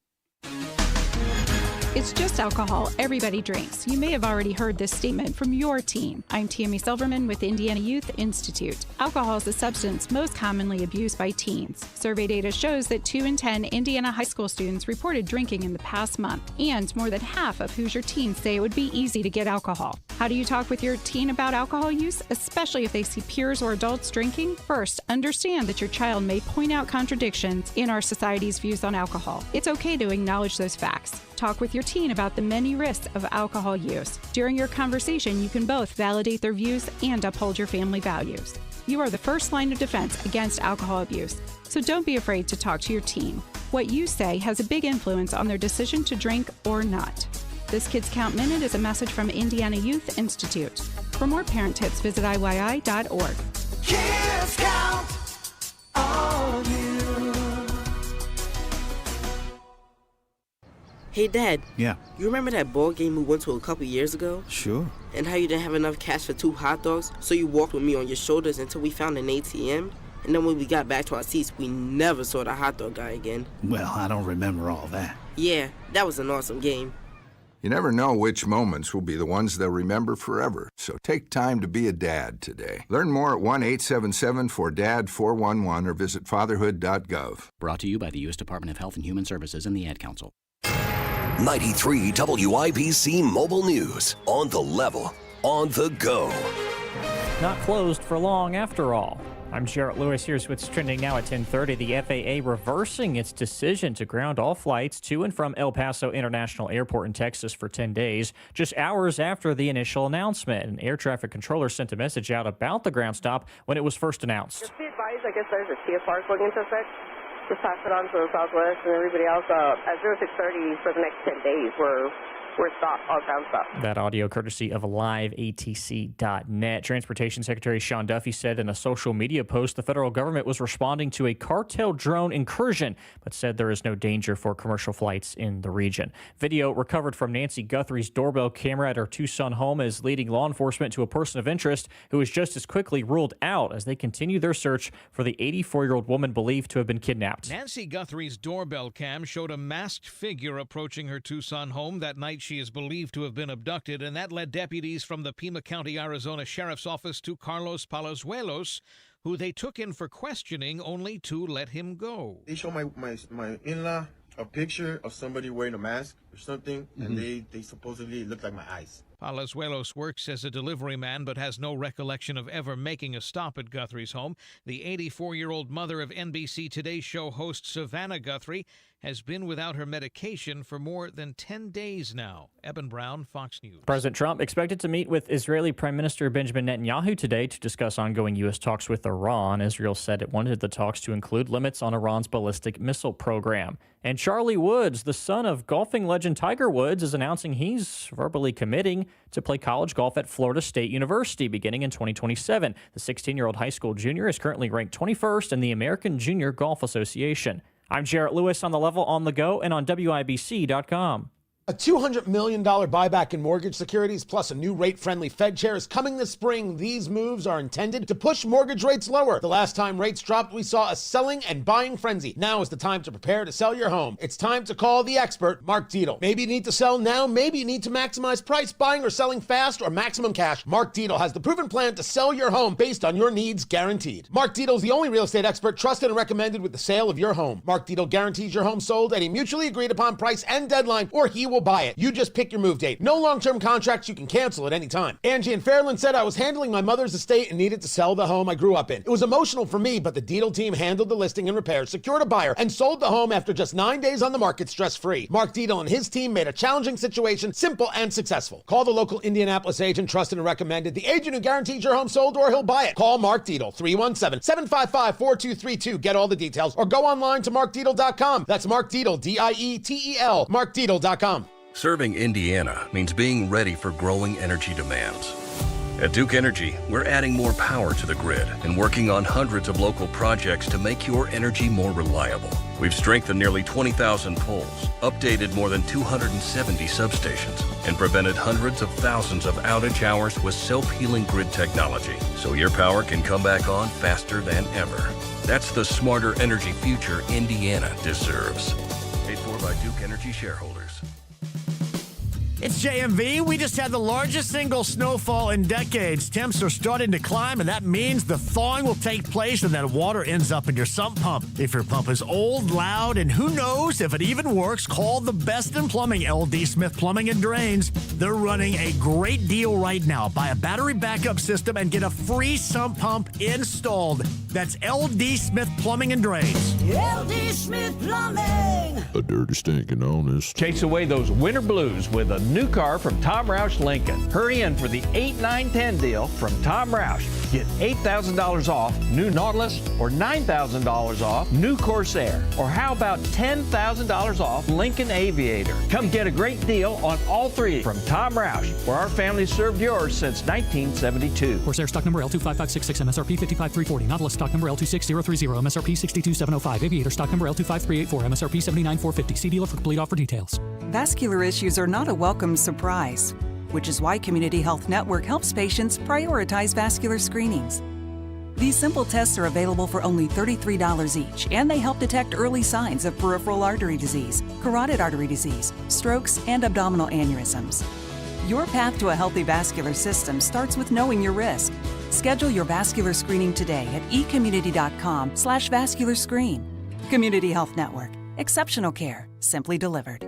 It's just alcohol. Everybody drinks. You may have already heard this statement from your team. I'm Tammy Silverman with Indiana Youth Institute. Alcohol is the substance most commonly abused by teens. Survey data shows that 2 in 10 Indiana high school students reported drinking in the past month, and more than half of Hoosier teens say it would be easy to get alcohol. How do you talk with your teen about alcohol use, especially if they see peers or adults drinking? First, understand that your child may point out contradictions in our society's views on alcohol. It's okay to acknowledge those facts. Talk with your teen about the many risks of alcohol use. During your conversation, you can both validate their views and uphold your family values. You are the first line of defense against alcohol abuse, so don't be afraid to talk to your teen. What you say has a big influence on their decision to drink or not. This Kids Count Minute is a message from Indiana Youth Institute. For more parent tips, visit IYI.org. Kids count on you. Hey, Dad. Yeah. You remember that ball game we went to a couple years ago? Sure. And how you didn't have enough cash for 2 hot dogs, so you walked with me on your shoulders until we found an ATM? And then when we got back to our seats, we never saw the hot dog guy again. Well, I don't remember all that. Yeah, that was an awesome game. You never know which moments will be the ones they'll remember forever, so take time to be a dad today. Learn more at 1-877-4DAD-411 or visit fatherhood.gov. Brought to you by the U.S. Department of Health and Human Services and the Ad Council. 93 WIBC Mobile News. On the level, on the go. Not closed for long after all. I'm Jarrett Lewis. Here's what's trending now at 10:30. The FAA reversing its decision to ground all flights to and from El Paso International Airport in Texas for 10 days, just hours after the initial announcement. An air traffic controller sent a message out about the ground stop when it was first announced. Just be advised, I guess there's a TFR going into effect. Just pass it on to the Southwest and everybody else. At 0630 for the next 10 days, we're stopped, all ground stop. That audio courtesy of liveatc.net. Transportation Secretary Sean Duffy said in a social media post the federal government was responding to a cartel drone incursion, but said there is no danger for commercial flights in the region. Video recovered from Nancy Guthrie's doorbell camera at her Tucson home is leading law enforcement to a person of interest who was just as quickly ruled out as they continue their search for the 84-year-old woman believed to have been kidnapped. Nancy Guthrie's doorbell cam showed a masked figure approaching her Tucson home that night. She is believed to have been abducted, and that led deputies from the Pima County, Arizona Sheriff's Office to Carlos Palazuelos, who they took in for questioning only to let him go. They showed my in-law a picture of somebody wearing a mask or something, and they supposedly looked like my eyes. Palazuelos works as a delivery man but has no recollection of ever making a stop at Guthrie's home. The 84-year-old mother of NBC Today show host Savannah Guthrie has been without her medication for more than 10 days now. Eben Brown, Fox News. President Trump expected to meet with Israeli Prime Minister Benjamin Netanyahu today to discuss ongoing U.S. talks with Iran. Israel said it wanted the talks to include limits on Iran's ballistic missile program. And Charlie Woods, the son of golfing legend Tiger Woods, is announcing he's verbally committing to play college golf at Florida State University beginning in 2027. The 16-year-old high school junior is currently ranked 21st in the American Junior Golf Association. I'm Jarrett Lewis on the level, on the go, and on WIBC.com. A $200 million buyback in mortgage securities plus a new rate-friendly Fed chair is coming this spring. These moves are intended to push mortgage rates lower. The last time rates dropped, we saw a selling and buying frenzy. Now is the time to prepare to sell your home. It's time to call the expert, Mark Dietel. Maybe you need to sell now, maybe you need to maximize price, buying or selling fast or maximum cash. Mark Dietel has the proven plan to sell your home based on your needs, guaranteed. Mark Dietel is the only real estate expert trusted and recommended with the sale of your home. Mark Dietel guarantees your home sold at a mutually agreed upon price and deadline, or he will buy it. You just pick your move date. No long-term contracts. You can cancel at any time. Angie in Fairland said, I was handling my mother's estate and needed to sell the home I grew up in. It was emotional for me, but the Dietel team handled the listing and repairs, secured a buyer, and sold the home after just 9 days on the market stress-free. Mark Dietel and his team made a challenging situation simple and successful. Call the local Indianapolis agent, trusted and recommended, the agent who guarantees your home sold or he'll buy it. Call Mark Dietel, 317-755-4232. Get all the details, or go online to markdietel.com. That's Mark Dietel, D-I-E-T-E-L, markdietel.com. Serving Indiana means being ready for growing energy demands. At Duke Energy, we're adding more power to the grid and working on hundreds of local projects to make your energy more reliable. We've strengthened nearly 20,000 poles, updated more than 270 substations, and prevented hundreds of thousands of outage hours with self-healing grid technology, so your power can come back on faster than ever. That's the smarter energy future Indiana deserves. Paid for by Duke Energy shareholders. It's JMV. We just had the largest single snowfall in decades. Temps are starting to climb, and that means the thawing will take place and that water ends up in your sump pump. If your pump is old, loud, and who knows if it even works, call the best in plumbing, LD Smith Plumbing and Drains. They're running a great deal right now. Buy a battery backup system and get a free sump pump installed. That's LD Smith Plumbing and Drains. LD Smith Plumbing. A dirty, stinking honest. Chase away those winter blues with a new car from Tom Roush Lincoln. Hurry in for the 8, 9, 10 deal from Tom Roush. Get $8,000 off new Nautilus or $9,000 off new Corsair. Or how about $10,000 off Lincoln Aviator? Come get a great deal on all three from Tom Roush, where our family served yours since 1972. Corsair stock number L25566, MSRP 55340. Nautilus stock number L26030, MSRP 62705. Aviator stock number L25384, MSRP 79450. See dealer for complete offer details. Vascular issues are not a welcome surprise, which is why Community Health Network helps patients prioritize vascular screenings. These simple tests are available for only $33 each, and they help detect early signs of peripheral artery disease, carotid artery disease, strokes, and abdominal aneurysms. Your path to a healthy vascular system starts with knowing your risk. Schedule your vascular screening today at ecommunity.com/vascular screen. Community Health Network. Exceptional care, simply delivered.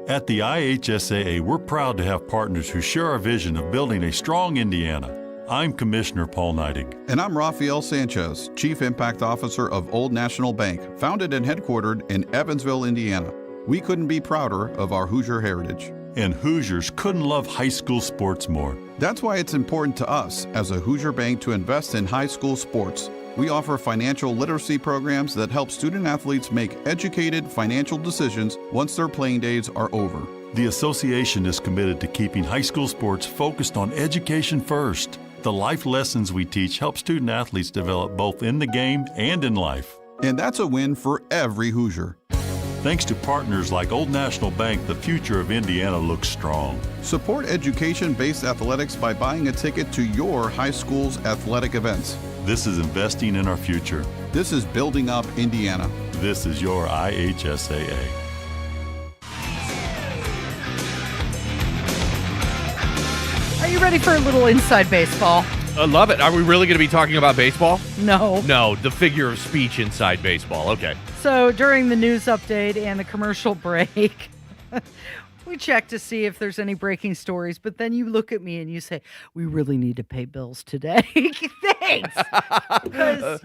At the IHSAA, we're proud to have partners who share our vision of building a strong Indiana. I'm Commissioner Paul Neidig. And I'm Rafael Sanchez, Chief Impact Officer of Old National Bank, founded and headquartered in Evansville, Indiana. We couldn't be prouder of our Hoosier heritage. And Hoosiers couldn't love high school sports more. That's why it's important to us as a Hoosier bank to invest in high school sports. We offer financial literacy programs that help student athletes make educated financial decisions once their playing days are over. The association is committed to keeping high school sports focused on education first. The life lessons we teach help student athletes develop both in the game and in life. And that's a win for every Hoosier. Thanks to partners like Old National Bank, the future of Indiana looks strong. Support education-based athletics by buying a ticket to your high school's athletic events. This is investing in our future. This is building up Indiana. This is your IHSAA. Are you ready for a little inside baseball? I love it. Are we really going to be talking about baseball? No. No, the figure of speech inside baseball. Okay. So during the news update and the commercial break, we check to see if there's any breaking stories, but then you look at me and you say, we really need to pay bills today. Thanks. Because,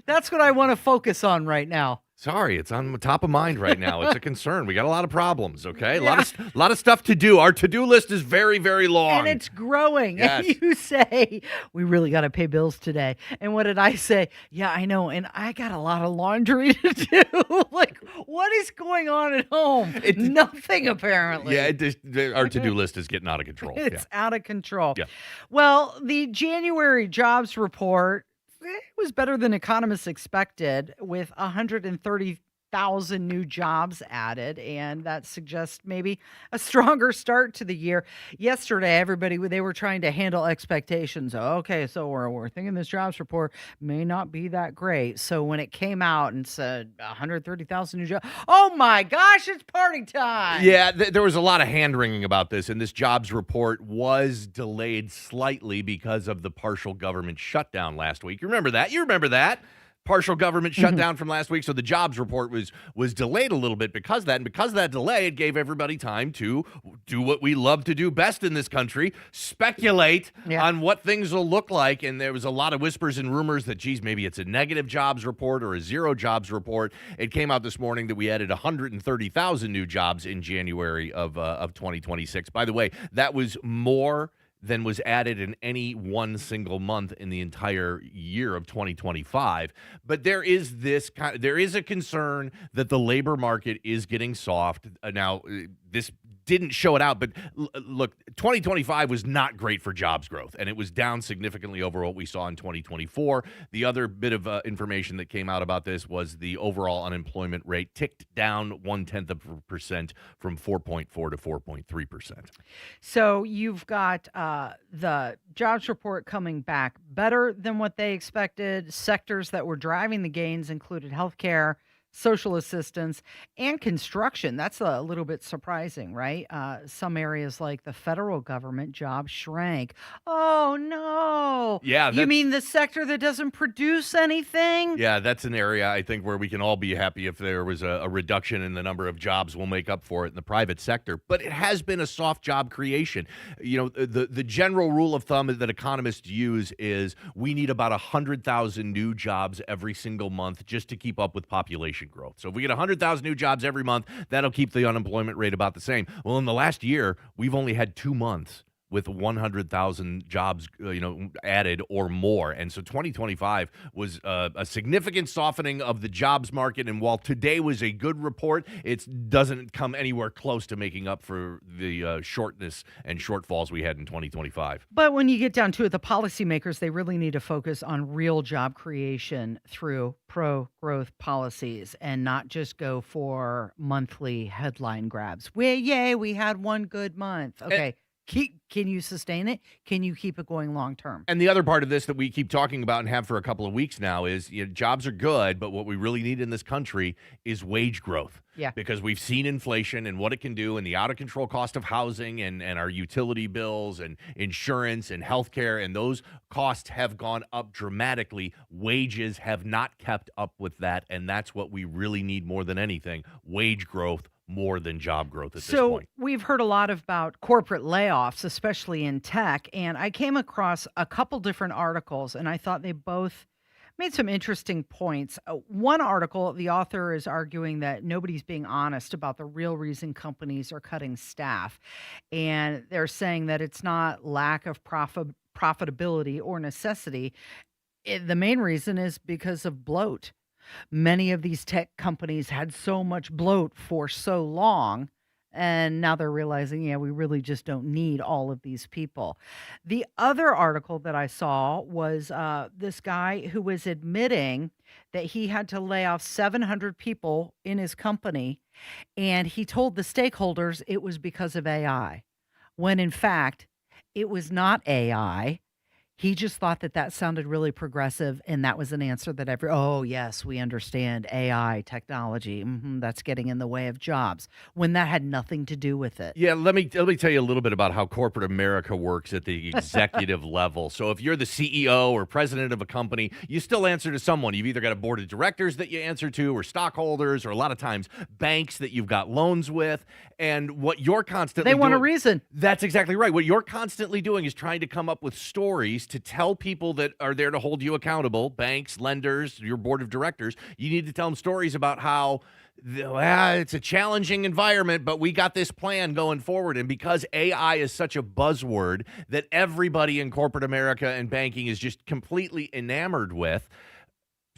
that's what I want to focus on right now. Sorry, it's on top of mind right now. It's a concern. We got a lot of problems, okay? A lot of stuff to do. Our to-do list is very, very long. And it's growing. Yes. And you say, we really got to pay bills today. And what did I say? Yeah, I know. And I got a lot of laundry to do. Like, what is going on at home? Nothing, apparently. Yeah, our to-do list is getting out of control. It's out of control. Yeah. Well, the January jobs report, it was better than economists expected, with 130 100,000 new jobs added, and that suggests maybe a stronger start to the year. Yesterday, they were trying to handle expectations. Okay, so we're thinking this jobs report may not be that great. So when it came out and said 130,000 new jobs, oh my gosh, it's party time. Yeah, there was a lot of hand-wringing about this, and this jobs report was delayed slightly because of the partial government shutdown last week. You remember that? Partial government shutdown from last week, so the jobs report was delayed a little bit because of that, and because of that delay, it gave everybody time to do what we love to do best in this country, speculate on what things will look like, and there was a lot of whispers and rumors that, geez, maybe it's a negative jobs report or a zero jobs report. It came out this morning that we added 130,000 new jobs in January of 2026. By the way, that was more than was added in any one single month in the entire year of 2025. But there is a concern that the labor market is getting soft. Now, this didn't show it out, but look, 2025 was not great for jobs growth, and it was down significantly over what we saw in 2024. The other bit of information that came out about this was the overall unemployment rate ticked down 0.1% from 4.4 to 4.3%. So you've got the jobs report coming back better than what they expected. Sectors that were driving the gains included healthcare, social assistance, and construction. That's a little bit surprising, right? Some areas like the federal government jobs shrank. Oh, no. Yeah. You mean the sector that doesn't produce anything? Yeah, that's an area I think where we can all be happy if there was a reduction in the number of jobs. We'll make up for it in the private sector. But it has been a soft job creation. You know, the general rule of thumb that economists use is we need about 100,000 new jobs every single month just to keep up with population growth. So if we get 100,000 new jobs every month, that'll keep the unemployment rate about the same. Well, in the last year, we've only had 2 months with 100,000 jobs, added or more. And so 2025 was a significant softening of the jobs market. And while today was a good report, it doesn't come anywhere close to making up for the shortness and shortfalls we had in 2025. But when you get down to it, the policymakers, they really need to focus on real job creation through pro-growth policies and not just go for monthly headline grabs. Yay, we had one good month. Okay. Can you sustain it? Can you keep it going long term? And the other part of this that we keep talking about and have for a couple of weeks now is jobs are good, but what we really need in this country is wage growth. Yeah. Because we've seen inflation and what it can do and the out-of-control cost of housing and our utility bills and insurance and healthcare, and those costs have gone up dramatically. Wages have not kept up with that, and that's what we really need more than anything, wage growth more than job growth at this point. So we've heard a lot about corporate layoffs, especially in tech, and I came across a couple different articles, and I thought they both made some interesting points. One article, the author is arguing that nobody's being honest about the real reason companies are cutting staff, and they're saying that it's not lack of profitability or necessity. The main reason is because of bloat. Many of these tech companies had so much bloat for so long, and now they're realizing, we really just don't need all of these people. The other article that I saw was this guy who was admitting that he had to lay off 700 people in his company, and he told the stakeholders it was because of AI, when in fact, it was not AI. He just thought that sounded really progressive, and that was an answer that oh, yes, we understand AI technology. That's getting in the way of jobs, when that had nothing to do with it. Yeah, let me tell you a little bit about how corporate America works at the executive level. So if you're the CEO or president of a company, you still answer to someone. You've either got a board of directors that you answer to, or stockholders, or a lot of times banks that you've got loans with. And what you're constantly They want a reason. That's exactly right. What you're constantly doing is trying to come up with stories to tell people that are there to hold you accountable, banks, lenders, your board of directors. You need to tell them stories about how it's a challenging environment, but we got this plan going forward. And because AI is such a buzzword that everybody in corporate America and banking is just completely enamored with,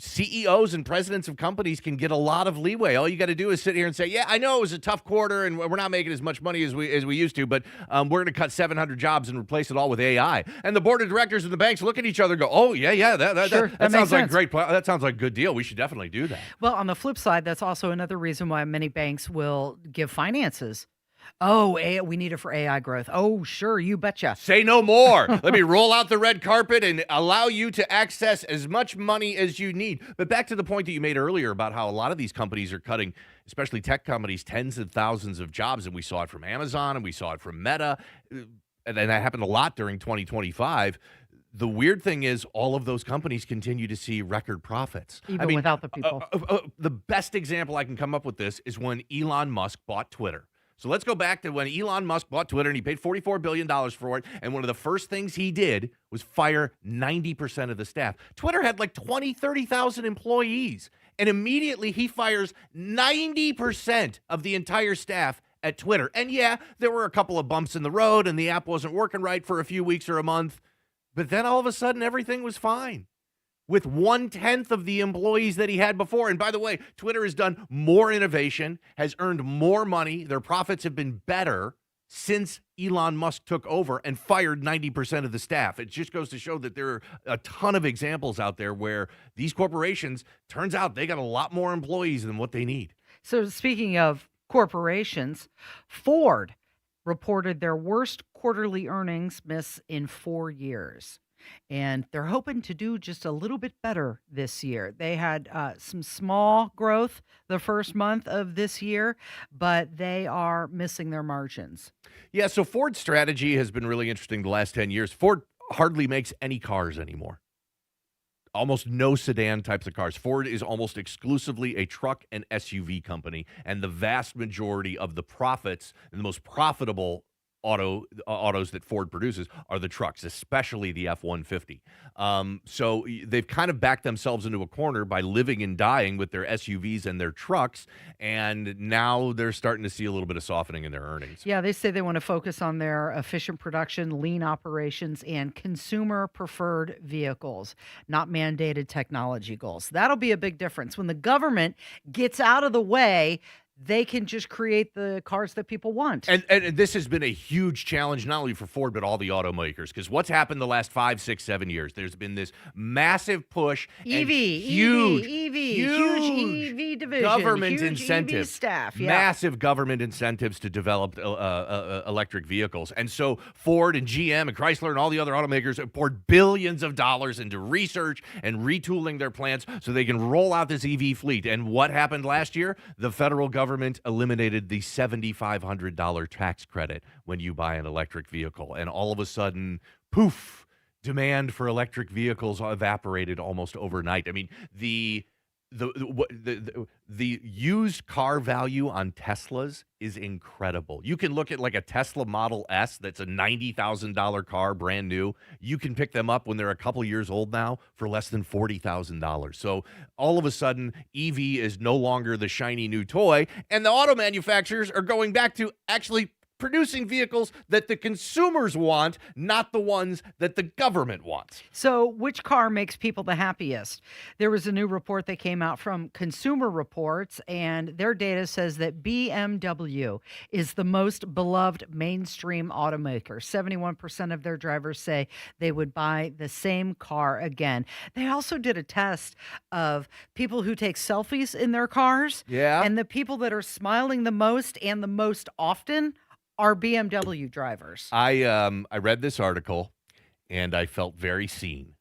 CEOs and presidents of companies can get a lot of leeway. All you got to do is sit here and say, yeah, I know it was a tough quarter and we're not making as much money as we used to, but we're going to cut 700 jobs and replace it all with AI. And the board of directors and the banks look at each other and go, oh, yeah, that sounds like that sounds like a good deal. We should definitely do that. Well, on the flip side, that's also another reason why many banks will give finances. Oh, we need it for AI growth. Oh, sure, you betcha. Say no more. Let me roll out the red carpet and allow you to access as much money as you need. But back to the point that you made earlier about how a lot of these companies are cutting, especially tech companies, tens of thousands of jobs. And we saw it from Amazon and we saw it from Meta. And that happened a lot during 2025. The weird thing is all of those companies continue to see record profits. Even without the people. The best example I can come up with this is when Elon Musk bought Twitter. So let's go back to when Elon Musk bought Twitter and he paid $44 billion for it. And one of the first things he did was fire 90% of the staff. Twitter had like 20, 30,000 employees. And immediately he fires 90% of the entire staff at Twitter. And yeah, there were a couple of bumps in the road and the app wasn't working right for a few weeks or a month. But then all of a sudden everything was fine with 1/10 of the employees that he had before. And by the way, Twitter has done more innovation, has earned more money. Their profits have been better since Elon Musk took over and fired 90% of the staff. It just goes to show that there are a ton of examples out there where these corporations, turns out they got a lot more employees than what they need. So speaking of corporations, Ford reported their worst quarterly earnings miss in 4 years. And they're hoping to do just a little bit better this year. They had some small growth the first month of this year, but they are missing their margins. Yeah, so Ford's strategy has been really interesting the last 10 years. Ford hardly makes any cars anymore. Almost no sedan types of cars. Ford is almost exclusively a truck and SUV company, and the vast majority of the profits and the most profitable autos that Ford produces are the trucks, especially the F-150. So they've kind of backed themselves into a corner by living and dying with their SUVs and their trucks, and now they're starting to see a little bit of softening in their earnings. Yeah, they say they want to focus on their efficient production, lean operations, and consumer-preferred vehicles, not mandated technology goals. That'll be a big difference. When the government gets out of the way, they can just create the cars that people want. And this has been a huge challenge, not only for Ford, but all the automakers. Because what's happened the last 5, 6, 7 years? There's been this massive push. huge EV division. Government huge incentives. EV staff. Yeah. Massive government incentives to develop electric vehicles. And so Ford and GM and Chrysler and all the other automakers have poured billions of dollars into research and retooling their plants so they can roll out this EV fleet. And what happened last year? The federal government eliminated the $7,500 tax credit when you buy an electric vehicle. And all of a sudden, poof, demand for electric vehicles evaporated almost overnight. I mean, the used car value on Teslas is incredible. You can look at like a Tesla Model S that's a $90,000 car, brand new. You can pick them up when they're a couple years old now for less than $40,000. So all of a sudden, EV is no longer the shiny new toy, and the auto manufacturers are going back to actually producing vehicles that the consumers want, not the ones that the government wants. So which car makes people the happiest? There was a new report that came out from Consumer Reports, and their data says that BMW is the most beloved mainstream automaker. 71% of their drivers say they would buy the same car again. They also did a test of people who take selfies in their cars. Yeah. And the people that are smiling the most and the most often are BMW drivers. I read this article and I felt very seen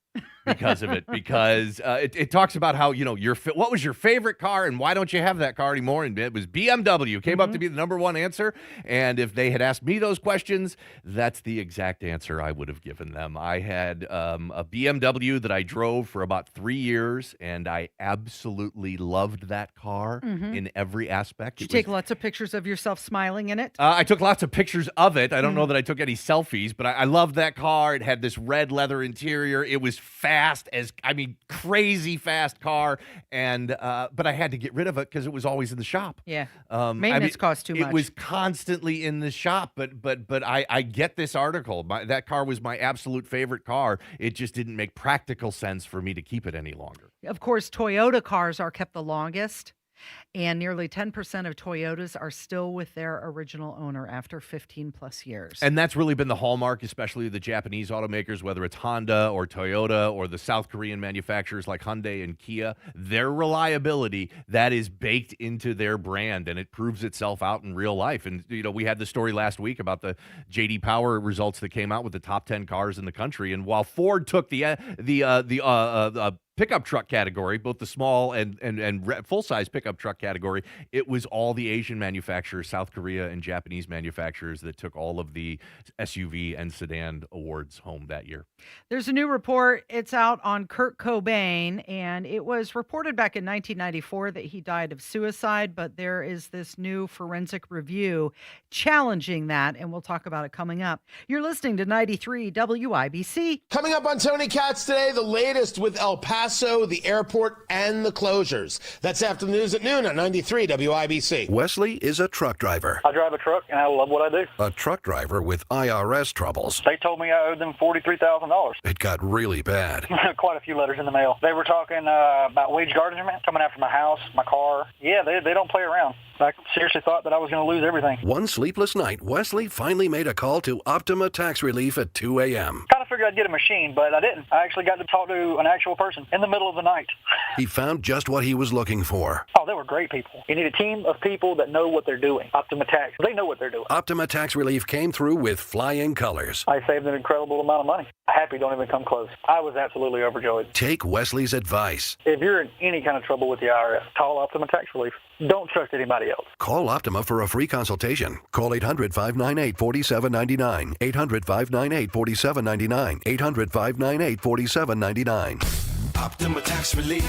because of it, because it talks about how, you know, what was your favorite car and why don't you have that car anymore? And it was BMW. Came up to be the number one answer. And if they had asked me those questions, that's the exact answer I would have given them. I had a BMW that I drove for about 3 years, and I absolutely loved that car in every aspect. Did you take lots of pictures of yourself smiling in it? I took lots of pictures of it. I don't know that I took any selfies, but I loved that car. It had this red leather interior. It was fast. fast as, crazy fast car. And, but I had to get rid of it because it was always in the shop. Yeah. Maintenance costs too much. It was constantly in the shop, but I get this article. That car was my absolute favorite car. It just didn't make practical sense for me to keep it any longer. Of course, Toyota cars are kept the longest, and nearly 10% of Toyotas are still with their original owner after 15 plus years. And that's really been the hallmark, especially the Japanese automakers, whether it's Honda or Toyota or the South Korean manufacturers like Hyundai and Kia. Their reliability, that is baked into their brand, and it proves itself out in real life. And, we had the story last week about the J.D. Power results that came out with the top 10 cars in the country. And while Ford took the pickup truck category, both the small and full-size pickup truck category, it was all the Asian manufacturers, South Korea and Japanese manufacturers, that took all of the SUV and sedan awards home that year. There's a new report. It's out on Kurt Cobain, and it was reported back in 1994 that he died of suicide, but there is this new forensic review challenging that, and we'll talk about it coming up. You're listening to 93 WIBC. Coming up on Tony Katz today, the latest with El Paso, the airport, and the closures. That's after the news at noon on 93 WIBC. Wesley is a truck driver. I drive a truck, and I love what I do. A truck driver with IRS troubles. They told me I owed them $43,000. It got really bad. Quite a few letters in the mail. They were talking about wage garnishment, coming after my house, my car. Yeah, they don't play around. I seriously thought that I was going to lose everything. One sleepless night, Wesley finally made a call to Optima Tax Relief at 2 a.m. Kind of figured I'd get a machine, but I didn't. I actually got to talk to an actual person in the middle of the night. He found just what he was looking for. Oh, they were great people. You need a team of people that know what they're doing. Optima Tax, they know what they're doing. Optima Tax Relief came through with flying colors. I saved an incredible amount of money. Happy don't even come close. I was absolutely overjoyed. Take Wesley's advice. If you're in any kind of trouble with the IRS, call Optima Tax Relief. Don't trust anybody else. Call Optima for a free consultation. Call 800-598-4799. 800-598-4799. 800-598-4799. Optima Tax Relief.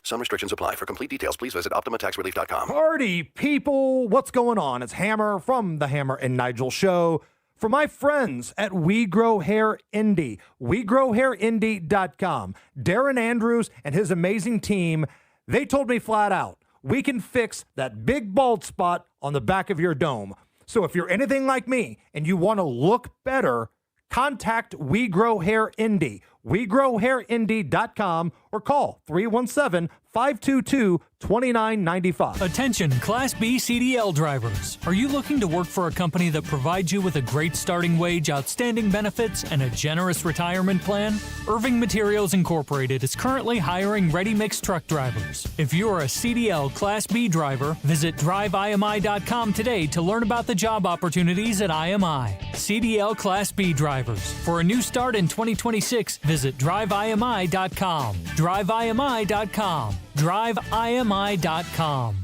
Some restrictions apply. For complete details, please visit OptimaTaxRelief.com. Party people, what's going on? It's Hammer from the Hammer and Nigel Show. For my friends at We Grow Hair Indie, WeGrowHairIndie.com. Darren Andrews and his amazing team, they told me flat out, we can fix that big bald spot on the back of your dome. So if you're anything like me and you want to look better, contact We Grow Hair Indie, WeGrowHairIndie.com, or call 317-522-2995. Attention, Class B CDL drivers. Are you looking to work for a company that provides you with a great starting wage, outstanding benefits, and a generous retirement plan? Irving Materials Incorporated is currently hiring ready-mix truck drivers. If you're a CDL Class B driver, visit DriveIMI.com today to learn about the job opportunities at IMI. CDL Class B drivers. For a new start in 2026, visit DriveIMI.com. DriveIMI.com. DriveIMI.com.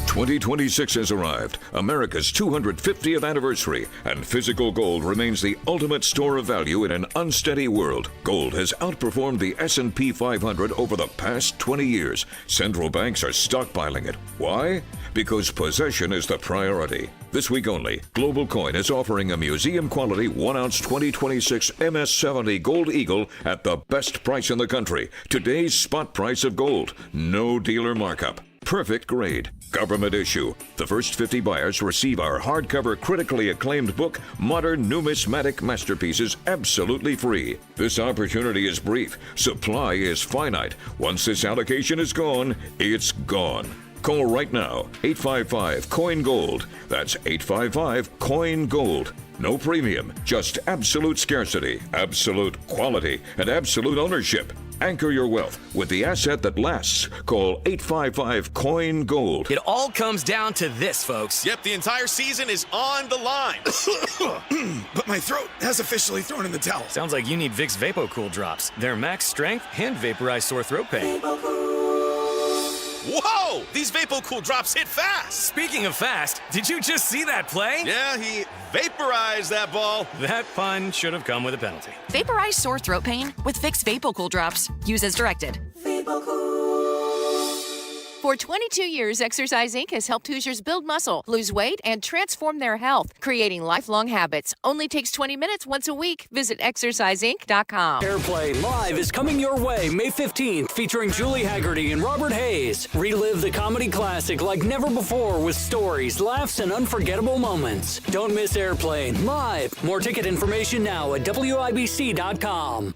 2026 has arrived, America's 250th anniversary, and physical gold remains the ultimate store of value in an unsteady world. Gold has outperformed the S&P 500 over the past 20 years. Central banks are stockpiling it. Why? Because possession is the priority. This week only, Global Coin is offering a museum-quality 1-ounce 2026 MS-70 Gold Eagle at the best price in the country. Today's spot price of gold. No dealer markup. Perfect grade. Government issue. The first 50 buyers receive our hardcover critically acclaimed book, Modern Numismatic Masterpieces, absolutely free. This opportunity is brief. Supply is finite. Once this allocation is gone, it's gone. Call right now, 855-COIN-GOLD. That's 855-COIN-GOLD. No premium, just absolute scarcity, absolute quality, and absolute ownership. Anchor your wealth with the asset that lasts. Call 855-COIN-GOLD. It all comes down to this, folks. Yep, the entire season is on the line. But my throat has officially thrown in the towel. Sounds like you need Vicks VapoCool drops. Their max strength and vaporize sore throat pain. Whoa! These VapoCool drops hit fast! Speaking of fast, did you just see that play? Yeah, he vaporized that ball. That pun should have come with a penalty. Vaporize sore throat pain with Vicks VapoCool drops. Use as directed. For 22 years, Exercise Inc. has helped Hoosiers build muscle, lose weight, and transform their health, creating lifelong habits. Only takes 20 minutes once a week. Visit exerciseinc.com. Airplay Live is coming your way May 15th, featuring Julie Haggerty and Robert Hayes. Relive the comedy classic like never before with stories, laughs, and unforgettable moments. Don't miss Airplane Live. More ticket information now at WIBC.com.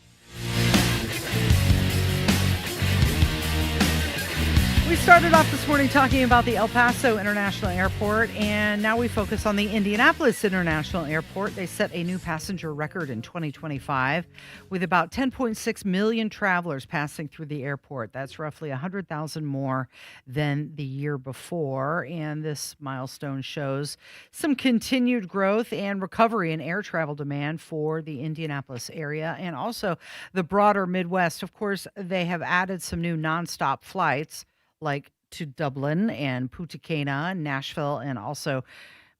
We started off this morning talking about the El Paso International Airport, and now we focus on the Indianapolis International Airport. They set a new passenger record in 2025 with about 10.6 million travelers passing through the airport. That's roughly 100,000 more than the year before, and this milestone shows some continued growth and recovery in air travel demand for the Indianapolis area and also the broader Midwest. Of course, they have added some new nonstop flights like to Dublin and Punta Cana, Nashville, and also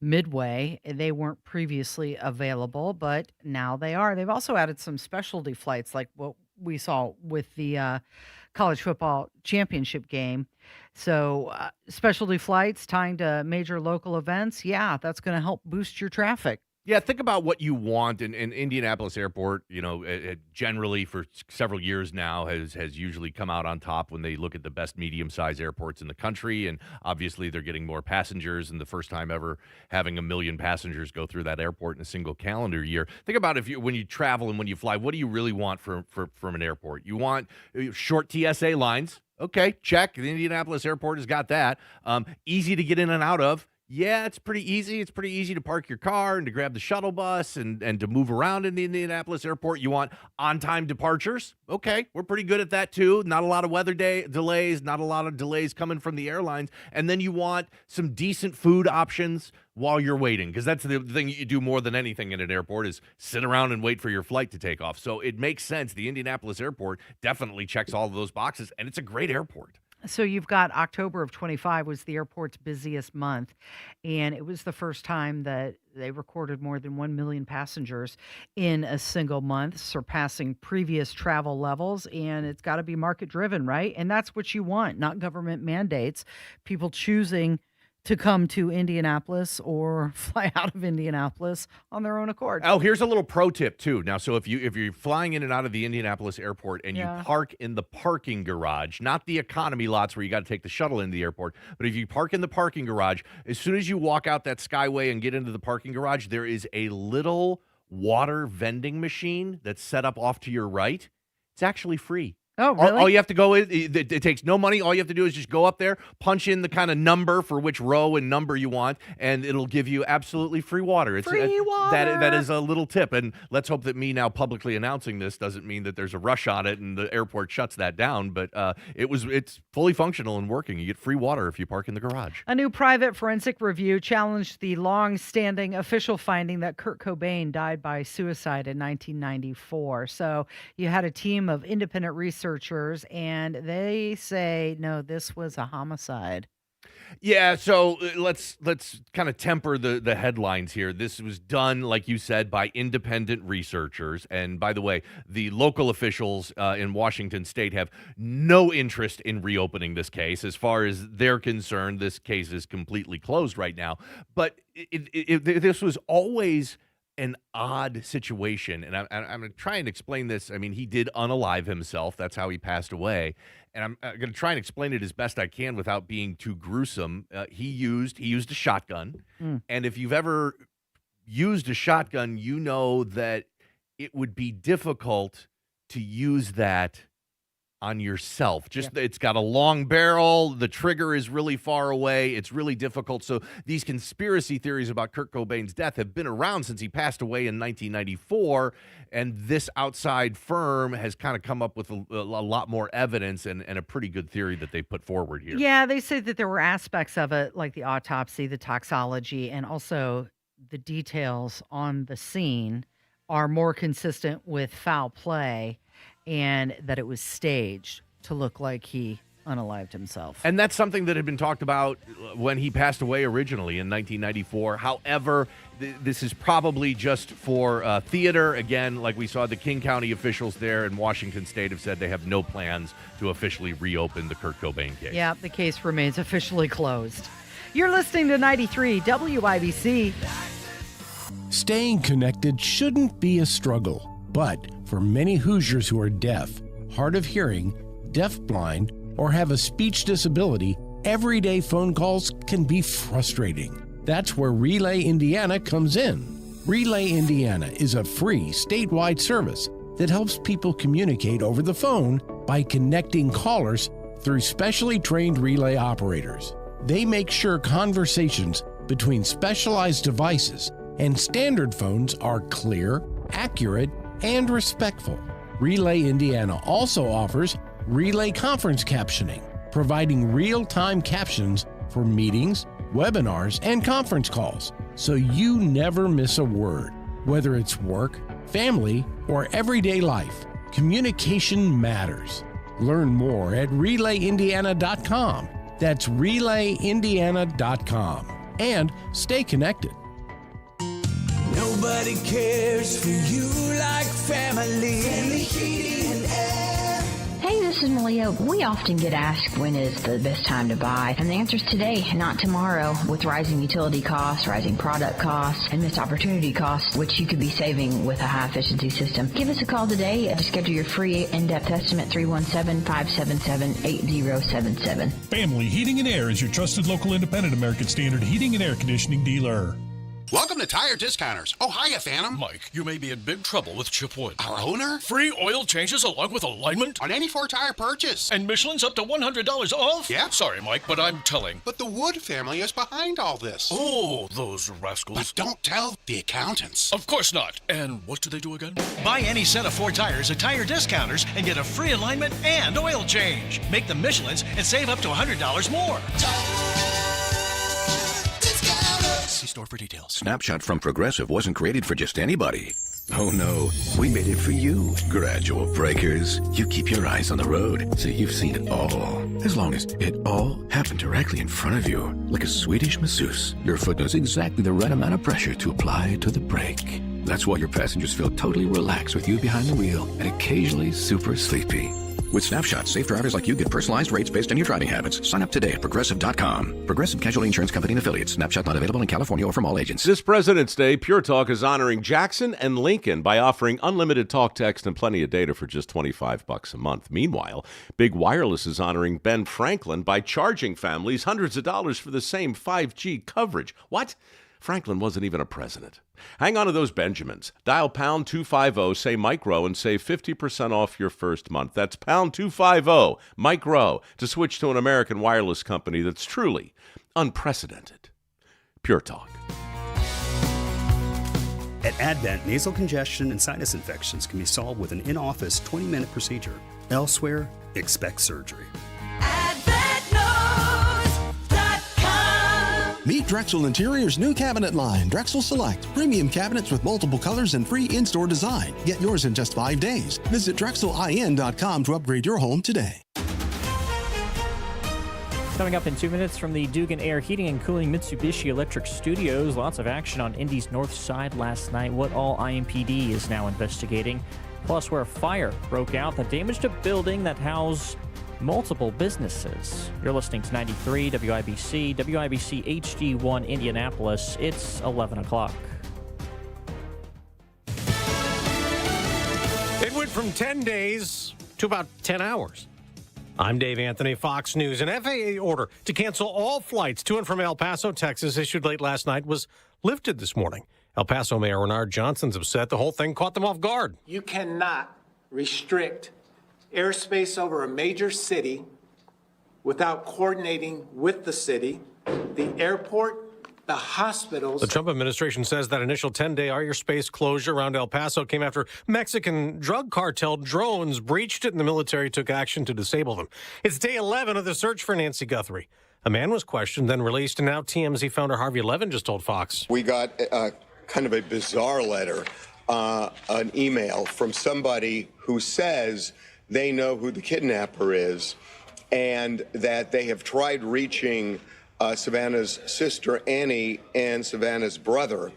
Midway. They weren't previously available, but now they are. They've also added some specialty flights like what we saw with the college football championship game. So specialty flights tying to major local events, yeah, that's going to help boost your traffic. Yeah, think about what you want in Indianapolis Airport. You know, it generally for several years now has usually come out on top when they look at the best medium-sized airports in the country, and obviously they're getting more passengers, and the first time ever having 1 million passengers go through that airport in a single calendar year. Think about when you travel and when you fly, what do you really want from an airport? You want short TSA lines. Okay, check. The Indianapolis Airport has got that. Easy to get in and out of. Yeah, it's pretty easy. It's pretty easy to park your car and to grab the shuttle bus and to move around in the Indianapolis airport. You want on-time departures? Okay, we're pretty good at that too. Not a lot of weather delays, not a lot of delays coming from the airlines. And then you want some decent food options while you're waiting, because that's the thing you do more than anything in an airport is sit around and wait for your flight to take off. So it makes sense. The Indianapolis airport definitely checks all of those boxes, and it's a great airport. So you've got October of 25 was the airport's busiest month, and it was the first time that they recorded more than 1 million passengers in a single month, surpassing previous travel levels, and it's got to be market driven, right? And that's what you want, not government mandates, people choosing to come to Indianapolis or fly out of Indianapolis on their own accord. Oh, here's a little pro tip too. Now, so if you're flying in and out of the Indianapolis airport and you park in the parking garage, not the economy lots where you got to take the shuttle into the airport, but if you park in the parking garage, as soon as you walk out that skyway and get into the parking garage, there is a little water vending machine that's set up off to your right. It's actually free. Oh, really? All you have to go in, it takes no money. All you have to do is just go up there, punch in the kind of number for which row and number you want, and it'll give you absolutely free water. Free water. That is a little tip, and let's hope that me now publicly announcing this doesn't mean that there's a rush on it and the airport shuts that down, but it's fully functional and working. You get free water if you park in the garage. A new private forensic review challenged the long-standing official finding that Kurt Cobain died by suicide in 1994. So you had a team of independent researchers, and they say, no, this was a homicide. Yeah, so let's kind of temper the headlines here. This was done, like you said, by independent researchers. And by the way, the local officials in Washington State have no interest in reopening this case. As far as they're concerned, this case is completely closed right now. But this was always an odd situation, and I'm going to try and explain this. I mean, he did unalive himself. That's how he passed away, and I'm going to try and explain it as best I can without being too gruesome. He used a shotgun, and if you've ever used a shotgun, you know that it would be difficult to use that on yourself. It's got a long barrel, the trigger is really far away, it's really difficult. So these conspiracy theories about Kurt Cobain's death have been around since he passed away in 1994, and this outside firm has kind of come up with a lot more evidence and a pretty good theory that they put forward here. Yeah, they said that there were aspects of it like the autopsy, the toxology, and also the details on the scene are more consistent with foul play, and that it was staged to look like he unalived himself. And that's something that had been talked about when he passed away originally in 1994. However, this is probably just for theater. Again, like we saw, the King County officials there in Washington State have said they have no plans to officially reopen the Kurt Cobain case. Yeah, the case remains officially closed. You're listening to 93 WIBC. Staying connected shouldn't be a struggle, but for many Hoosiers who are deaf, hard of hearing, deafblind, or have a speech disability, everyday phone calls can be frustrating. That's where Relay Indiana comes in. Relay Indiana is a free statewide service that helps people communicate over the phone by connecting callers through specially trained relay operators. They make sure conversations between specialized devices and standard phones are clear, accurate, and respectful. Relay Indiana also offers relay conference captioning, providing real-time captions for meetings, webinars, and conference calls, so you never miss a word. Whether it's work, family, or everyday life, communication matters. Learn more at RelayIndiana.com. That's RelayIndiana.com. And stay connected. Nobody cares for you like family. Family Heating and Air. Hey, this is Malia. We often get asked when is the best time to buy, and the answer is today, not tomorrow. With rising utility costs, rising product costs, and missed opportunity costs, which you could be saving with a high-efficiency system. Give us a call today to schedule your free in-depth estimate, 317-577-8077. Family Heating and Air is your trusted local independent American Standard heating and air conditioning dealer. Welcome to Tire Discounters. Oh, hiya, Phantom. Mike, you may be in big trouble with Chip Wood. Our owner? Free oil changes along with alignment? On any 4-tire purchase. And Michelin's up to $100 off? Yeah. Sorry, Mike, but I'm telling. But the Wood family is behind all this. Oh, those rascals. But don't tell the accountants. Of course not. And what do they do again? Buy any set of 4 tires at Tire Discounters and get a free alignment and oil change. Make them Michelin's and save up to $100 more. See store for details. Snapshot from Progressive wasn't created for just anybody. Oh no, we made it for you. Gradual breakers. You keep your eyes on the road, so you've seen it all. As long as it all happened directly in front of you, like a Swedish masseuse, your foot knows exactly the right amount of pressure to apply to the brake. That's why your passengers feel totally relaxed with you behind the wheel and occasionally super sleepy. With Snapshot, safe drivers like you get personalized rates based on your driving habits. Sign up today at Progressive.com. Progressive Casualty Insurance Company and Affiliates. Snapshot not available in California or from all agents. This President's Day, Pure Talk is honoring Jackson and Lincoln by offering unlimited talk, text, and plenty of data for just $25 a month. Meanwhile, Big Wireless is honoring Ben Franklin by charging families hundreds of dollars for the same 5G coverage. What? Franklin wasn't even a president. Hang on to those Benjamins. Dial pound 250, say Mike Rowe, and save 50% off your first month. That's pound 250, Mike Rowe, to switch to an American wireless company that's truly unprecedented. Pure Talk. At Advent, nasal congestion and sinus infections can be solved with an in-office 20-minute procedure. Elsewhere, expect surgery. Meet Drexel Interior's new cabinet line, Drexel Select. Premium cabinets with multiple colors and free in-store design. Get yours in just 5 days. Visit DrexelIN.com to upgrade your home today. Coming up in 2 minutes from the Dugan Air Heating and Cooling Mitsubishi Electric Studios. Lots of action on Indy's north side last night. What all IMPD is now investigating. Plus, where a fire broke out that damaged a building that housed multiple businesses. You're listening to 93 WIBC, WIBC HD1 Indianapolis. It's 11 o'clock. It went from 10 days to about 10 hours. I'm Dave Anthony, Fox News. An FAA order to cancel all flights to and from El Paso, Texas, issued late last night, was lifted this morning. El Paso Mayor Renard Johnson's upset the whole thing caught them off guard. You cannot restrict airspace over a major city without coordinating with the city, the airport, the hospitals. The Trump administration says that initial 10-day airspace closure around El Paso came after Mexican drug cartel drones breached it and the military took action to disable them. It's day 11 of the search for Nancy Guthrie. A man was questioned, then released, and now TMZ founder Harvey Levin just told Fox. We got kind of a bizarre letter, an email from somebody who says they know who the kidnapper is, and that they have tried reaching Savannah's sister Annie and Savannah's brother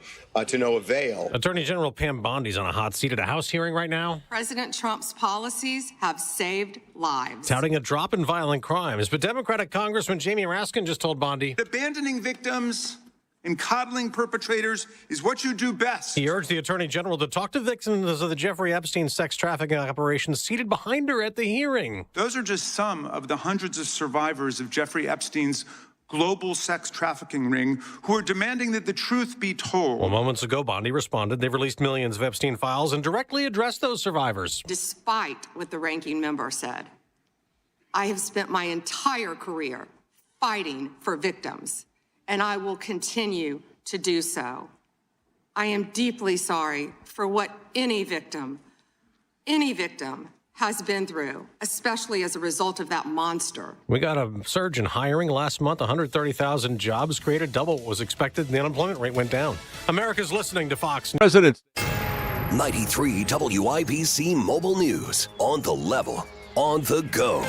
to no avail. Attorney General Pam Bondi's on a hot seat at a House hearing right now. President Trump's policies have saved lives. Touting a drop in violent crimes. But Democratic Congressman Jamie Raskin just told Bondi, abandoning victims and coddling perpetrators is what you do best. He urged the Attorney General to talk to victims of the Jeffrey Epstein sex trafficking operation seated behind her at the hearing. Those are just some of the hundreds of survivors of Jeffrey Epstein's global sex trafficking ring who are demanding that the truth be told. Well, moments ago, Bondi responded. They've released millions of Epstein files and directly addressed those survivors. Despite what the ranking member said, I have spent my entire career fighting for victims, and I will continue to do so. I am deeply sorry for what any victim has been through, especially as a result of that monster. We got a surge in hiring last month. 130,000 jobs created, double what was expected, and the unemployment rate went down. America's listening to Fox. President 93 WIBC Mobile News. On the level, on the go.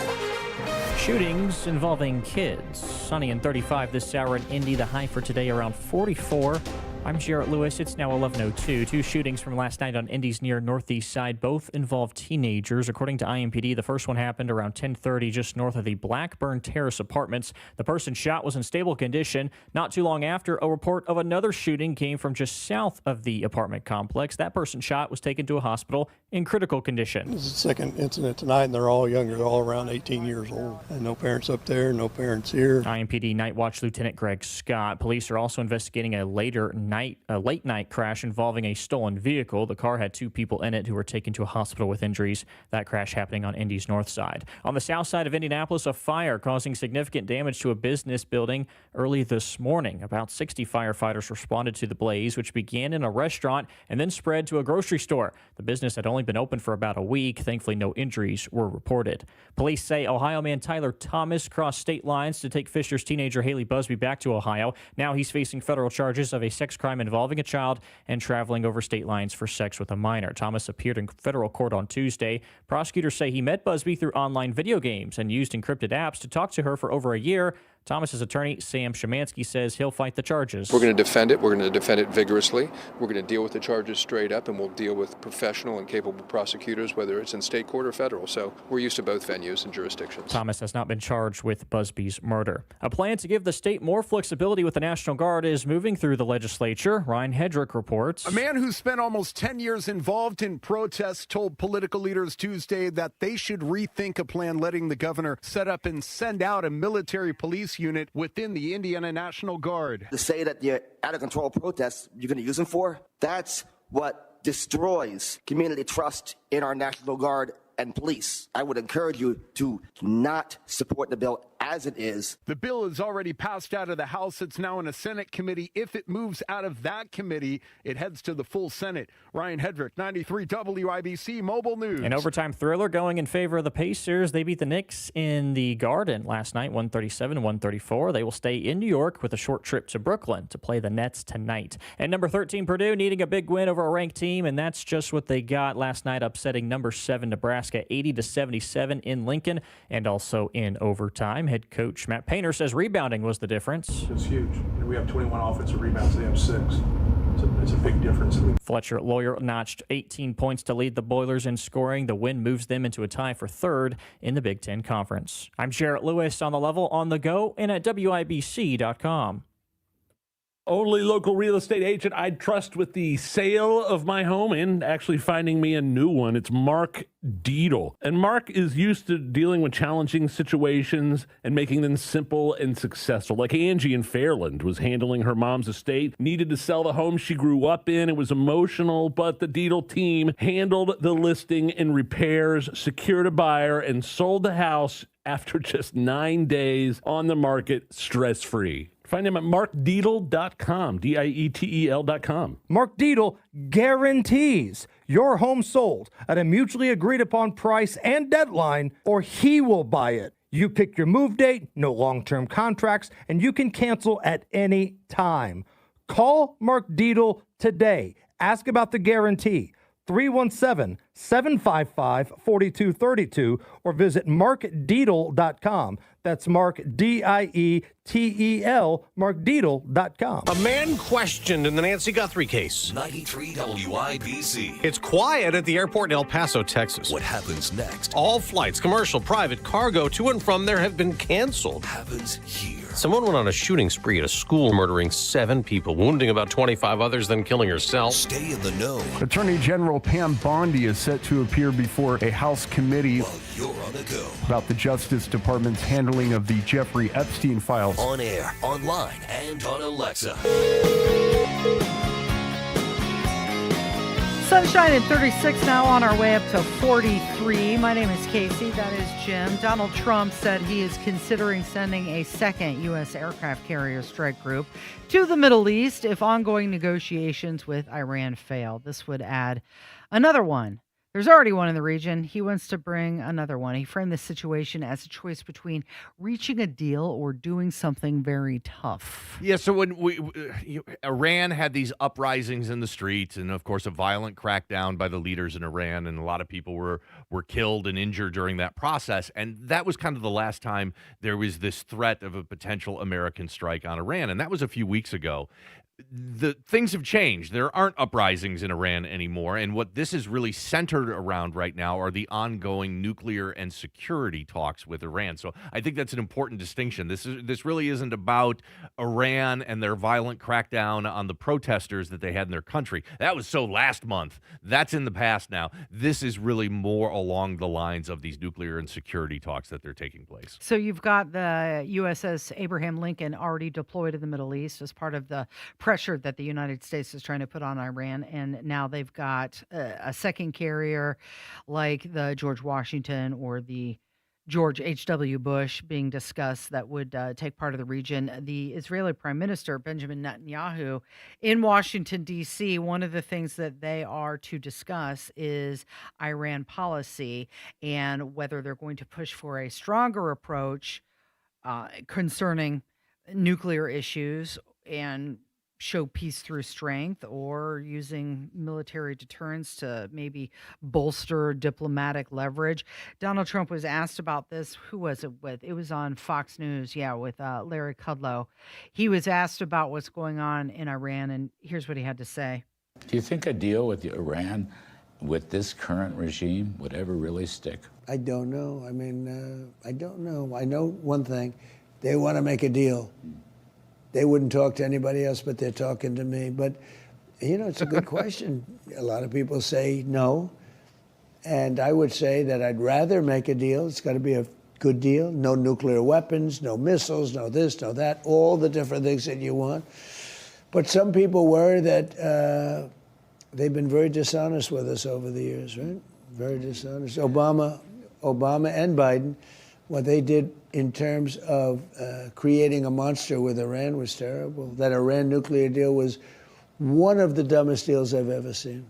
Shootings involving kids. Sunny and 35 this hour in Indy. The high for today around 44. I'm Jarrett Lewis. It's now 11:02. Two shootings from last night on Indy's near northeast side. Both involved teenagers. According to IMPD, the first one happened around 10:30 just north of the Blackburn Terrace apartments. The person shot was in stable condition. Not too long after, a report of another shooting came from just south of the apartment complex. That person shot was taken to a hospital in critical condition. This is the second incident tonight, and they're all younger. They're all around 18 years old. And no parents up there, no parents here. IMPD Night Watch Lieutenant Greg Scott. Police are also investigating a late night crash involving a stolen vehicle. The car had two people in it who were taken to a hospital with injuries. That crash happening on Indy's north side. On the south side of Indianapolis, a fire causing significant damage to a business building early this morning. About 60 firefighters responded to the blaze, which began in a restaurant and then spread to a grocery store. The business had only been open for about a week. Thankfully, no injuries were reported. Police say Ohio man Tyler Thomas crossed state lines to take Fisher's teenager Haley Busby back to Ohio. Now he's facing federal charges of a sex crime involving a child and traveling over state lines for sex with a minor. Thomas appeared in federal court on Tuesday. Prosecutors say he met Busby through online video games and used encrypted apps to talk to her for over a year. Thomas's attorney, Sam Szymanski, says he'll fight the charges. We're going to defend it. We're going to defend it vigorously. We're going to deal with the charges straight up, and we'll deal with professional and capable prosecutors, whether it's in state court or federal. So we're used to both venues and jurisdictions. Thomas has not been charged with Busby's murder. A plan to give the state more flexibility with the National Guard is moving through the legislature. Ryan Hedrick reports. A man who spent almost 10 years involved in protests told political leaders Tuesday that they should rethink a plan letting the governor set up and send out a military police unit within the Indiana National Guard. To say that the out-of-control protests you're going to use them for, that's what destroys community trust in our National Guard and police. I would encourage you to not support the bill as it is. The bill is already passed out of the House. It's now in a Senate committee. If it moves out of that committee, it heads to the full Senate. Ryan Hedrick, 93 WIBC Mobile News. An overtime thriller going in favor of the Pacers. They beat the Knicks in the Garden last night, 137-134. They will stay in New York with a short trip to Brooklyn to play the Nets tonight. And number 13, Purdue, needing a big win over a ranked team, and that's just what they got last night, upsetting number 7 Nebraska 80-77 in Lincoln and also in overtime. Head coach Matt Painter says rebounding was the difference. It's huge. We have 21 offensive rebounds. They have 6. It's a big difference. Fletcher Lawyer notched 18 points to lead the Boilers in scoring. The win moves them into a tie for third in the Big Ten Conference. I'm Jarrett Lewis on the level, on the go, and at WIBC.com. Only local real estate agent I'd trust with the sale of my home and actually finding me a new one. It's Mark Dietl. And Mark is used to dealing with challenging situations and making them simple and successful. Like Angie in Fairland was handling her mom's estate, needed to sell the home she grew up in. It was emotional, but the Dietl team handled the listing and repairs, secured a buyer, and sold the house after just 9 days on the market, stress-free. Find him at markdietl.com, DIETEL.com. Mark Dietl guarantees your home sold at a mutually agreed upon price and deadline, or he will buy it. You pick your move date, no long-term contracts, and you can cancel at any time. Call Mark Dietl today. Ask about the guarantee. 317-755-4232 or visit markdeedle.com. That's Mark, D-I-E-T-E-L, markdeedle.com. A man questioned in the Nancy Guthrie case. 93 WIBC. It's quiet at the airport in El Paso, Texas. What happens next All flights, commercial, private, cargo, to and from there have been canceled. happens here. Someone went on a shooting spree at a school, murdering 7 people, wounding about 25 others, then killing herself. Stay in the know Attorney General Pam Bondi is set to appear before a House committee while you're on the go. about the Justice Department's handling of the Jeffrey Epstein files. On air, online, and on Alexa. Sunshine at 36 now, on our way up to 43. My name is Casey. That is Jim. Donald Trump said he is considering sending a second U.S. aircraft carrier strike group to the Middle East if ongoing negotiations with Iran fail. This would add another one. There's already one in the region. He wants to bring another one. He framed the situation as a choice between reaching a deal or doing something very tough. Yeah, so when Iran had these uprisings in the streets, and of course a violent crackdown by the leaders in Iran, and a lot of people were killed and injured during that process, and that was kind of the last time there was this threat of a potential American strike on Iran, and that was a few weeks ago. The things have changed. There aren't uprisings in Iran anymore, and what this is really centered around right now are the ongoing nuclear and security talks with Iran. So I think that's an important distinction. This really isn't about Iran and their violent crackdown on the protesters that they had in their country. That was so last month. That's in the past now. This is really more along the lines of these nuclear and security talks that they're taking place. So you've got the USS Abraham Lincoln already deployed in the Middle East as part of the pressure that the United States is trying to put on Iran. And now they've got a second carrier like the George Washington or the George H.W. Bush being discussed that would take part of the region. The Israeli Prime Minister, Benjamin Netanyahu, in Washington, D.C., one of the things that they are to discuss is Iran policy and whether they're going to push for a stronger approach concerning nuclear issues and show peace through strength, or using military deterrence to maybe bolster diplomatic leverage. Donald Trump was asked about this. Who was it with? It was on Fox News, with Larry Kudlow. He was asked about what's going on in Iran, and here's what he had to say. Do you think a deal with Iran with this current regime would ever really stick? I don't know. I mean, I don't know. I know one thing. They want to make a deal. They wouldn't talk to anybody else, but they're talking to me. But, it's a good question. A lot of people say no. And I would say that I'd rather make a deal. It's got to be a good deal. No nuclear weapons, no missiles, no this, no that, all the different things that you want. But some people worry that they've been very dishonest with us over the years, right? Very dishonest. Obama and Biden, what they did in terms of creating a monster with Iran was terrible. That Iran nuclear deal was one of the dumbest deals I've ever seen.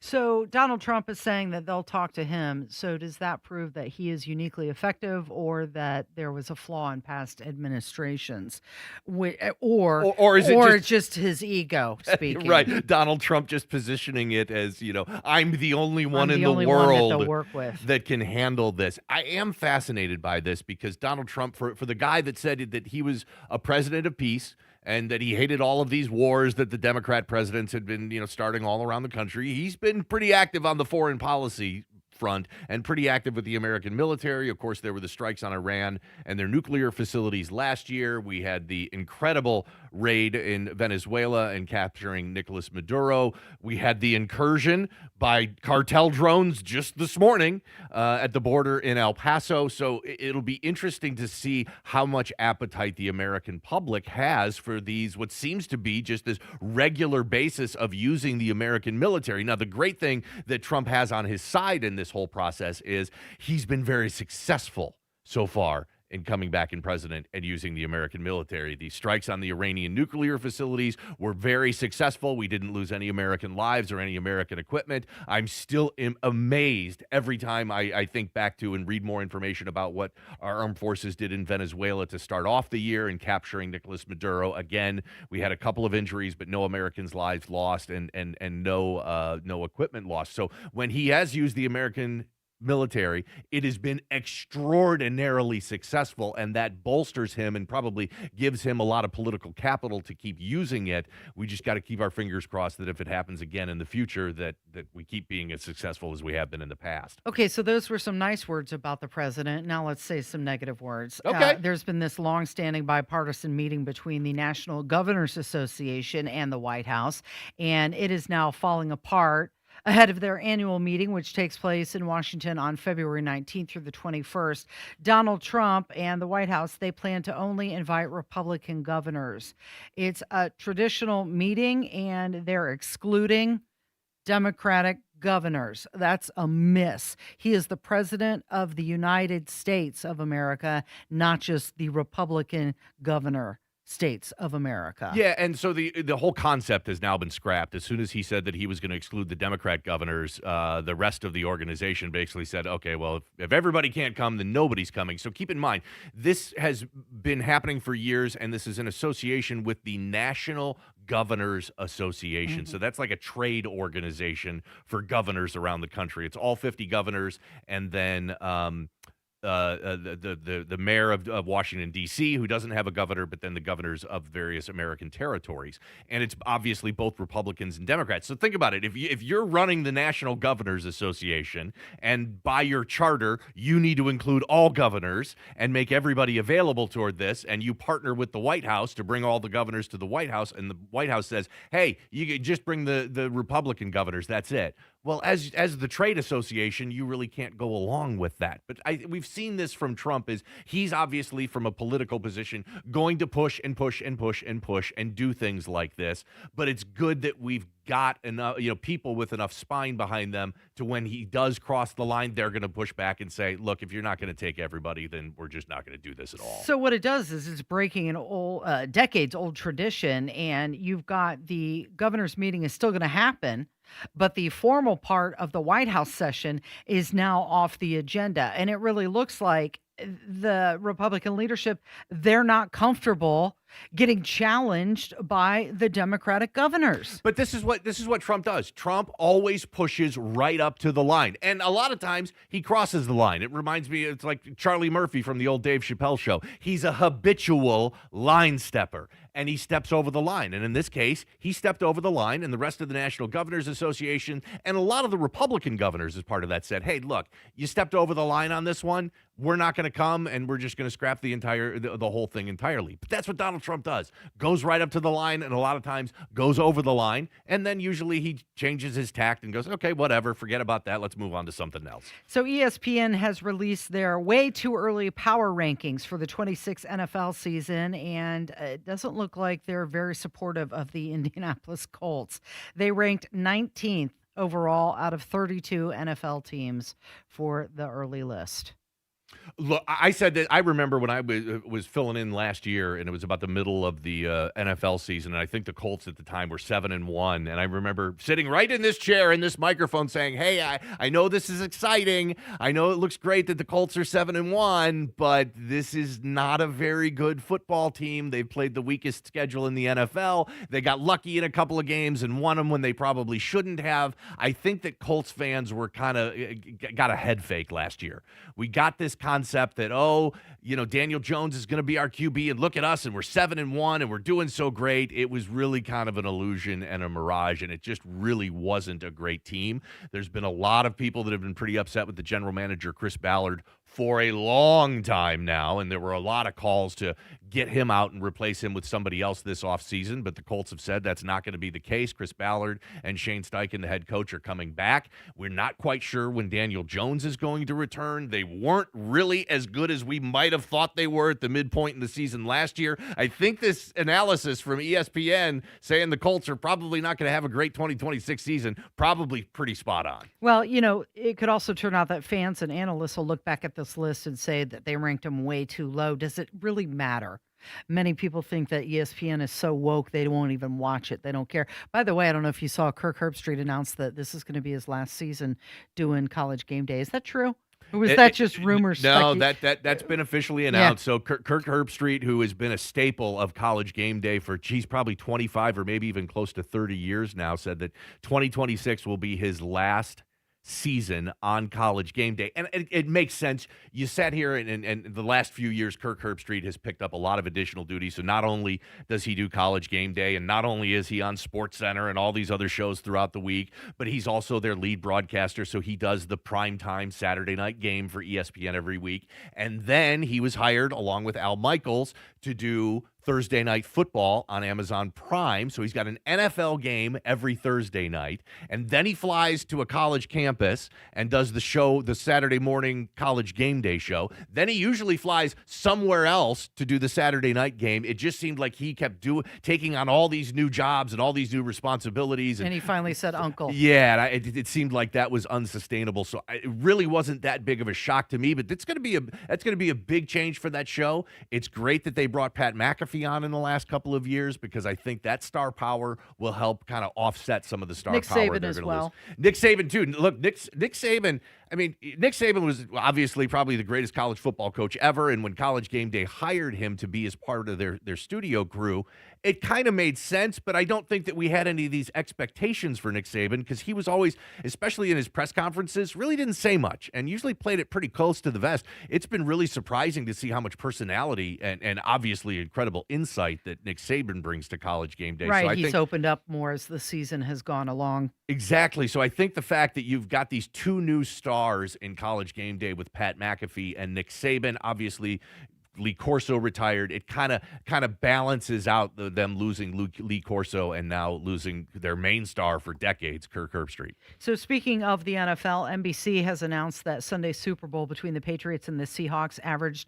So Donald Trump is saying that they'll talk to him. So does that prove that he is uniquely effective, or that there was a flaw in past administrations? Or is it just his ego speaking? Right. Donald Trump just positioning it as, I'm the only one in the world world that they'll work with, that can handle this. I am fascinated by this because Donald Trump, for the guy that said that he was a president of peace, and that he hated all of these wars that the Democrat presidents had been, starting all around the country. He's been pretty active on the foreign policy front and pretty active with the American military. Of course, there were the strikes on Iran and their nuclear facilities last year. We had the incredible raid in Venezuela and capturing Nicolas Maduro. We had the incursion by cartel drones just this morning at the border in El Paso. So it'll be interesting to see how much appetite the American public has for these, what seems to be just this regular basis of using the American military. Now, the great thing that Trump has on his side in this whole process is he's been very successful so far in coming back in president and using the American military. The strikes on the Iranian nuclear facilities were very successful. We didn't lose any American lives or any American equipment. I'm still amazed every time I think back to and read more information about what our armed forces did in Venezuela to start off the year in capturing Nicolas Maduro. Again, we had a couple of injuries, but no Americans' lives lost and no equipment lost. So when he has used the American military, it has been extraordinarily successful, and that bolsters him and probably gives him a lot of political capital to keep using it. We just got to keep our fingers crossed that if it happens again in the future, that we keep being as successful as we have been in the past. Okay, so those were some nice words about the president. Now let's say some negative words. Okay. There's been this long-standing bipartisan meeting between the National Governors Association and the White House, and it is now falling apart ahead of their annual meeting, which takes place in Washington on February 19th through the 21st. Donald Trump and the White House, they plan to only invite Republican governors. It's a traditional meeting, and they're excluding Democratic governors. That's a miss. He is the president of the United States of America, not just the Republican governor states of America. Yeah, and so the whole concept has now been scrapped. As soon as he said that he was going to exclude the Democrat governors, the rest of the organization basically said, okay, well, if everybody can't come, then nobody's coming. So keep in mind, this has been happening for years, and this is in association with the National Governors Association. So that's like a trade organization for governors around the country. It's all 50 governors, and then the mayor of Washington, D.C., who doesn't have a governor, but then the governors of various American territories. And it's obviously both Republicans and Democrats. So think about it. If you're running the National Governors Association, and by your charter, you need to include all governors and make everybody available toward this, and you partner with the White House to bring all the governors to the White House, and the White House says, hey, you can just bring the Republican governors, that's it. Well, as the trade association, you really can't go along with that. But we've seen this from Trump. Is he's obviously from a political position going to push and push and push and push and do things like this. But it's good that we've got enough, people with enough spine behind them to when he does cross the line, they're going to push back and say, look, if you're not going to take everybody, then we're just not going to do this at all. So what it does is it's breaking an old, decades-old tradition, and you've got the governor's meeting is still going to happen, but the formal part of the White House session is now off the agenda. And it really looks like the Republican leadership, they're not comfortable getting challenged by the Democratic governors. But this is what Trump does. Trump always pushes right up to the line. And a lot of times he crosses the line. It reminds me, it's like Charlie Murphy from the old Dave Chappelle show. He's a habitual line stepper, and he steps over the line. And in this case, he stepped over the line, and the rest of the National Governors Association and a lot of the Republican governors as part of that said, hey, look, you stepped over the line on this one. We're not going to come, and we're just going to scrap the whole thing entirely. But that's what Donald Trump does. Goes right up to the line, and a lot of times goes over the line, and then usually he changes his tact and goes, okay, whatever, forget about that. Let's move on to something else. So ESPN has released their way too early power rankings for the 26th NFL season, and it doesn't look like they're very supportive of the Indianapolis Colts. They ranked 19th overall out of 32 NFL teams for the early list. Look, I said that I remember when I was filling in last year, and it was about the middle of the NFL season, and I think the Colts at the time were 7-1, and I remember sitting right in this chair in this microphone saying, hey, I know this is exciting. I know it looks great that the Colts are 7-1, but this is not a very good football team. They've played the weakest schedule in the NFL. They got lucky in a couple of games and won them when they probably shouldn't have. I think that Colts fans were kind of got a head fake last year. We got this concept that, Daniel Jones is going to be our QB, and look at us, and we're 7-1, and we're doing so great. It was really kind of an illusion and a mirage, and it just really wasn't a great team. There's been a lot of people that have been pretty upset with the general manager, Chris Ballard, for a long time now, and there were a lot of calls to get him out and replace him with somebody else this offseason, but the Colts have said that's not going to be the case. Chris Ballard and Shane Steichen, the head coach, are coming back. We're not quite sure when Daniel Jones is going to return. They weren't really as good as we might have thought they were at the midpoint in the season last year. I think this analysis from ESPN saying the Colts are probably not going to have a great 2026 season, probably pretty spot on. Well, it could also turn out that fans and analysts will look back at this list and say that they ranked him way too low. Does it really matter? Many people think that ESPN is so woke they won't even watch it. They don't care. By the way, I don't know if you saw Kirk Herbstreit announce that this is going to be his last season doing College Game Day. Is that true? Or was that just rumors? No, that's been officially announced. So Kirk Herbstreit, who has been a staple of College Game Day for, probably 25 or maybe even close to 30 years now, said that 2026 will be his last season on College Game Day. And it makes sense. You sat here and the last few years, Kirk Herbstreit has picked up a lot of additional duties. So not only does he do College Game Day, and not only is he on SportsCenter and all these other shows throughout the week, but he's also their lead broadcaster. So he does the primetime Saturday night game for ESPN every week. And then he was hired along with Al Michaels to do Thursday Night Football on Amazon Prime. So he's got an NFL game every Thursday night. And then he flies to a college campus and does the show, the Saturday morning College Game Day show. Then he usually flies somewhere else to do the Saturday night game. It just seemed like he kept taking on all these new jobs and all these new responsibilities. And he finally said uncle. Yeah, it seemed like that was unsustainable. So it really wasn't that big of a shock to me, but that's going to be a big change for that show. It's great that they brought Pat McAfee on in the last couple of years, because I think that star power will help kind of offset some of the star Nick power Saban they're as going to well. lose. Nick Saban too. Look, Nick Saban. I mean, Nick Saban was obviously probably the greatest college football coach ever, and when College Game Day hired him to be as part of their studio crew, it kind of made sense, but I don't think that we had any of these expectations for Nick Saban, because he was always, especially in his press conferences, really didn't say much and usually played it pretty close to the vest. It's been really surprising to see how much personality and obviously incredible insight that Nick Saban brings to College Game Day. Right, so I he's think, opened up more as the season has gone along. Exactly. So I think the fact that you've got these two new stars in College Game Day with Pat McAfee and Nick Saban, obviously Lee Corso retired, it kind of balances out them losing Lee Corso and now losing their main star for decades, Kirk Herbstreit. So speaking of the NFL, NBC has announced that Sunday's Super Bowl between the Patriots and the Seahawks averaged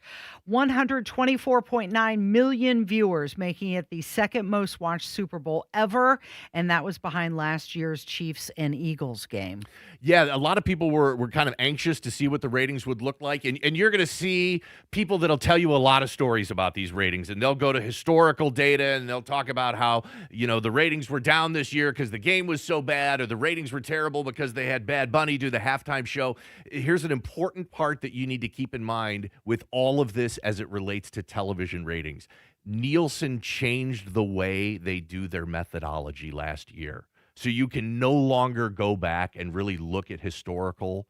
124.9 million viewers, making it the second most watched Super Bowl ever, and that was behind last year's Chiefs and Eagles game. Yeah, a lot of people were kind of anxious to see what the ratings would look like, and you're going to see people that'll tell you a lot of stories about these ratings, and they'll go to historical data and they'll talk about how, the ratings were down this year because the game was so bad, or the ratings were terrible because they had Bad Bunny do the halftime show. Here's an important part that you need to keep in mind with all of this as it relates to television ratings. Nielsen changed the way they do their methodology last year. So you can no longer go back and really look at historical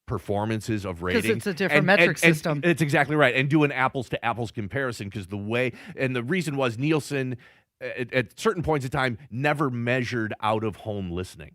performances of ratings. Because it's a different metric system. It's exactly right. And do an apples to apples comparison, because the reason was Nielsen at certain points in time never measured out of home listening.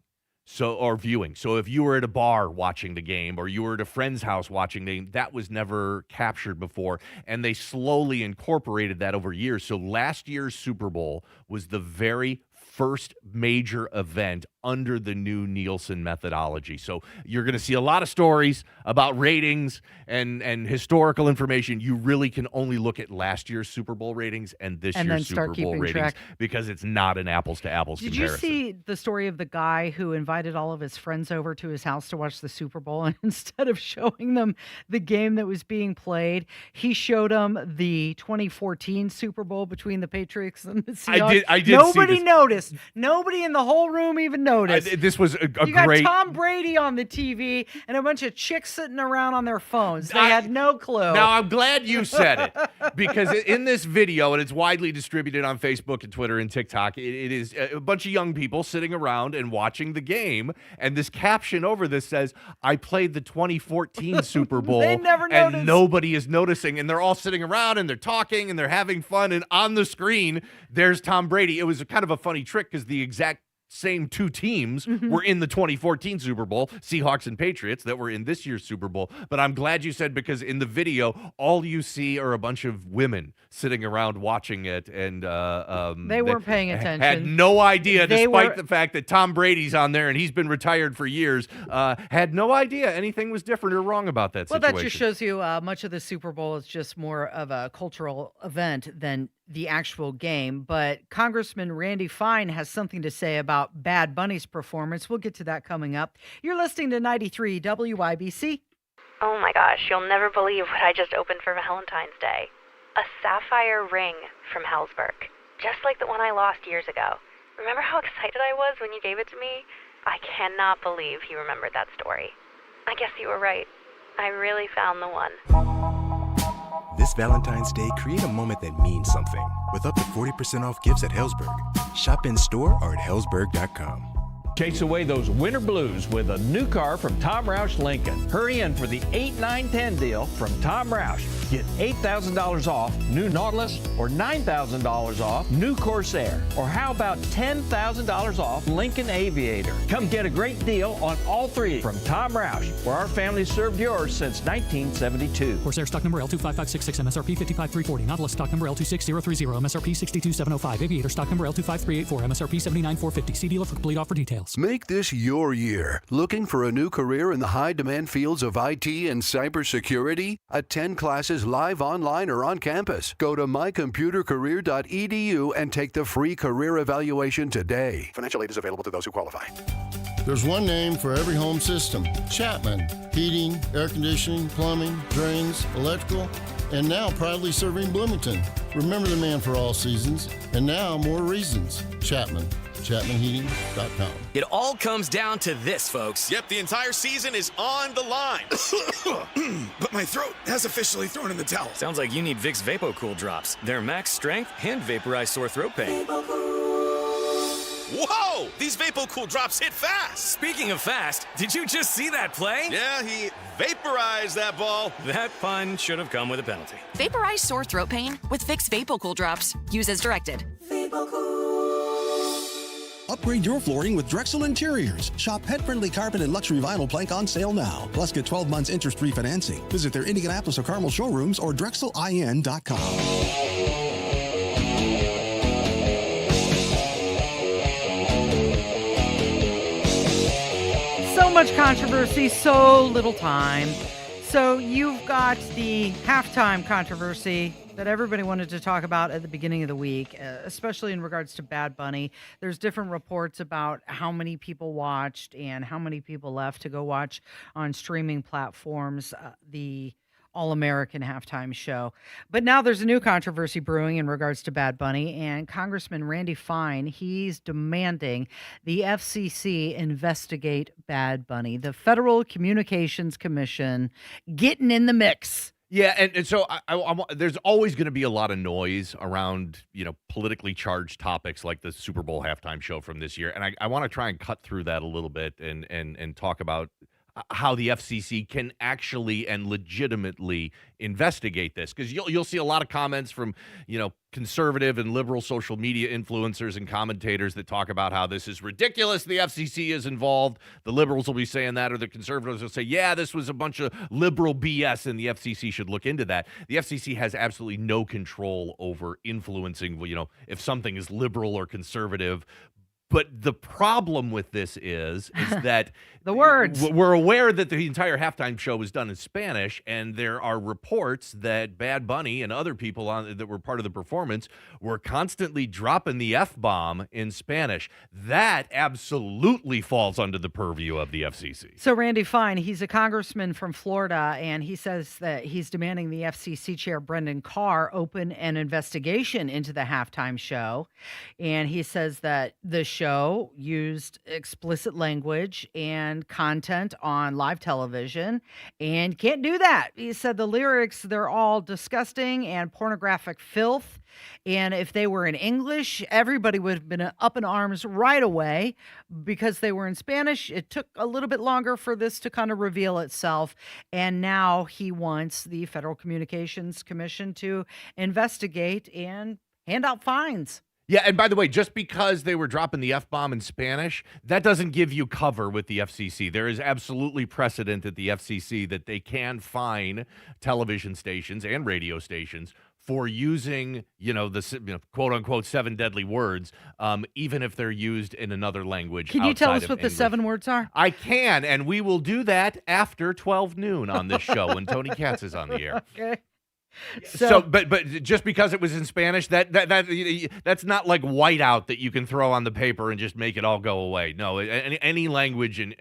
Or viewing. So if you were at a bar watching the game, or you were at a friend's house watching the game, that was never captured before. And they slowly incorporated that over years. So last year's Super Bowl was the very first major event under the new Nielsen methodology. So you're going to see a lot of stories about ratings and historical information. You really can only look at last year's Super Bowl ratings and this year's Super Bowl ratings track. Because it's not an apples to apples comparison. Did you see the story of the guy who invited all of his friends over to his house to watch the Super Bowl, and instead of showing them the game that was being played, he showed them the 2014 Super Bowl between the Patriots and the Seahawks? I did Nobody see this. noticed. Nobody in the whole room even noticed. This was a you great. got Tom Brady on the TV and a bunch of chicks sitting around on their phones. They had no clue. Now, I'm glad you said it, because in this video, and it's widely distributed on Facebook and Twitter and TikTok, it is a bunch of young people sitting around and watching the game, and this caption over this says, "I played the 2014 Super Bowl, They never and noticed. nobody is noticing," and they're all sitting around, and they're talking, and they're having fun, and on the screen, there's Tom Brady. It was kind of a funny trick, because the exact same two teams were in the 2014 Super Bowl, Seahawks and Patriots, that were in this year's Super Bowl. But I'm glad you said, because in the video, all you see are a bunch of women sitting around watching it, and they weren't paying attention. Had no idea, despite the fact that Tom Brady's on there and he's been retired for years, had no idea anything was different or wrong about that situation. Well, that just shows you much of the Super Bowl is just more of a cultural event than the actual game. But Congressman Randy Fine has something to say about Bad Bunny's performance. We'll get to that coming up. You're listening to 93 WIBC. Oh my gosh, you'll never believe what I just opened for Valentine's Day. A sapphire ring from Hellsberg, just like the one I lost years ago. Remember how excited I was when you gave it to me? I cannot believe you remembered that story. I guess you were right. I really found the one. This Valentine's Day, create a moment that means something with up to 40% off gifts at Hellsberg. Shop in store or at hellsberg.com. Chase away those winter blues with a new car from Tom Roush Lincoln. Hurry in for the 8, 9, 10 deal from Tom Roush. Get $8,000 off new Nautilus or $9,000 off new Corsair. Or how about $10,000 off Lincoln Aviator? Come get a great deal on all three from Tom Roush, where our family served yours since 1972. Corsair stock number L25566, MSRP 55340. Nautilus stock number L26030, MSRP 62705. Aviator stock number L25384, MSRP 79450. See dealer for complete offer details. Make this your year. Looking for a new career in the high-demand fields of IT and cybersecurity? Attend classes live online or on campus. Go to mycomputercareer.edu and take the free career evaluation today. Financial aid is available to those who qualify. There's one name for every home system. Chapman. Heating, air conditioning, plumbing, drains, electrical, and now proudly serving Bloomington. Remember the man for all seasons, and now more reasons. Chapman. ChapmanHeating.com. It all comes down to this, folks. Yep, the entire season is on the line. But my throat has officially thrown in the towel. Sounds like you need Vicks VapoCool drops. They're max strength and vaporize sore throat pain. Whoa! These VapoCool drops hit fast. Speaking of fast, did you just see that play? Yeah, he vaporized that ball. That pun should have come with a penalty. Vaporize sore throat pain with Vicks VapoCool drops. Use as directed. Upgrade your flooring with Drexel Interiors. Shop pet-friendly carpet and luxury vinyl plank on sale now. Plus, get 12 months interest-free financing. Visit their Indianapolis or Carmel showrooms or drexelin.com. So much controversy, so little time. So you've got the halftime controversy that everybody wanted to talk about at the beginning of the week, especially in regards to Bad Bunny. There's different reports about how many people watched and how many people left to go watch on streaming platforms the All-American halftime show. But now there's a new controversy brewing in regards to Bad Bunny, and Congressman Randy Fine, he's demanding the FCC investigate Bad Bunny, the Federal Communications Commission getting in the mix. Yeah, and so there's always going to be a lot of noise around, politically charged topics like the Super Bowl halftime show from this year, and I want to try and cut through that a little bit and talk about how the FCC can actually and legitimately investigate this, because you'll see a lot of comments from conservative and liberal social media influencers and commentators that talk about how this is ridiculous. The FCC is involved. The liberals will be saying that, or the conservatives will say, yeah, this was a bunch of liberal BS, and the FCC should look into that. The FCC has absolutely no control over influencing, if something is liberal or conservative. But the problem with this is that the words. We're aware that the entire halftime show was done in Spanish, and there are reports that Bad Bunny and other people that were part of the performance were constantly dropping the F-bomb in Spanish. That absolutely falls under the purview of the FCC. So Randy Fine, he's a congressman from Florida, and he says that he's demanding the FCC chair, Brendan Carr, open an investigation into the halftime show. And he says that the show used explicit language and content on live television, and can't do that. He said the lyrics, they're all disgusting and pornographic filth, and if they were in English, everybody would have been up in arms right away. Because they were in Spanish, it took a little bit longer for this to kind of reveal itself, and now he wants the Federal Communications Commission to investigate and hand out fines. Yeah, and by the way, just because they were dropping the F-bomb in Spanish, that doesn't give you cover with the FCC. There is absolutely precedent at the FCC that they can television stations and radio stations for using, the quote-unquote 7 deadly words, even if they're used in another language. Can you tell us what English. the 7 words are? I can, and we will do that after 12 noon on this show when Tony Katz is on the air. Okay. But just because it was in Spanish, that's not like whiteout that you can throw on the paper and just make it all go away. No, any language and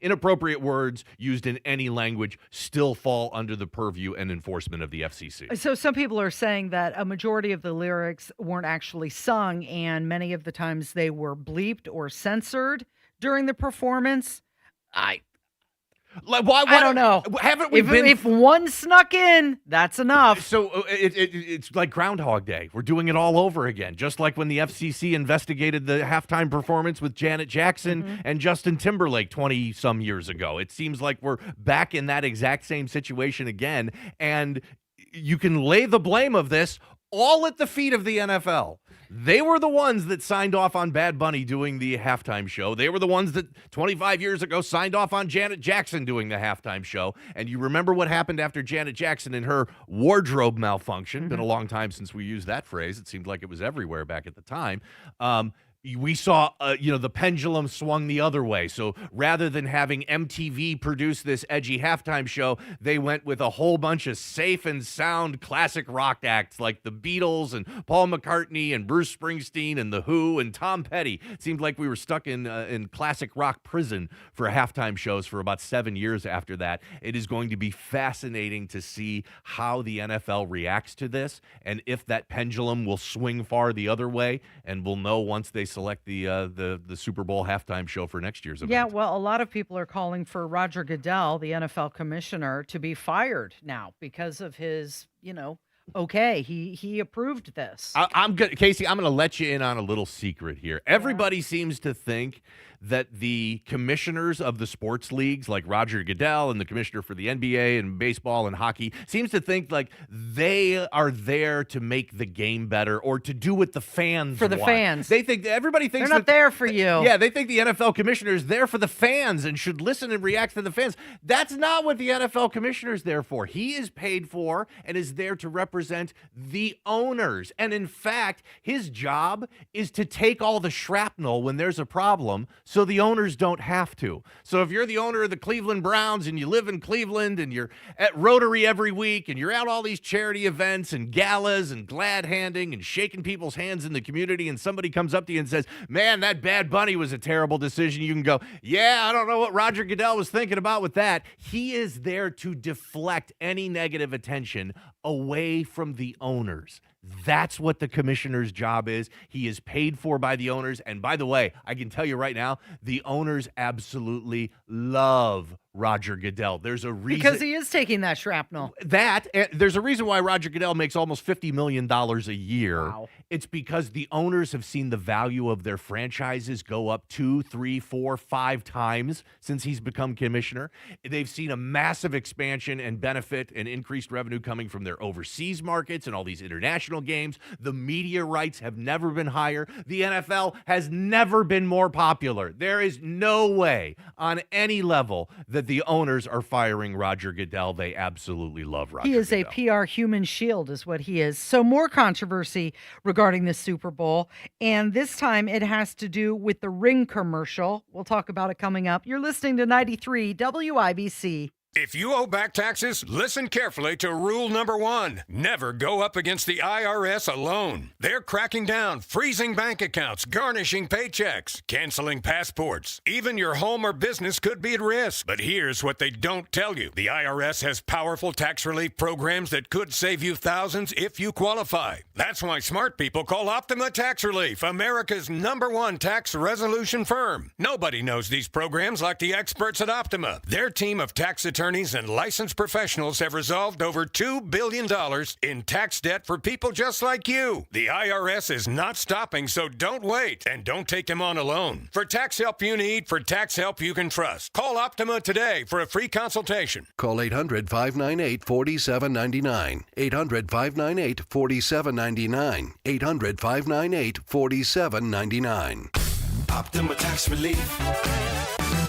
inappropriate words used in any language still fall under the purview and enforcement of the FCC. So some people are saying that a majority of the lyrics weren't actually sung, and many of the times they were bleeped or censored during the performance. I don't know. Haven't we if one snuck in, that's enough. So it's like Groundhog Day. We're doing it all over again, just like when the FCC investigated the halftime performance with Janet Jackson and Justin Timberlake 20-some years ago. It seems like we're back in that exact same situation again, and you can lay the blame of this all at the feet of the NFL. They were the ones that signed off on Bad Bunny doing the halftime show. They were the ones that 25 years ago signed off on Janet Jackson doing the halftime show. And you remember what happened after Janet Jackson and her wardrobe malfunction. Been a long time since we used that phrase. It seemed like it was everywhere back at the time. We saw, the pendulum swung the other way. So rather than having MTV produce this edgy halftime show, they went with a whole bunch of safe and sound classic rock acts like the Beatles and Paul McCartney and Bruce Springsteen and The Who and Tom Petty. It seemed like we were stuck in classic rock prison for halftime shows for about 7 years after that. It is going to be fascinating to see how the NFL reacts to this and if that pendulum will swing far the other way, and we'll know once they select the Super Bowl halftime show for next year's event. Yeah, well, a lot of people are calling for Roger Goodell, the NFL commissioner, to be fired now because of his, okay, he approved this. Casey, I'm going to let you in on a little secret here. Everybody seems to think that the commissioners of the sports leagues, like Roger Goodell and the commissioner for the NBA and baseball and hockey, seems to think like they are there to make the game better or to do what the fans for the want. Fans. They think everybody thinks they're not there for you. Yeah, they think the NFL commissioner is there for the fans and should listen and react to the fans. That's not what the NFL commissioner is there for. He is paid for and is there to represent the owners. And in fact, his job is to take all the shrapnel when there's a problem so the owners don't have to. So if you're the owner of the Cleveland Browns and you live in Cleveland and you're at Rotary every week and you're at all these charity events and galas and glad handing and shaking people's hands in the community, and somebody comes up to you and says, man, that Bad Bunny was a terrible decision, you can go, yeah, I don't know what Roger Goodell was thinking about with that. He is there to deflect any negative attention away from the owners. That's what the commissioner's job is. He is paid for by the owners. And by the way, I can tell you right now, the owners absolutely love Roger Goodell. There's a reason. Because he is taking that shrapnel. There's a reason why Roger Goodell makes almost $50 million a year. Wow. It's because the owners have seen the value of their franchises go up 2, 3, 4, 5 times since he's become commissioner. They've seen a massive expansion and benefit and increased revenue coming from their overseas markets and all these international games. The media rights have never been higher. The NFL has never been more popular. There is no way on any level that the owners are firing Roger Goodell. They absolutely love Roger He is Goodell. a PR human shield is what he is. So more controversy regarding the Super Bowl. And this time it has to do with the Ring commercial. We'll talk about it coming up. You're listening to 93 WIBC. If you owe back taxes, listen carefully to rule number 1. Never go up against the IRS alone. They're cracking down, freezing bank accounts, garnishing paychecks, canceling passports. Even your home or business could be at risk. But here's what they don't tell you. The IRS has powerful tax relief programs that could save you thousands if you qualify. That's why smart people call Optima Tax Relief, America's #1 tax resolution firm. Nobody knows these programs like the experts at Optima. Their team of tax attorneys and licensed professionals have resolved over $2 billion in tax debt for people just like you. The IRS is not stopping, so don't wait. And don't take them on alone. For tax help you need, for tax help you can trust, call Optima today for a free consultation. Call 800-598-4799. 800-598-4799. 800-598-4799. Optima Tax Relief.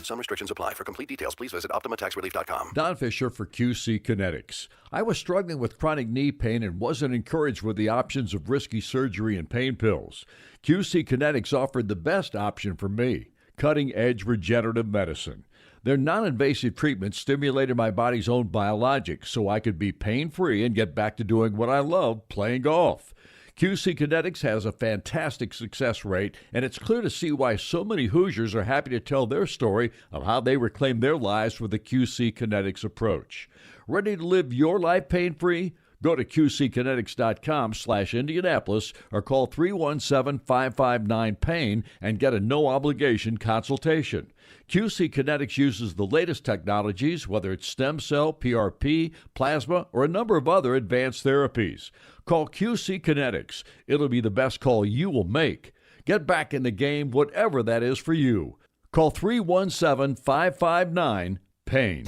Some restrictions apply. For complete details, please visit OptimaTaxRelief.com. Don Fisher for QC Kinetics. I was struggling with chronic knee pain and wasn't encouraged with the options of risky surgery and pain pills. QC Kinetics offered the best option for me, cutting-edge regenerative medicine. Their non-invasive treatment stimulated my body's own biologics so I could be pain-free and get back to doing what I love, playing golf. QC Kinetics has a fantastic success rate, and it's clear to see why so many Hoosiers are happy to tell their story of how they reclaim their lives with the QC Kinetics approach. Ready to live your life pain-free? Go to qckinetics.com/Indianapolis or call 317-559-PAIN and get a no-obligation consultation. QC Kinetics uses the latest technologies, whether it's stem cell, PRP, plasma, or a number of other advanced therapies. Call QC Kinetics. It'll be the best call you will make. Get back in the game, whatever that is for you. Call 317-559-PAIN.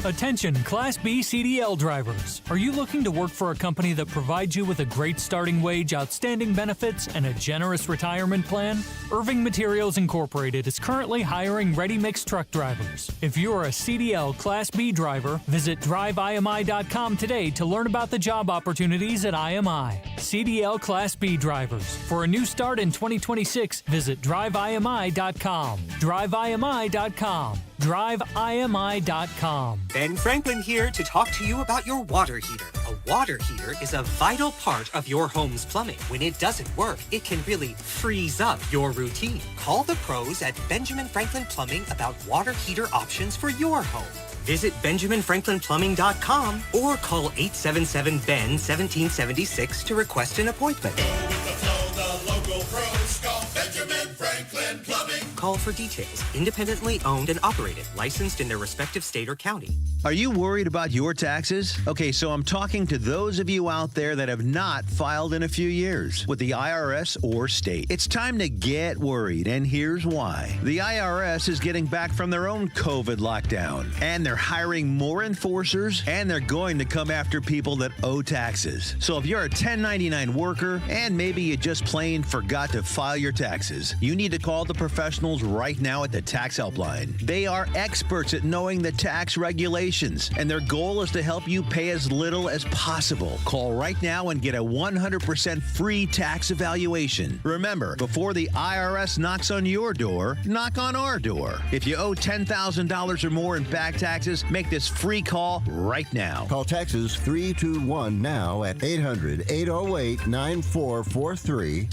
Attention, Class B CDL drivers. Are you looking to work for a company that provides you with a great starting wage, outstanding benefits, and a generous retirement plan? Irving Materials Incorporated is currently hiring ready-mix truck drivers. If you are a CDL Class B driver, visit driveimi.com today to learn about the job opportunities at IMI. CDL Class B drivers. For a new start in 2026, visit driveimi.com. driveimi.com. driveimi.com. Ben Franklin here to talk to you about your water heater. A water heater is a vital part of your home's plumbing. When it doesn't work, it can really freeze up your routine. Call the pros at Benjamin Franklin Plumbing about water heater options for your home. Visit BenjaminFranklinPlumbing.com or call 877-BEN-1776 to request an appointment. The local pros call Benjamin Franklin Plumbing. Call for details. Independently owned and operated, licensed in their respective state or county. Are you worried about your taxes? Okay, so I'm talking to those of you out there that have not filed in a few years with the IRS or state. It's time to get worried, and here's why. The IRS is getting back from their own COVID lockdown, and they're hiring more enforcers, and they're going to come after people that owe taxes. So if you're a 1099 worker, and maybe you just plain forgot to file your taxes, you need to call the professionals right now at the Tax Helpline. They are experts at knowing the tax regulations, and their goal is to help you pay as little as possible. Call right now and get a 100% free tax evaluation. Remember, before the IRS knocks on your door, knock on our door. If you owe $10,000 or more in back taxes, make this free call right now. Call Texas 321 now at 800-808-9443.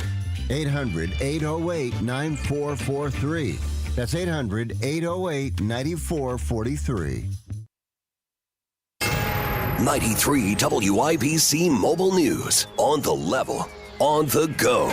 800-808-9443. That's 800-808-9443. 93 WIBC Mobile News. On the level, on the go.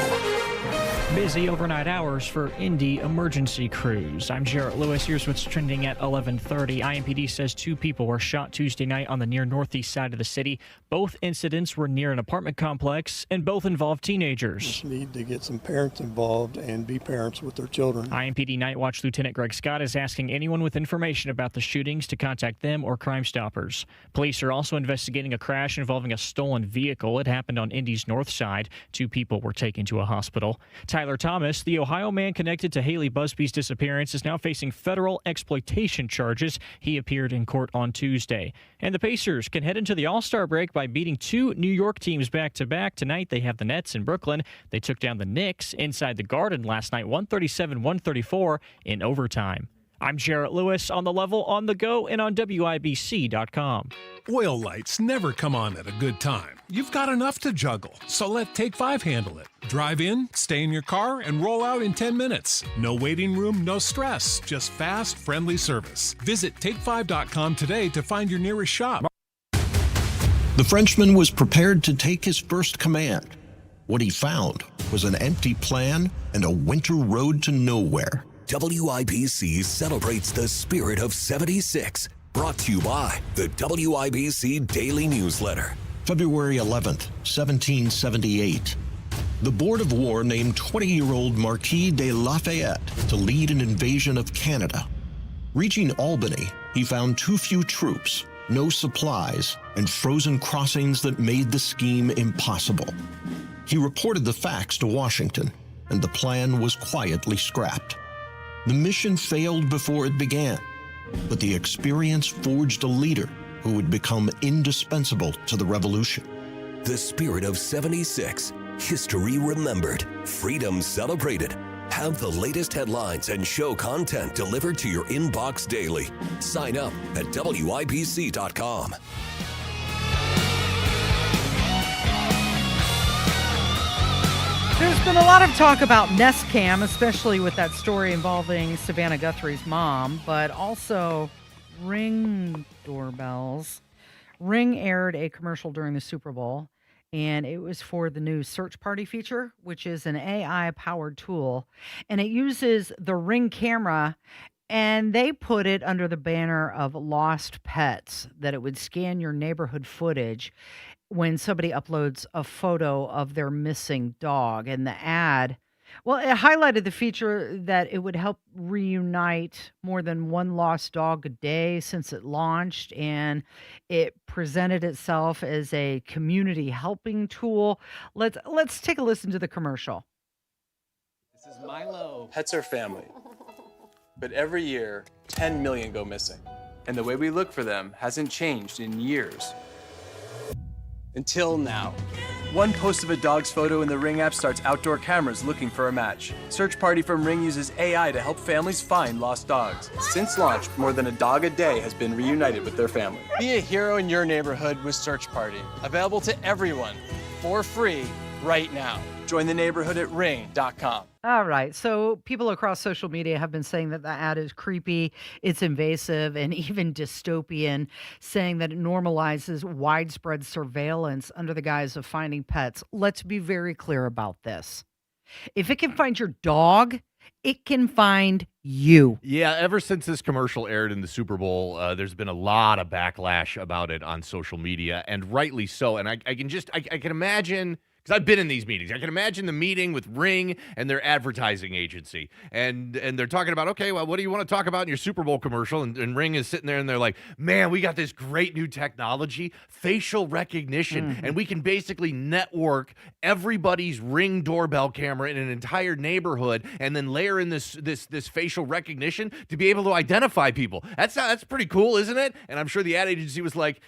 Busy overnight hours for Indy emergency crews. I'm Jarrett Lewis. Here's what's trending at 11:30. IMPD says 2 people were shot Tuesday night on the near northeast side of the city. Both incidents were near an apartment complex, and both involved teenagers. Just need to get some parents involved and be parents with their children. IMPD Night Watch Lieutenant Greg Scott is asking anyone with information about the shootings to contact them or Crime Stoppers. Police are also investigating a crash involving a stolen vehicle. It happened on Indy's north side. 2 people were taken to a hospital. Tyler Thomas, the Ohio man connected to Haley Busby's disappearance, is now facing federal exploitation charges. He appeared in court on Tuesday. And the Pacers can head into the All-Star break by beating 2 New York teams back-to-back. Tonight they have the Nets in Brooklyn. They took down the Knicks inside the Garden last night, 137-134 in overtime. I'm Jarrett Lewis, on the level, on the go, and on WIBC.com. Oil lights never come on at a good time. You've got enough to juggle, so let Take 5 handle it. Drive in, stay in your car, and roll out in 10 minutes. No waiting room, no stress, just fast, friendly service. Visit Take5.com today to find your nearest shop. The Frenchman was prepared to take his first command. What he found was an empty plan and a winter road to nowhere. WIBC celebrates the spirit of 76. Brought to you by the WIBC Daily Newsletter. February 11th, 1778. The Board of War named 20-year-old Marquis de Lafayette to lead an invasion of Canada. Reaching Albany, he found too few troops, no supplies, and frozen crossings that made the scheme impossible. He reported the facts to Washington, and the plan was quietly scrapped. The mission failed before it began, but the experience forged a leader who would become indispensable to the revolution. The spirit of 76. History remembered. Freedom celebrated. Have the latest headlines and show content delivered to your inbox daily. Sign up at WIBC.com. There's been a lot of talk about Nest Cam, especially with that story involving Savannah Guthrie's mom, but also Ring doorbells. Ring aired a commercial during the Super Bowl, and it was for the new Search Party feature, which is an AI-powered tool, and it uses the Ring camera, and they put it under the banner of lost pets, that it would scan your neighborhood footage when somebody uploads a photo of their missing dog. And the ad, well, it highlighted the feature that it would help reunite more than one lost dog a day since it launched, and it presented itself as a community helping tool. Let's take a listen to the commercial. This is Milo. Pets are family. But every year, 10 million go missing. And the way we look for them hasn't changed in years. Until now. One post of a dog's photo in the Ring app starts outdoor cameras looking for a match. Search Party from Ring uses AI to help families find lost dogs. Since launch, more than a dog a day has been reunited with their family. Be a hero in your neighborhood with Search Party. Available to everyone for free right now. Join the neighborhood at ring.com. All right. So people across social media have been saying that the ad is creepy, it's invasive, and even dystopian, saying that it normalizes widespread surveillance under the guise of finding pets. Let's be very clear about this. If it can find your dog, it can find you. Yeah, ever since this commercial aired in the Super Bowl, there's been a lot of backlash about it on social media, and rightly so. And I can imagine, because I've been in these meetings, I can imagine the meeting with Ring and their advertising agency. And they're talking about, okay, well, what do you want to talk about in your Super Bowl commercial? And Ring is sitting there and they're like, man, we got this great new technology, facial recognition, and we can basically network everybody's Ring doorbell camera in an entire neighborhood and then layer in this facial recognition to be able to identify people. That's pretty cool, isn't it? And I'm sure the ad agency was like,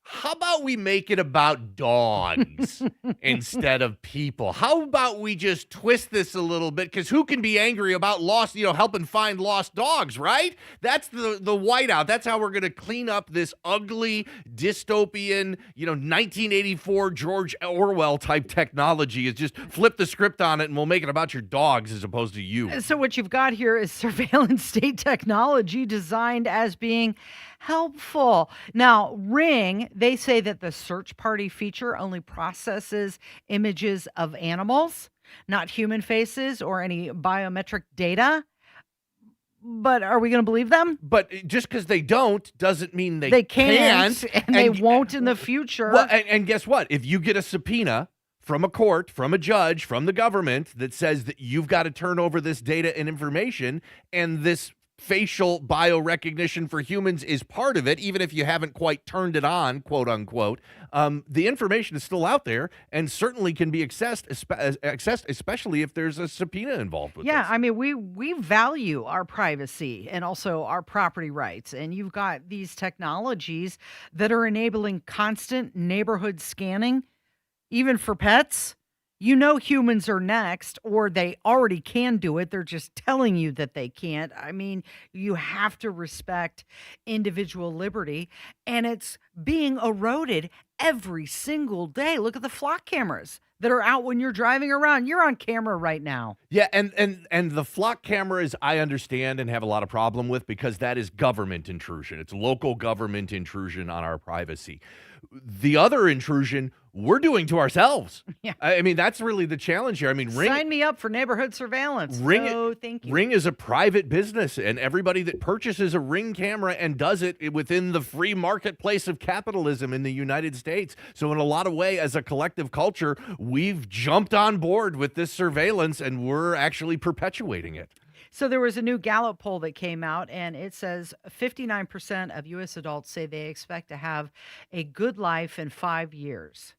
how about we make it about dogs instead of people? How about we just twist this a little bit? Because who can be angry about helping find lost dogs, right? That's the whiteout. That's how we're going to clean up this ugly, dystopian, 1984 George Orwell type technology, is just flip the script on it and we'll make it about your dogs as opposed to you. So what you've got here is surveillance state technology designed as being helpful. Now, Ring, they say that the Search Party feature only processes images of animals, not human faces or any biometric data. But are we going to believe them? But just because they don't doesn't mean they can't and they won't in the future. Well, and guess what? If you get a subpoena from a court, from a judge, from the government that says that you've got to turn over this data and information, and this facial biorecognition for humans is part of it, even if you haven't quite turned it on, quote unquote, the information is still out there and certainly can be accessed, especially if there's a subpoena involved with this. I mean, we value our privacy and also our property rights, and you've got these technologies that are enabling constant neighborhood scanning, even for pets. Humans are next, or they already can do it. They're just telling you that they can't. I mean, you have to respect individual liberty, and it's being eroded every single day. Look at the flock cameras that are out when you're driving around. You're on camera right now. Yeah, and the flock cameras I understand and have a lot of problem with, because that is government intrusion. It's local government intrusion on our privacy. The other intrusion we're doing to ourselves. Yeah. I mean, that's really the challenge here. I mean, Ring, sign me up for neighborhood surveillance. Thank you. Ring is a private business, and everybody that purchases a Ring camera and does it within the free marketplace of capitalism in the United States. So in a lot of ways, as a collective culture, we've jumped on board with this surveillance, and we're actually perpetuating it. So there was a new Gallup poll that came out, and it says 59% of U.S. adults say they expect to have a good life in 5 years.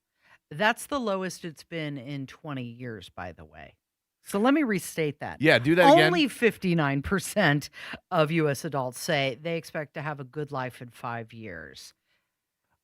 That's the lowest it's been in 20 years, by the way. So let me restate that. Yeah, do that again. Only 59% of U.S. adults say they expect to have a good life in 5 years.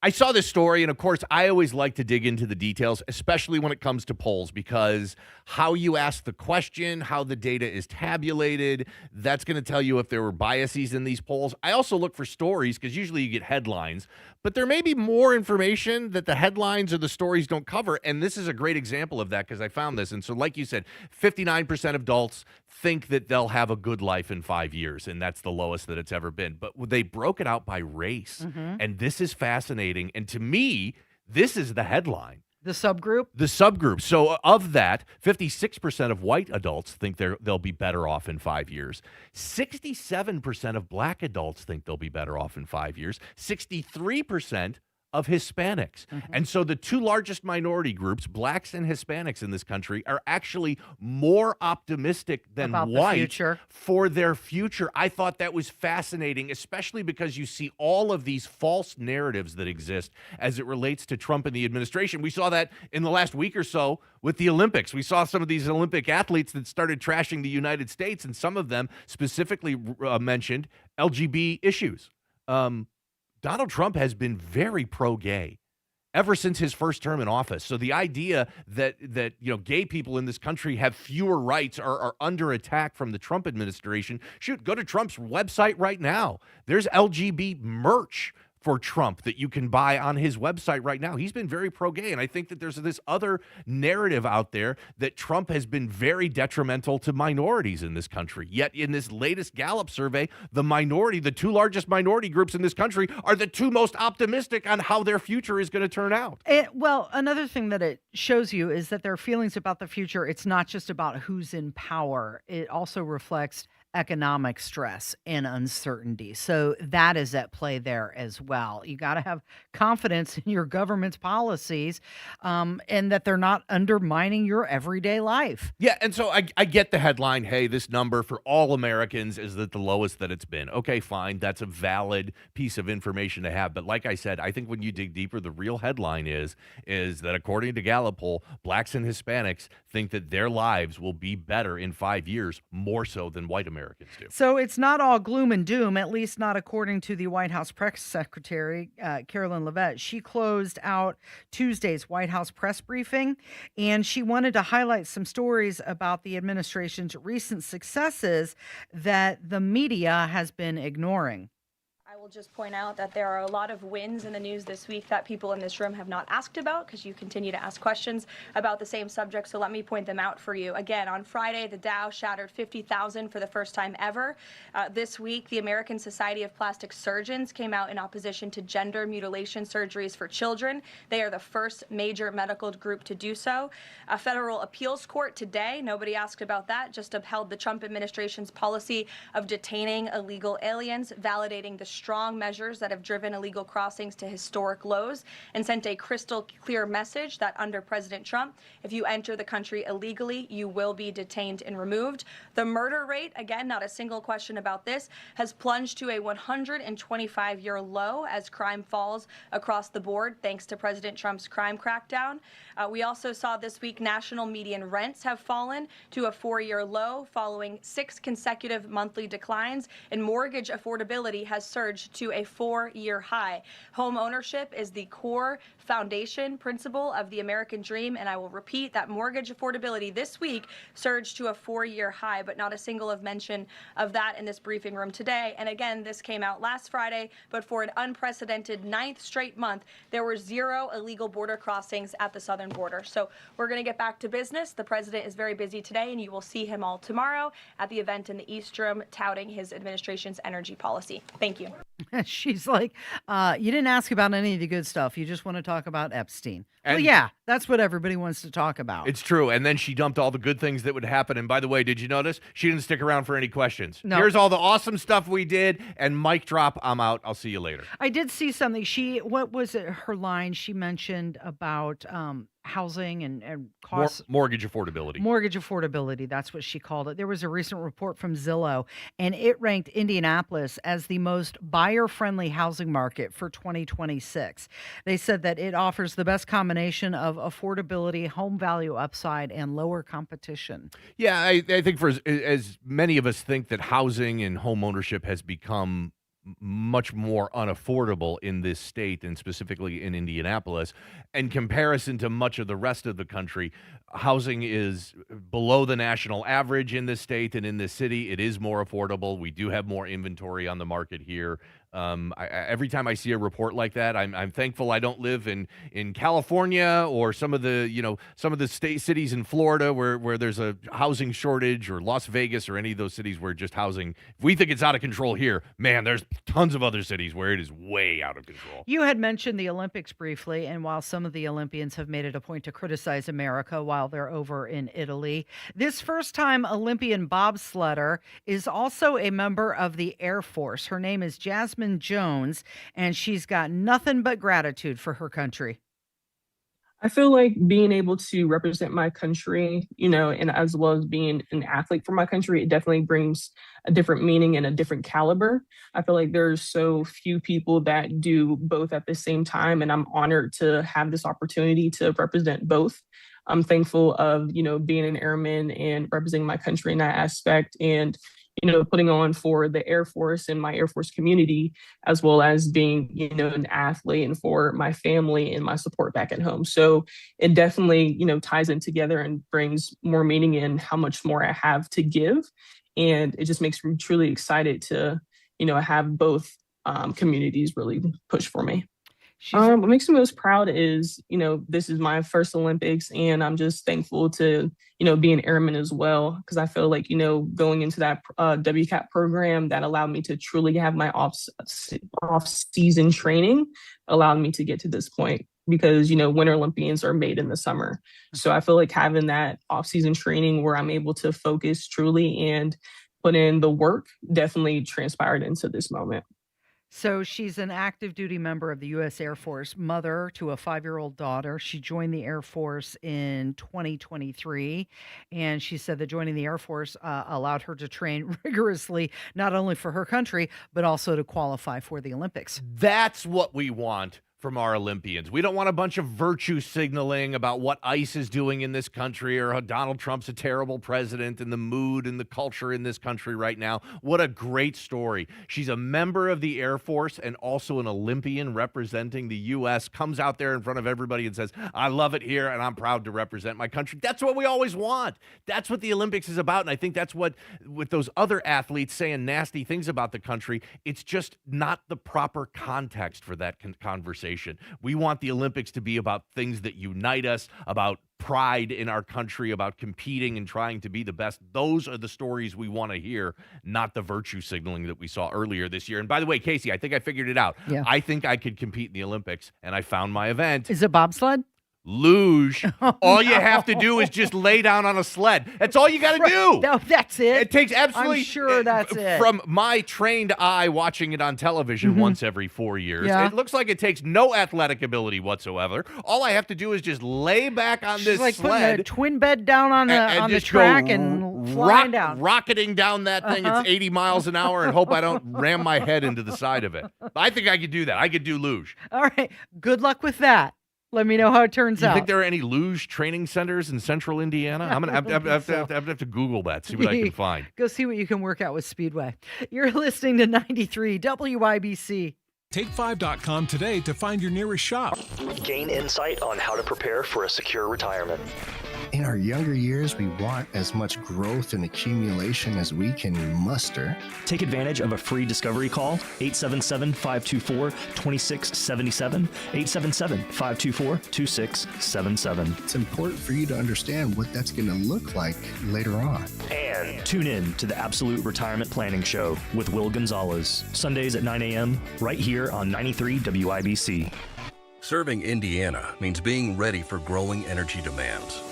I saw this story, and of course, I always like to dig into the details, especially when it comes to polls, because how you ask the question, how the data is tabulated, that's going to tell you if there were biases in these polls. I also look for stories, because usually you get headlines, but there may be more information that the headlines or the stories don't cover, and this is a great example of that, because I found this. And so, like you said, 59% of adults think that they'll have a good life in 5 years, and that's the lowest that it's ever been. But they broke it out by race, and this is fascinating. And to me, this is the headline. The subgroup? The subgroup. So of that, 56% of white adults think they'll be better off in 5 years. 67% of black adults think they'll be better off in 5 years. 63% of Hispanics. And so the two largest minority groups, blacks and Hispanics in this country, are actually more optimistic than about white for their future. I thought that was fascinating, especially because you see all of these false narratives that exist as it relates to Trump and the administration. We saw that in the last week or so with the Olympics. We saw some of these Olympic athletes that started trashing the United States, and some of them specifically mentioned LGBT issues. Donald Trump has been very pro-gay ever since his first term in office. So the idea that gay people in this country have fewer rights or are under attack from the Trump administration, shoot, go to Trump's website right now. There's LGBT merch for Trump that you can buy on his website right now. He's been very pro-gay, and I think that there's this other narrative out there that Trump has been very detrimental to minorities in this country. Yet in this latest Gallup survey, the two largest minority groups in this country are the two most optimistic on how their future is going to turn out. Well, another thing that it shows you is that their feelings about the future, it's not just about who's in power. It also reflects economic stress and uncertainty. So that is at play there as well. You got to have confidence in your government's policies, and that they're not undermining your everyday life. Yeah, and so I get the headline, hey, this number for all Americans is the lowest that it's been. Okay, fine. That's a valid piece of information to have. But like I said, I think when you dig deeper, the real headline is that according to Gallup poll, blacks and Hispanics think that their lives will be better in 5 years, more so than white Americans do. So it's not all gloom and doom, at least not according to the White House press secretary, Carolyn Levitt. She closed out Tuesday's White House press briefing, and she wanted to highlight some stories about the administration's recent successes that the media has been ignoring. I will just point out that there are a lot of wins in the news this week that people in this room have not asked about, because you continue to ask questions about the same subject. So let me point them out for you. Again, on Friday, the Dow shattered 50,000 for the first time ever. This week, the American Society of Plastic Surgeons came out in opposition to gender mutilation surgeries for children. They are the first major medical group to do so. A federal appeals court today, nobody asked about that, just upheld the Trump administration's policy of detaining illegal aliens, validating the strong measures that have driven illegal crossings to historic lows, and sent a crystal clear message that under President Trump, if you enter the country illegally, you will be detained and removed. The murder rate, again, not a single question about this, has plunged to a 125-year low as crime falls across the board thanks to President Trump's crime crackdown. We also saw this week national median rents have fallen to a 4-year low following 6 consecutive monthly declines, and mortgage affordability has surged to a 4-year high. Home ownership is the core foundation principle of the American dream, and I will repeat that mortgage affordability this week surged to a 4-year high, but not a single of mention of that in this briefing room today. And again, this came out last Friday, but for an unprecedented 9th straight month, there were 0 illegal border crossings at the southern border. So we're going to get back to business. The president is very busy today, and you will see him all tomorrow at the event in the East Room touting his administration's energy policy. Thank you. She's like, you didn't ask about any of the good stuff. You just want to talk about Epstein. And well, yeah, that's what everybody wants to talk about. It's true. And then she dumped all the good things that would happen. And by the way, did you notice? She didn't stick around for any questions. No. Here's all the awesome stuff we did. And mic drop, I'm out. I'll see you later. I did see something. What was it? Her line she mentioned about housing and costs. Mortgage affordability. Mortgage affordability. That's what she called it. There was a recent report from Zillow, and it ranked Indianapolis as the most buyer-friendly housing market for 2026. They said that it offers the best combination of affordability, home value upside, and lower competition. Yeah, I think for as many of us think that housing and home ownership has become much more unaffordable in this state, and specifically in Indianapolis. In comparison to much of the rest of the country, housing is below the national average in this state and in this city. It is more affordable. We do have more inventory on the market here. Every time I see a report like that, I'm thankful I don't live in California or some of the state cities in Florida where there's a housing shortage, or Las Vegas, or any of those cities where just housing, if we think it's out of control here, man, there's tons of other cities where it is way out of control. You had mentioned the Olympics briefly, and while some of the Olympians have made it a point to criticize America while they're over in Italy, this first-time Olympian bobsledder is also a member of the Air Force. Her name is Jasmine Jones, and she's got nothing but gratitude for her country. I feel like being able to represent my country, and as well as being an athlete for my country, it definitely brings a different meaning and a different caliber. I feel like there's so few people that do both at the same time, and I'm honored to have this opportunity to represent both. I'm thankful of, being an airman and representing my country in that aspect, and putting on for the Air Force and my Air Force community, as well as being, an athlete, and for my family and my support back at home. So it definitely, ties in together and brings more meaning in how much more I have to give. And it just makes me truly excited to, have both communities really push for me. What makes me most proud is, this is my first Olympics, and I'm just thankful to, be an airman as well, because I feel like, going into that WCAP program that allowed me to truly have my off-season training allowed me to get to this point, because, Winter Olympians are made in the summer. So I feel like having that off-season training where I'm able to focus truly and put in the work definitely transpired into this moment. So she's an active duty member of the U.S. Air Force, mother to a 5-year-old daughter. She joined the Air Force in 2023, and she said that joining the Air Force allowed her to train rigorously, not only for her country, but also to qualify for the Olympics. That's what we want from our Olympians. We don't want a bunch of virtue signaling about what ICE is doing in this country, or how Donald Trump's a terrible president, and the mood and the culture in this country right now. What a great story. She's a member of the Air Force and also an Olympian representing the U.S., comes out there in front of everybody and says, I love it here and I'm proud to represent my country. That's what we always want. That's what the Olympics is about. And I think that's what, with those other athletes saying nasty things about the country, it's just not the proper context for that conversation. We want the Olympics to be about things that unite us, about pride in our country, about competing and trying to be the best. Those are the stories we want to hear, not the virtue signaling that we saw earlier this year. And by the way, Casey, I think I figured it out. Yeah. I think I could compete in the Olympics, and I found my event. Is it bobsled? Luge. All you have to do is just lay down on a sled. That's all you got to do. No, that's it. It takes absolutely. I'm sure that's it. From my trained eye watching it on television once every 4 years, it looks like it takes no athletic ability whatsoever. All I have to do is just lay back on this like sled. putting a twin bed down on the track and flying down. Rocketing down that thing. It's 80 miles an hour, and hope I don't ram my head into the side of it. I think I could do that. I could do luge. All right. Good luck with that. Let me know how it turns out. You think there are any luge training centers in central Indiana? I'm going to have to Google that, see what I can find. Go see what you can work out with Speedway. You're listening to 93 WIBC. Take5.com today to find your nearest shop. Gain insight on how to prepare for a secure retirement. In our younger years, we want as much growth and accumulation as we can muster. Take advantage of a free discovery call, 877-524-2677, 877-524-2677. It's important for you to understand what that's going to look like later on. And tune in to the Absolute Retirement Planning Show with Will Gonzalez, Sundays at 9 a.m., right here on 93 WIBC. Serving Indiana means being ready for growing energy demands.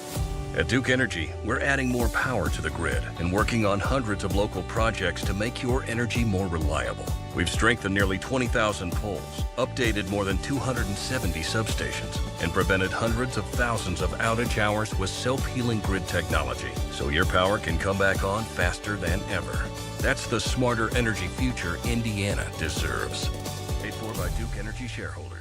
At Duke Energy, we're adding more power to the grid and working on hundreds of local projects to make your energy more reliable. We've strengthened nearly 20,000 poles, updated more than 270 substations, and prevented hundreds of thousands of outage hours with self-healing grid technology, so your power can come back on faster than ever. That's the smarter energy future Indiana deserves. Paid for by Duke Energy shareholders.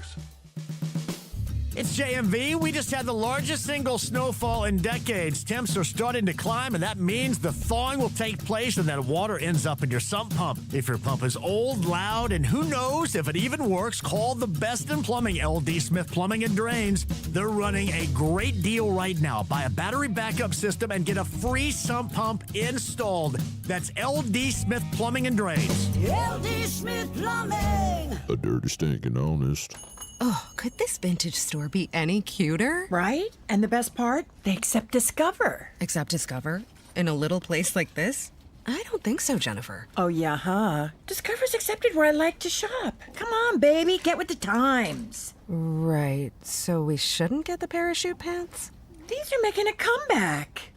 It's JMV. We just had the largest single snowfall in decades. Temps are starting to climb, and that means the thawing will take place and that water ends up in your sump pump. If your pump is old, loud, and who knows if it even works, call the best in plumbing, LD Smith Plumbing and Drains. They're running a great deal right now. Buy a battery backup system and get a free sump pump installed. That's LD Smith Plumbing and Drains. LD Smith Plumbing. A dirty, stinking honest. Oh, could this vintage store be any cuter? Right? And the best part? They accept Discover. Accept Discover? In a little place like this? I don't think so, Jennifer. Oh, yeah, huh? Discover's accepted where I like to shop. Come on, baby, get with the times. Right, so we shouldn't get the parachute pants? These are making a comeback.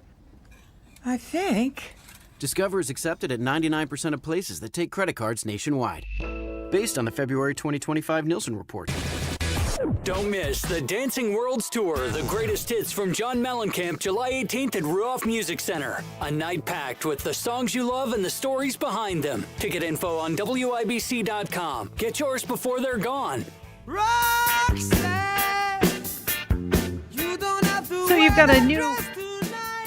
I think. Discover is accepted at 99% of places that take credit cards nationwide. Based on the February 2025 Nielsen report. Don't miss the Dancing Worlds Tour, the greatest hits from John Mellencamp, July 18th at Ruoff Music Center. A night packed with the songs you love and the stories behind them. Ticket info on WIBC.com. Get yours before they're gone. So you've got a new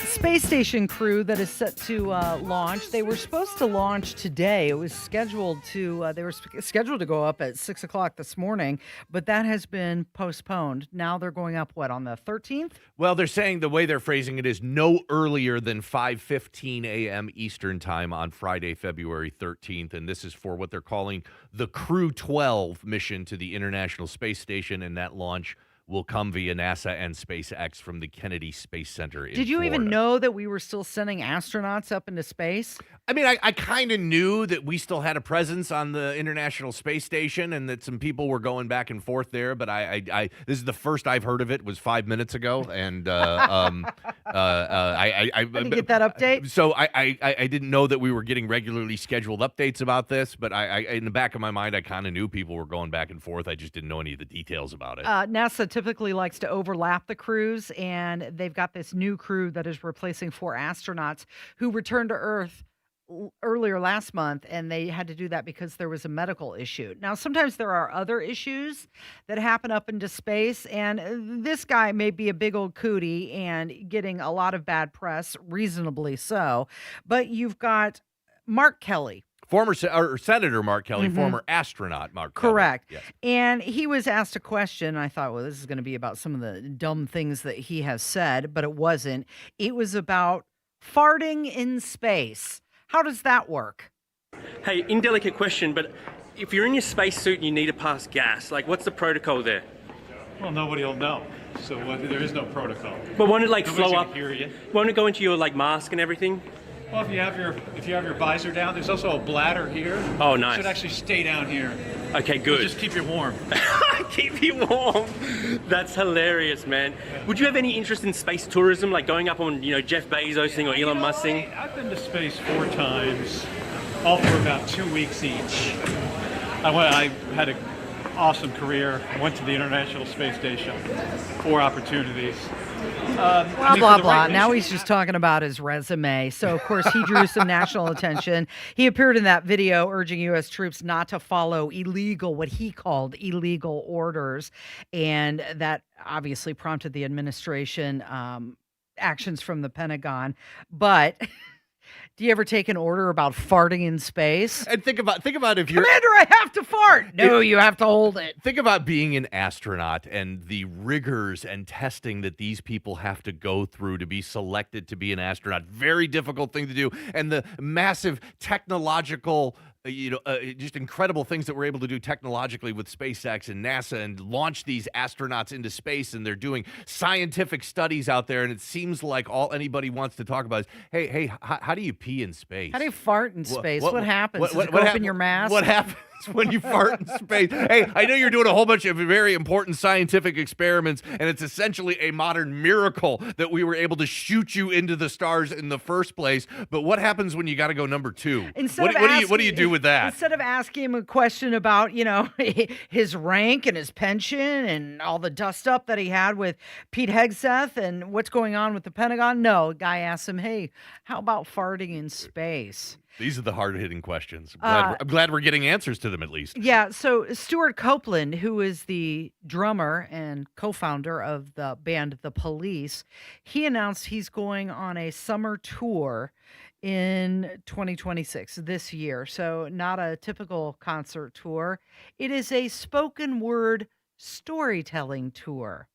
space station crew that is set to launch. They were supposed to launch today. It was scheduled to. They were scheduled to go up at 6 o'clock this morning, but that has been postponed. Now they're going up on the 13th? Well, they're saying the way they're phrasing it is no earlier than 5:15 a.m. Eastern time on Friday, February 13th, and this is for what they're calling the Crew 12 mission to the International Space Station, and that launch will come via NASA and SpaceX from the Kennedy Space Center in Did you Florida. even know that we were still sending astronauts up into space? I mean, I kind of knew that we still had a presence on the International Space Station and that some people were going back and forth there, but I this is the first I've heard of it. It was 5 minutes ago, and I didn't get that update. So I didn't know that we were getting regularly scheduled updates about this, but I in the back of my mind, I kind of knew people were going back and forth. I just didn't know any of the details about it. NASA typically likes to overlap the crews, and they've got this new crew that is replacing 4 astronauts who returned to Earth earlier last month, and they had to do that because there was a medical issue. Now, sometimes there are other issues that happen up into space, and this guy may be a big old cootie and getting a lot of bad press, reasonably so, but you've got Mark Kelly. Former Senator Mark Kelly, former astronaut Mark Kelly. Correct. Yes. And he was asked a question. And I thought, well, this is going to be about some of the dumb things that he has said, but it wasn't. It was about farting in space. How does that work? Hey, indelicate question, but if you're in your spacesuit and you need to pass gas, like what's the protocol there? Well, nobody will know, so there is no protocol. But won't it Nobody's flow gonna up? hear you. Won't it go into your mask and everything? Well, if you have your visor down, there's also a bladder here. Oh, nice. It should actually stay down here. Okay, good. It'll just keep you warm. Keep you warm. That's hilarious, man. Would you have any interest in space tourism, like going up on, Jeff Bezos thing or Elon Musk thing? I've been to space 4 times, all for about 2 weeks each. I had an awesome career. I went to the International Space Station, 4 opportunities. Blah, blah, blah. Now he's just talking about his resume. So, of course, he drew some national attention. He appeared in that video urging U.S. troops not to follow what he called illegal orders. And that obviously prompted the administration actions from the Pentagon. But do you ever take an order about farting in space? And think about if you're Commander, I have to fart. No, you have to hold it. Think about being an astronaut and the rigors and testing that these people have to go through to be selected to be an astronaut. Very difficult thing to do. And the massive technological just incredible things that we're able to do technologically with SpaceX and NASA and launch these astronauts into space, and they're doing scientific studies out there, and it seems like all anybody wants to talk about is, hey, how do you pee in space? How do you fart in space? What happens? Does it go up in your mask? What happens when you fart in space? Hey, I know you're doing a whole bunch of very important scientific experiments, and it's essentially a modern miracle that we were able to shoot you into the stars in the first place, but what happens when you got to go number 2? What do you do with that? Instead of asking him a question about, his rank and his pension and all the dust up that he had with Pete Hegseth and what's going on with the Pentagon, no, guy asks him, hey, how about farting in space? These are the hard-hitting questions. I'm glad we're getting answers to them at least. Yeah, so Stuart Copeland, who is the drummer and co-founder of the band The Police, he announced he's going on a summer tour in 2026, this year. So not a typical concert tour. It is a spoken word storytelling tour.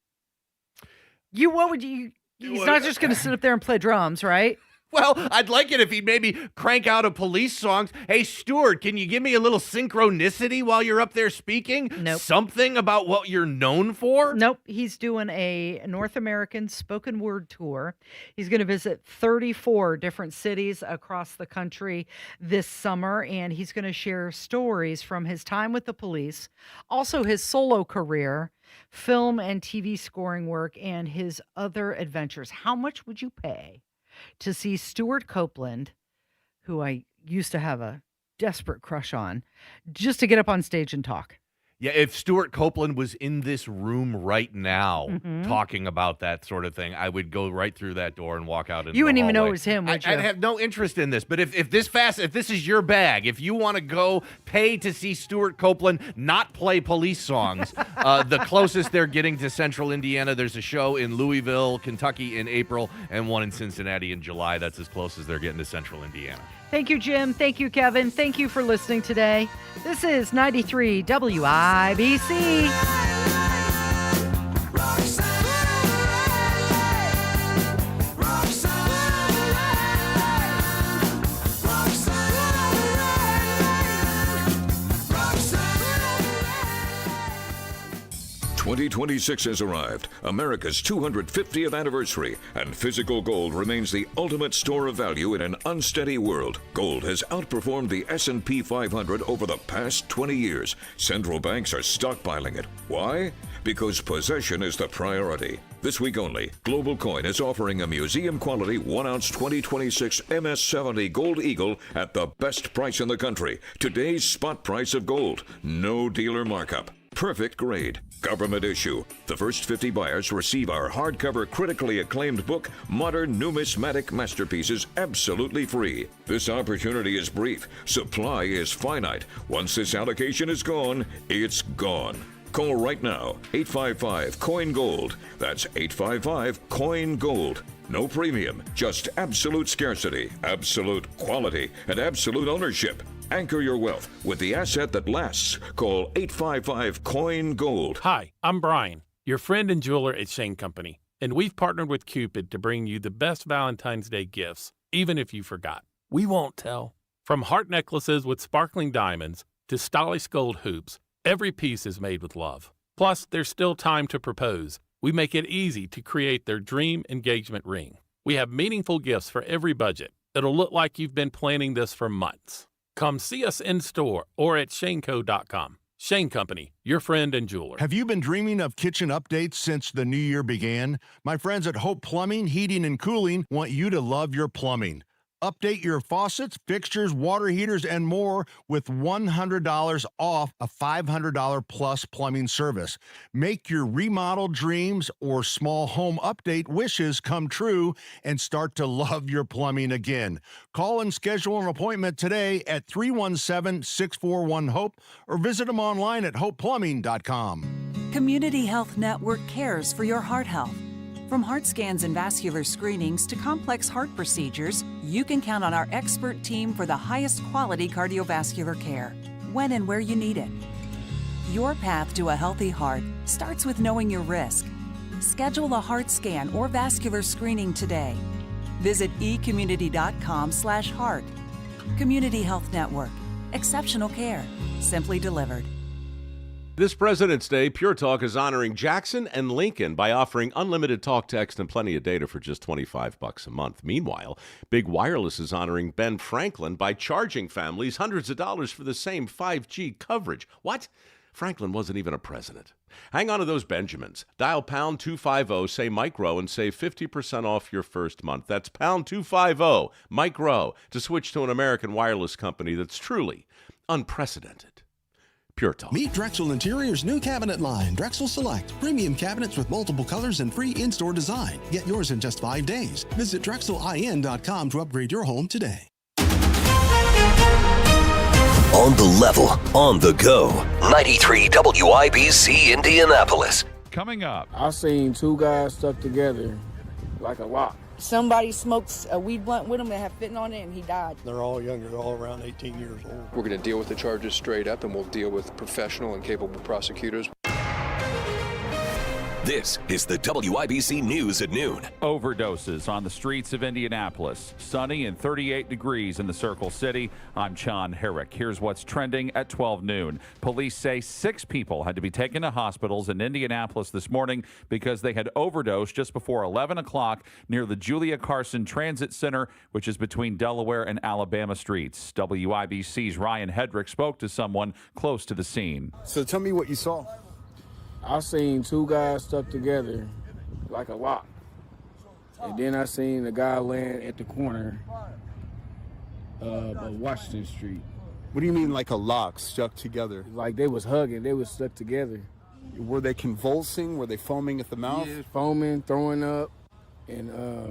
He's not just going to sit up there and play drums, right? Well, I'd like it if he'd maybe crank out a Police song. Hey, Stuart, can you give me a little synchronicity while you're up there speaking? Nope. Something about what you're known for? Nope. He's doing a North American spoken word tour. He's going to visit 34 different cities across the country this summer, and he's going to share stories from his time with the Police, also his solo career, film and TV scoring work, and his other adventures. How much would you pay to see Stuart Copeland, who I used to have a desperate crush on, just to get up on stage and talk? Yeah, if Stuart Copeland was in this room right now talking about that sort of thing, I would go right through that door and walk out into You the wouldn't even know hallway. it was him, would you? I'd have no interest in this. But if this is your bag, if you want to go pay to see Stuart Copeland not play Police songs, the closest they're getting to Central Indiana, there's a show in Louisville, Kentucky in April, and one in Cincinnati in July. That's as close as they're getting to Central Indiana. Thank you, Jim. Thank you, Kevin. Thank you for listening today. This is 93 WIBC. 2026 has arrived, America's 250th anniversary, and physical gold remains the ultimate store of value in an unsteady world. Gold has outperformed the S&P 500 over the past 20 years. Central banks are stockpiling it. Why? Because possession is the priority. This week only, Global Coin is offering a museum-quality 1-ounce 2026 MS-70 Gold Eagle at the best price in the country. Today's spot price of gold. No dealer markup. Perfect grade. Government issue. The first 50 buyers receive our hardcover critically acclaimed book, Modern Numismatic Masterpieces, absolutely free. This opportunity is brief. Supply is finite. Once this allocation is gone, it's gone. Call right now, 855-COIN-GOLD. That's 855-COIN-GOLD. No premium, just absolute scarcity, absolute quality, and absolute ownership. Anchor your wealth with the asset that lasts. Call 855-COIN-GOLD. Hi, I'm Brian, your friend and jeweler at Shane Company, and we've partnered with Cupid to bring you the best Valentine's Day gifts, even if you forgot. We won't tell. From heart necklaces with sparkling diamonds to stylish gold hoops, every piece is made with love. Plus, there's still time to propose. We make it easy to create their dream engagement ring. We have meaningful gifts for every budget. It'll look like you've been planning this for months. Come see us in store or at shaneco.com. Shane Company, your friend and jeweler. Have you been dreaming of kitchen updates since the new year began? My friends at Hope Plumbing, Heating, and Cooling want you to love your plumbing. Update your faucets, fixtures, water heaters, and more with $100 off a $500 plus plumbing service. Make your remodel dreams or small home update wishes come true and start to love your plumbing again. Call and schedule an appointment today at 317-641-HOPE or visit them online at hopeplumbing.com. Community Health Network cares for your heart health. From heart scans and vascular screenings to complex heart procedures, you can count on our expert team for the highest quality cardiovascular care, when and where you need it. Your path to a healthy heart starts with knowing your risk. Schedule a heart scan or vascular screening today. Visit ecommunity.com/heart. Community Health Network. Exceptional care, simply delivered. This President's Day, Pure Talk is honoring Jackson and Lincoln by offering unlimited talk, text, and plenty of data for just $25 a month. Meanwhile, Big Wireless is honoring Ben Franklin by charging families hundreds of dollars for the same 5G coverage. What? Franklin wasn't even a president. Hang on to those Benjamins. Dial pound 250, say Mike Rowe, and save 50% off your first month. That's pound 250, Mike Rowe, to switch to an American wireless company that's truly unprecedented. Pure Talk. Meet Drexel Interior's new cabinet line, Drexel Select. Premium cabinets with multiple colors and free in-store design. Get yours in just 5 days. Visit DrexelIN.com to upgrade your home today. On the level, on the go. 93 WIBC Indianapolis. Coming up, I've seen two guys stuck together like a lock. Somebody smoked a weed blunt with him that had fentanyl on it, and he died. They're all younger, they're all around 18 years old. We're going to deal with the charges straight up, and we'll deal with professional and capable prosecutors. This is the WIBC News at noon. Overdoses on the streets of Indianapolis. Sunny and 38 degrees in the Circle City. I'm John Herrick. Here's what's trending at 12 noon. Police say 6 people had to be taken to hospitals in Indianapolis this morning because they had overdosed just before 11 o'clock near the Julia Carson Transit Center, which is between Delaware and Alabama streets. WIBC's Ryan Hedrick spoke to someone close to the scene. So tell me what you saw. I've seen two guys stuck together like a lock. And then I seen the guy laying at the corner of Washington Street. What do you mean like a lock, stuck together? Like they was hugging, they was stuck together. Were they convulsing? Were they foaming at the mouth? Yeah, foaming, throwing up, and a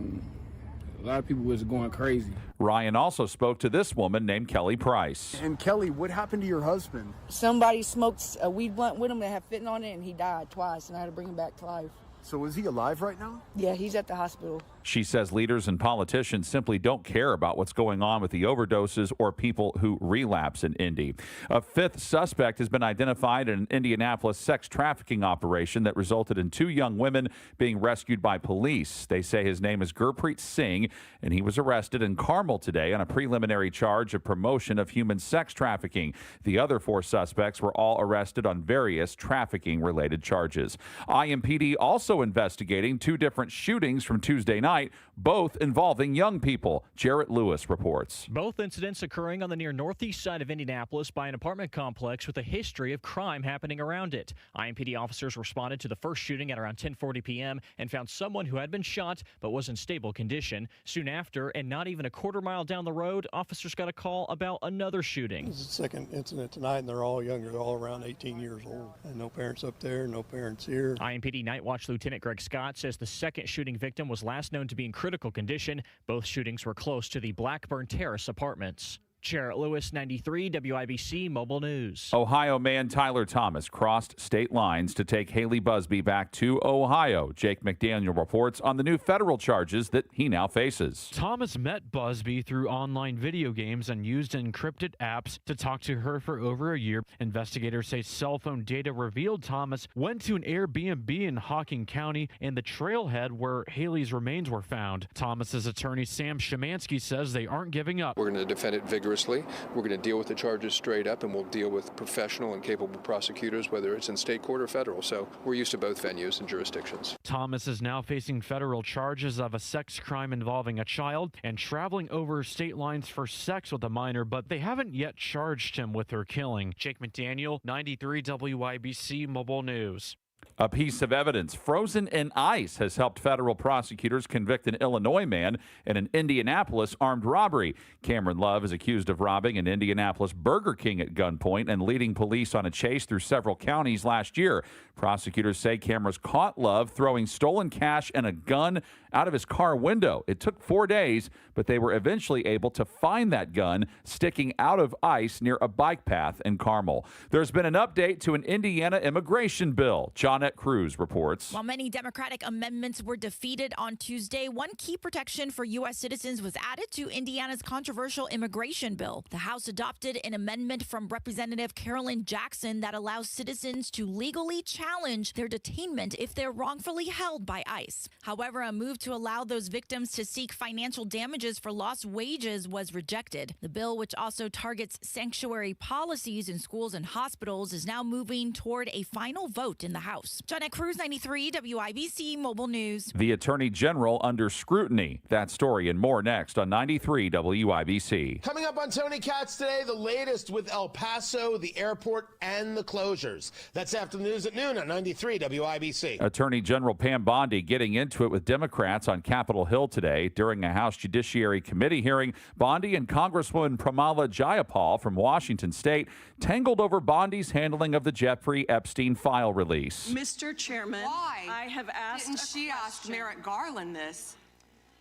lot of people was going crazy. Ryan also spoke to this woman named Kelly Price. And Kelly, what happened to your husband? Somebody smoked a weed blunt with him that had fentanyl on it, and he died twice, and I had to bring him back to life. So is he alive right now? Yeah, he's at the hospital. She says leaders and politicians simply don't care about what's going on with the overdoses or people who relapse in Indy. A 5th suspect has been identified in an Indianapolis sex trafficking operation that resulted in 2 young women being rescued by police. They say his name is Gurpreet Singh, and he was arrested in Carmel today on a preliminary charge of promotion of human sex trafficking. The other 4 suspects were all arrested on various trafficking-related charges. IMPD also investigating 2 different shootings from Tuesday night, both involving young people. Jarrett Lewis reports. Both incidents occurring on the near northeast side of Indianapolis by an apartment complex with a history of crime happening around it. IMPD officers responded to the first shooting at around 10:40 p.m. and found someone who had been shot but was in stable condition. Soon after, and not even a quarter mile down the road, officers got a call about another shooting. This is the second incident tonight, and they're all younger. They're all around 18 years old. And no parents up there, no parents here. IMPD Night Watch Lieutenant Greg Scott says the second shooting victim was last known to be in critical condition. Both shootings were close to the Blackburn Terrace apartments. Jarrett Lewis, 93 WIBC Mobile News. Ohio man Tyler Thomas crossed state lines to take Haley Busby back to Ohio. Jake McDaniel reports on the new federal charges that he now faces. Thomas met Busby through online video games and used encrypted apps to talk to her for over a year. Investigators say cell phone data revealed Thomas went to an Airbnb in Hocking County and the trailhead where Haley's remains were found. Thomas's attorney Sam Szymanski says they aren't giving up. We're going to defend it vigorously. We're going to deal with the charges straight up, and we'll deal with professional and capable prosecutors, whether it's in state court or federal. So we're used to both venues and jurisdictions. Thomas is now facing federal charges of a sex crime involving a child and traveling over state lines for sex with a minor, but they haven't yet charged him with her killing. Jake McDaniel, 93 WIBC Mobile News. A piece of evidence frozen in ice has helped federal prosecutors convict an Illinois man in an Indianapolis armed robbery. Cameron Love is accused of robbing an Indianapolis Burger King at gunpoint and leading police on a chase through several counties last year. Prosecutors say cameras caught Love throwing stolen cash and a gun out of his car window. It took 4 days, but they were eventually able to find that gun sticking out of ice near a bike path in Carmel. There's been an update to an Indiana immigration bill. Johnette Cruz reports. While many Democratic amendments were defeated on Tuesday, one key protection for U.S. citizens was added to Indiana's controversial immigration bill. The House adopted an amendment from Representative Carolyn Jackson that allows citizens to legally challenge their detainment if they're wrongfully held by ICE. However, a move to allow those victims to seek financial damages for lost wages was rejected. The bill, which also targets sanctuary policies in schools and hospitals, is now moving toward a final vote in the House. Johnette Cruz, 93 WIBC Mobile News. The Attorney General under scrutiny. That story and more next on 93 WIBC. Coming up on Tony Katz today, the latest with El Paso, the airport, and the closures. That's after the news at noon on 93 WIBC. Attorney General Pam Bondi getting into it with Democrats on Capitol Hill today. During a House Judiciary Committee hearing, Bondi and Congresswoman Pramila Jayapal from Washington State tangled over Bondi's handling of the Jeffrey Epstein file release. Mr. Chairman, I have asked. Didn't she ask Merrick Garland this?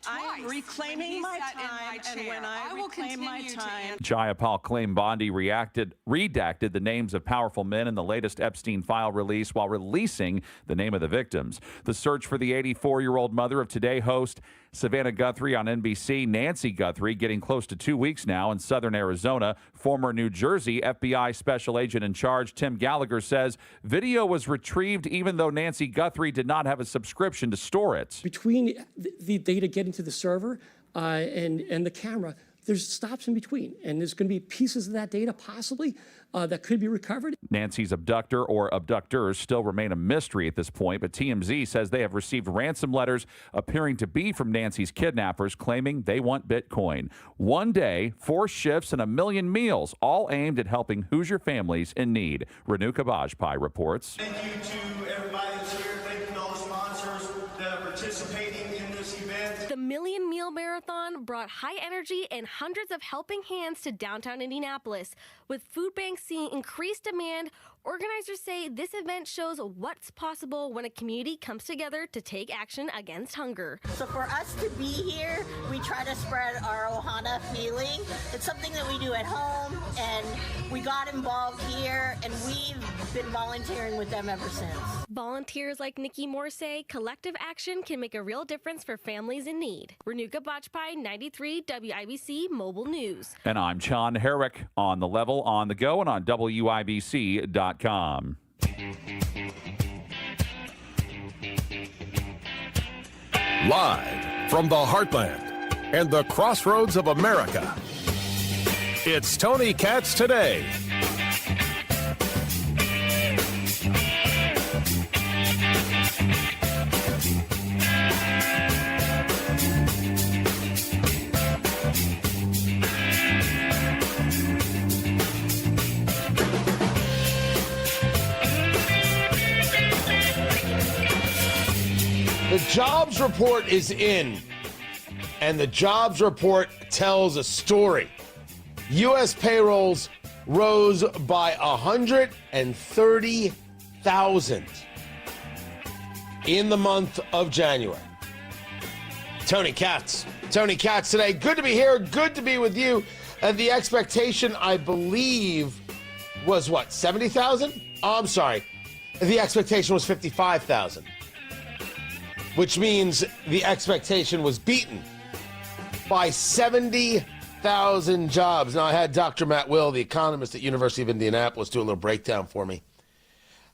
I am reclaiming my time, and when I reclaim my time... Jayapal claimed Bondi redacted the names of powerful men in the latest Epstein file release while releasing the name of the victims. The search for the 84-year-old mother of Today host Savannah Guthrie on NBC. Nancy Guthrie getting close to 2 weeks now in southern Arizona. Former New Jersey FBI special agent in charge Tim Gallagher says video was retrieved even though Nancy Guthrie did not have a subscription to store it. Between the data getting to the server and the camera, there's stops in between, and there's going to be pieces of that data possibly that could be recovered. Nancy's abductor or abductors still remain a mystery at this point, but TMZ says they have received ransom letters appearing to be from Nancy's kidnappers claiming they want Bitcoin. One day, 4 shifts, and 1 million meals, all aimed at helping Hoosier families in need. Renuka Bajpai reports. Thank you to everybody that's here. Thank you to all the sponsors that are participating in this event. The Million Meal Marathon brought high energy and hundreds of helping hands to downtown Indianapolis. With food banks seeing increased demand, organizers say this event shows what's possible when a community comes together to take action against hunger. So for us to be here, we try to spread our Ohana feeling. It's something that we do at home, and we got involved here, and we've been volunteering with them ever since. Volunteers like Nikki Moore say collective action can make a real difference for families in need. Renuka Bajpai, 93 WIBC Mobile News. And I'm John Herrick on The Level, on the go, and on WIBC.com. Live from the heartland and the crossroads of America, it's Tony Katz Today. The jobs report is in, and the jobs report tells a story. U.S. payrolls rose by 130,000 in the month of January. Tony Katz today. Good to be here. Good to be with you. The expectation, I believe, was what, 70,000? Oh, I'm sorry. The expectation was 55,000. Which means the expectation was beaten by 70,000 jobs. Now, I had Dr. Matt Will, the economist at University of Indianapolis, do a little breakdown for me.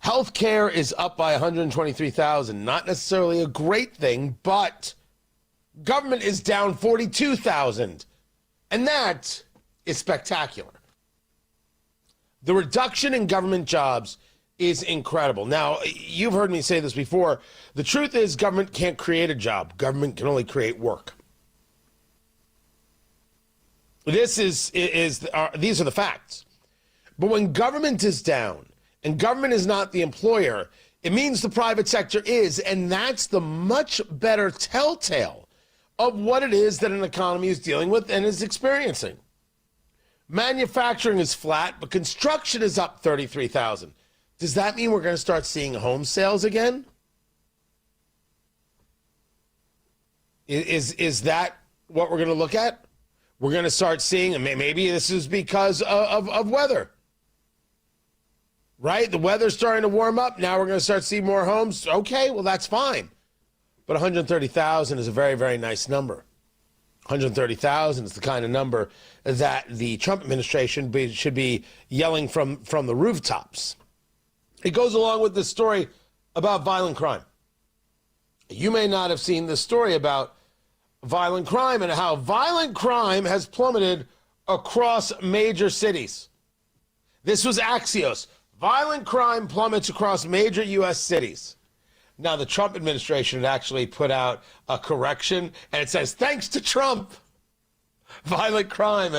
Healthcare is up by 123,000. Not necessarily a great thing, but government is down 42,000. And that is spectacular. The reduction in government jobs is incredible. Now, you've heard me say this before. The truth is government can't create a job. Government can only create work. These are the facts. But when government is down and government is not the employer, it means the private sector is, and that's the much better telltale of what it is that an economy is dealing with and is experiencing. Manufacturing is flat, but construction is up 33,000. Does that mean we're going to start seeing home sales again? Is that what we're going to look at? We're going to start seeing, and maybe this is because of weather, right? The weather's starting to warm up. Now we're going to start seeing more homes. Okay, well, that's fine. But 130,000 is a very, very nice number. 130,000 is the kind of number that the Trump administration should be yelling from the rooftops. It goes along with the story about violent crime. You may not have seen the story about violent crime and how violent crime has plummeted across major cities. This was Axios. Violent crime plummets across major U.S. cities. Now, the Trump administration had actually put out a correction, and it says, thanks to Trump, violent crime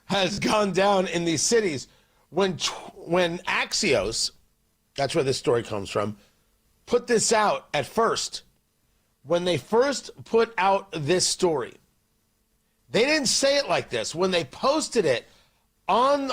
has gone down in these cities. When Axios, that's where this story comes from, put this out at first, when they first put out this story, they didn't say it like this. When they posted it on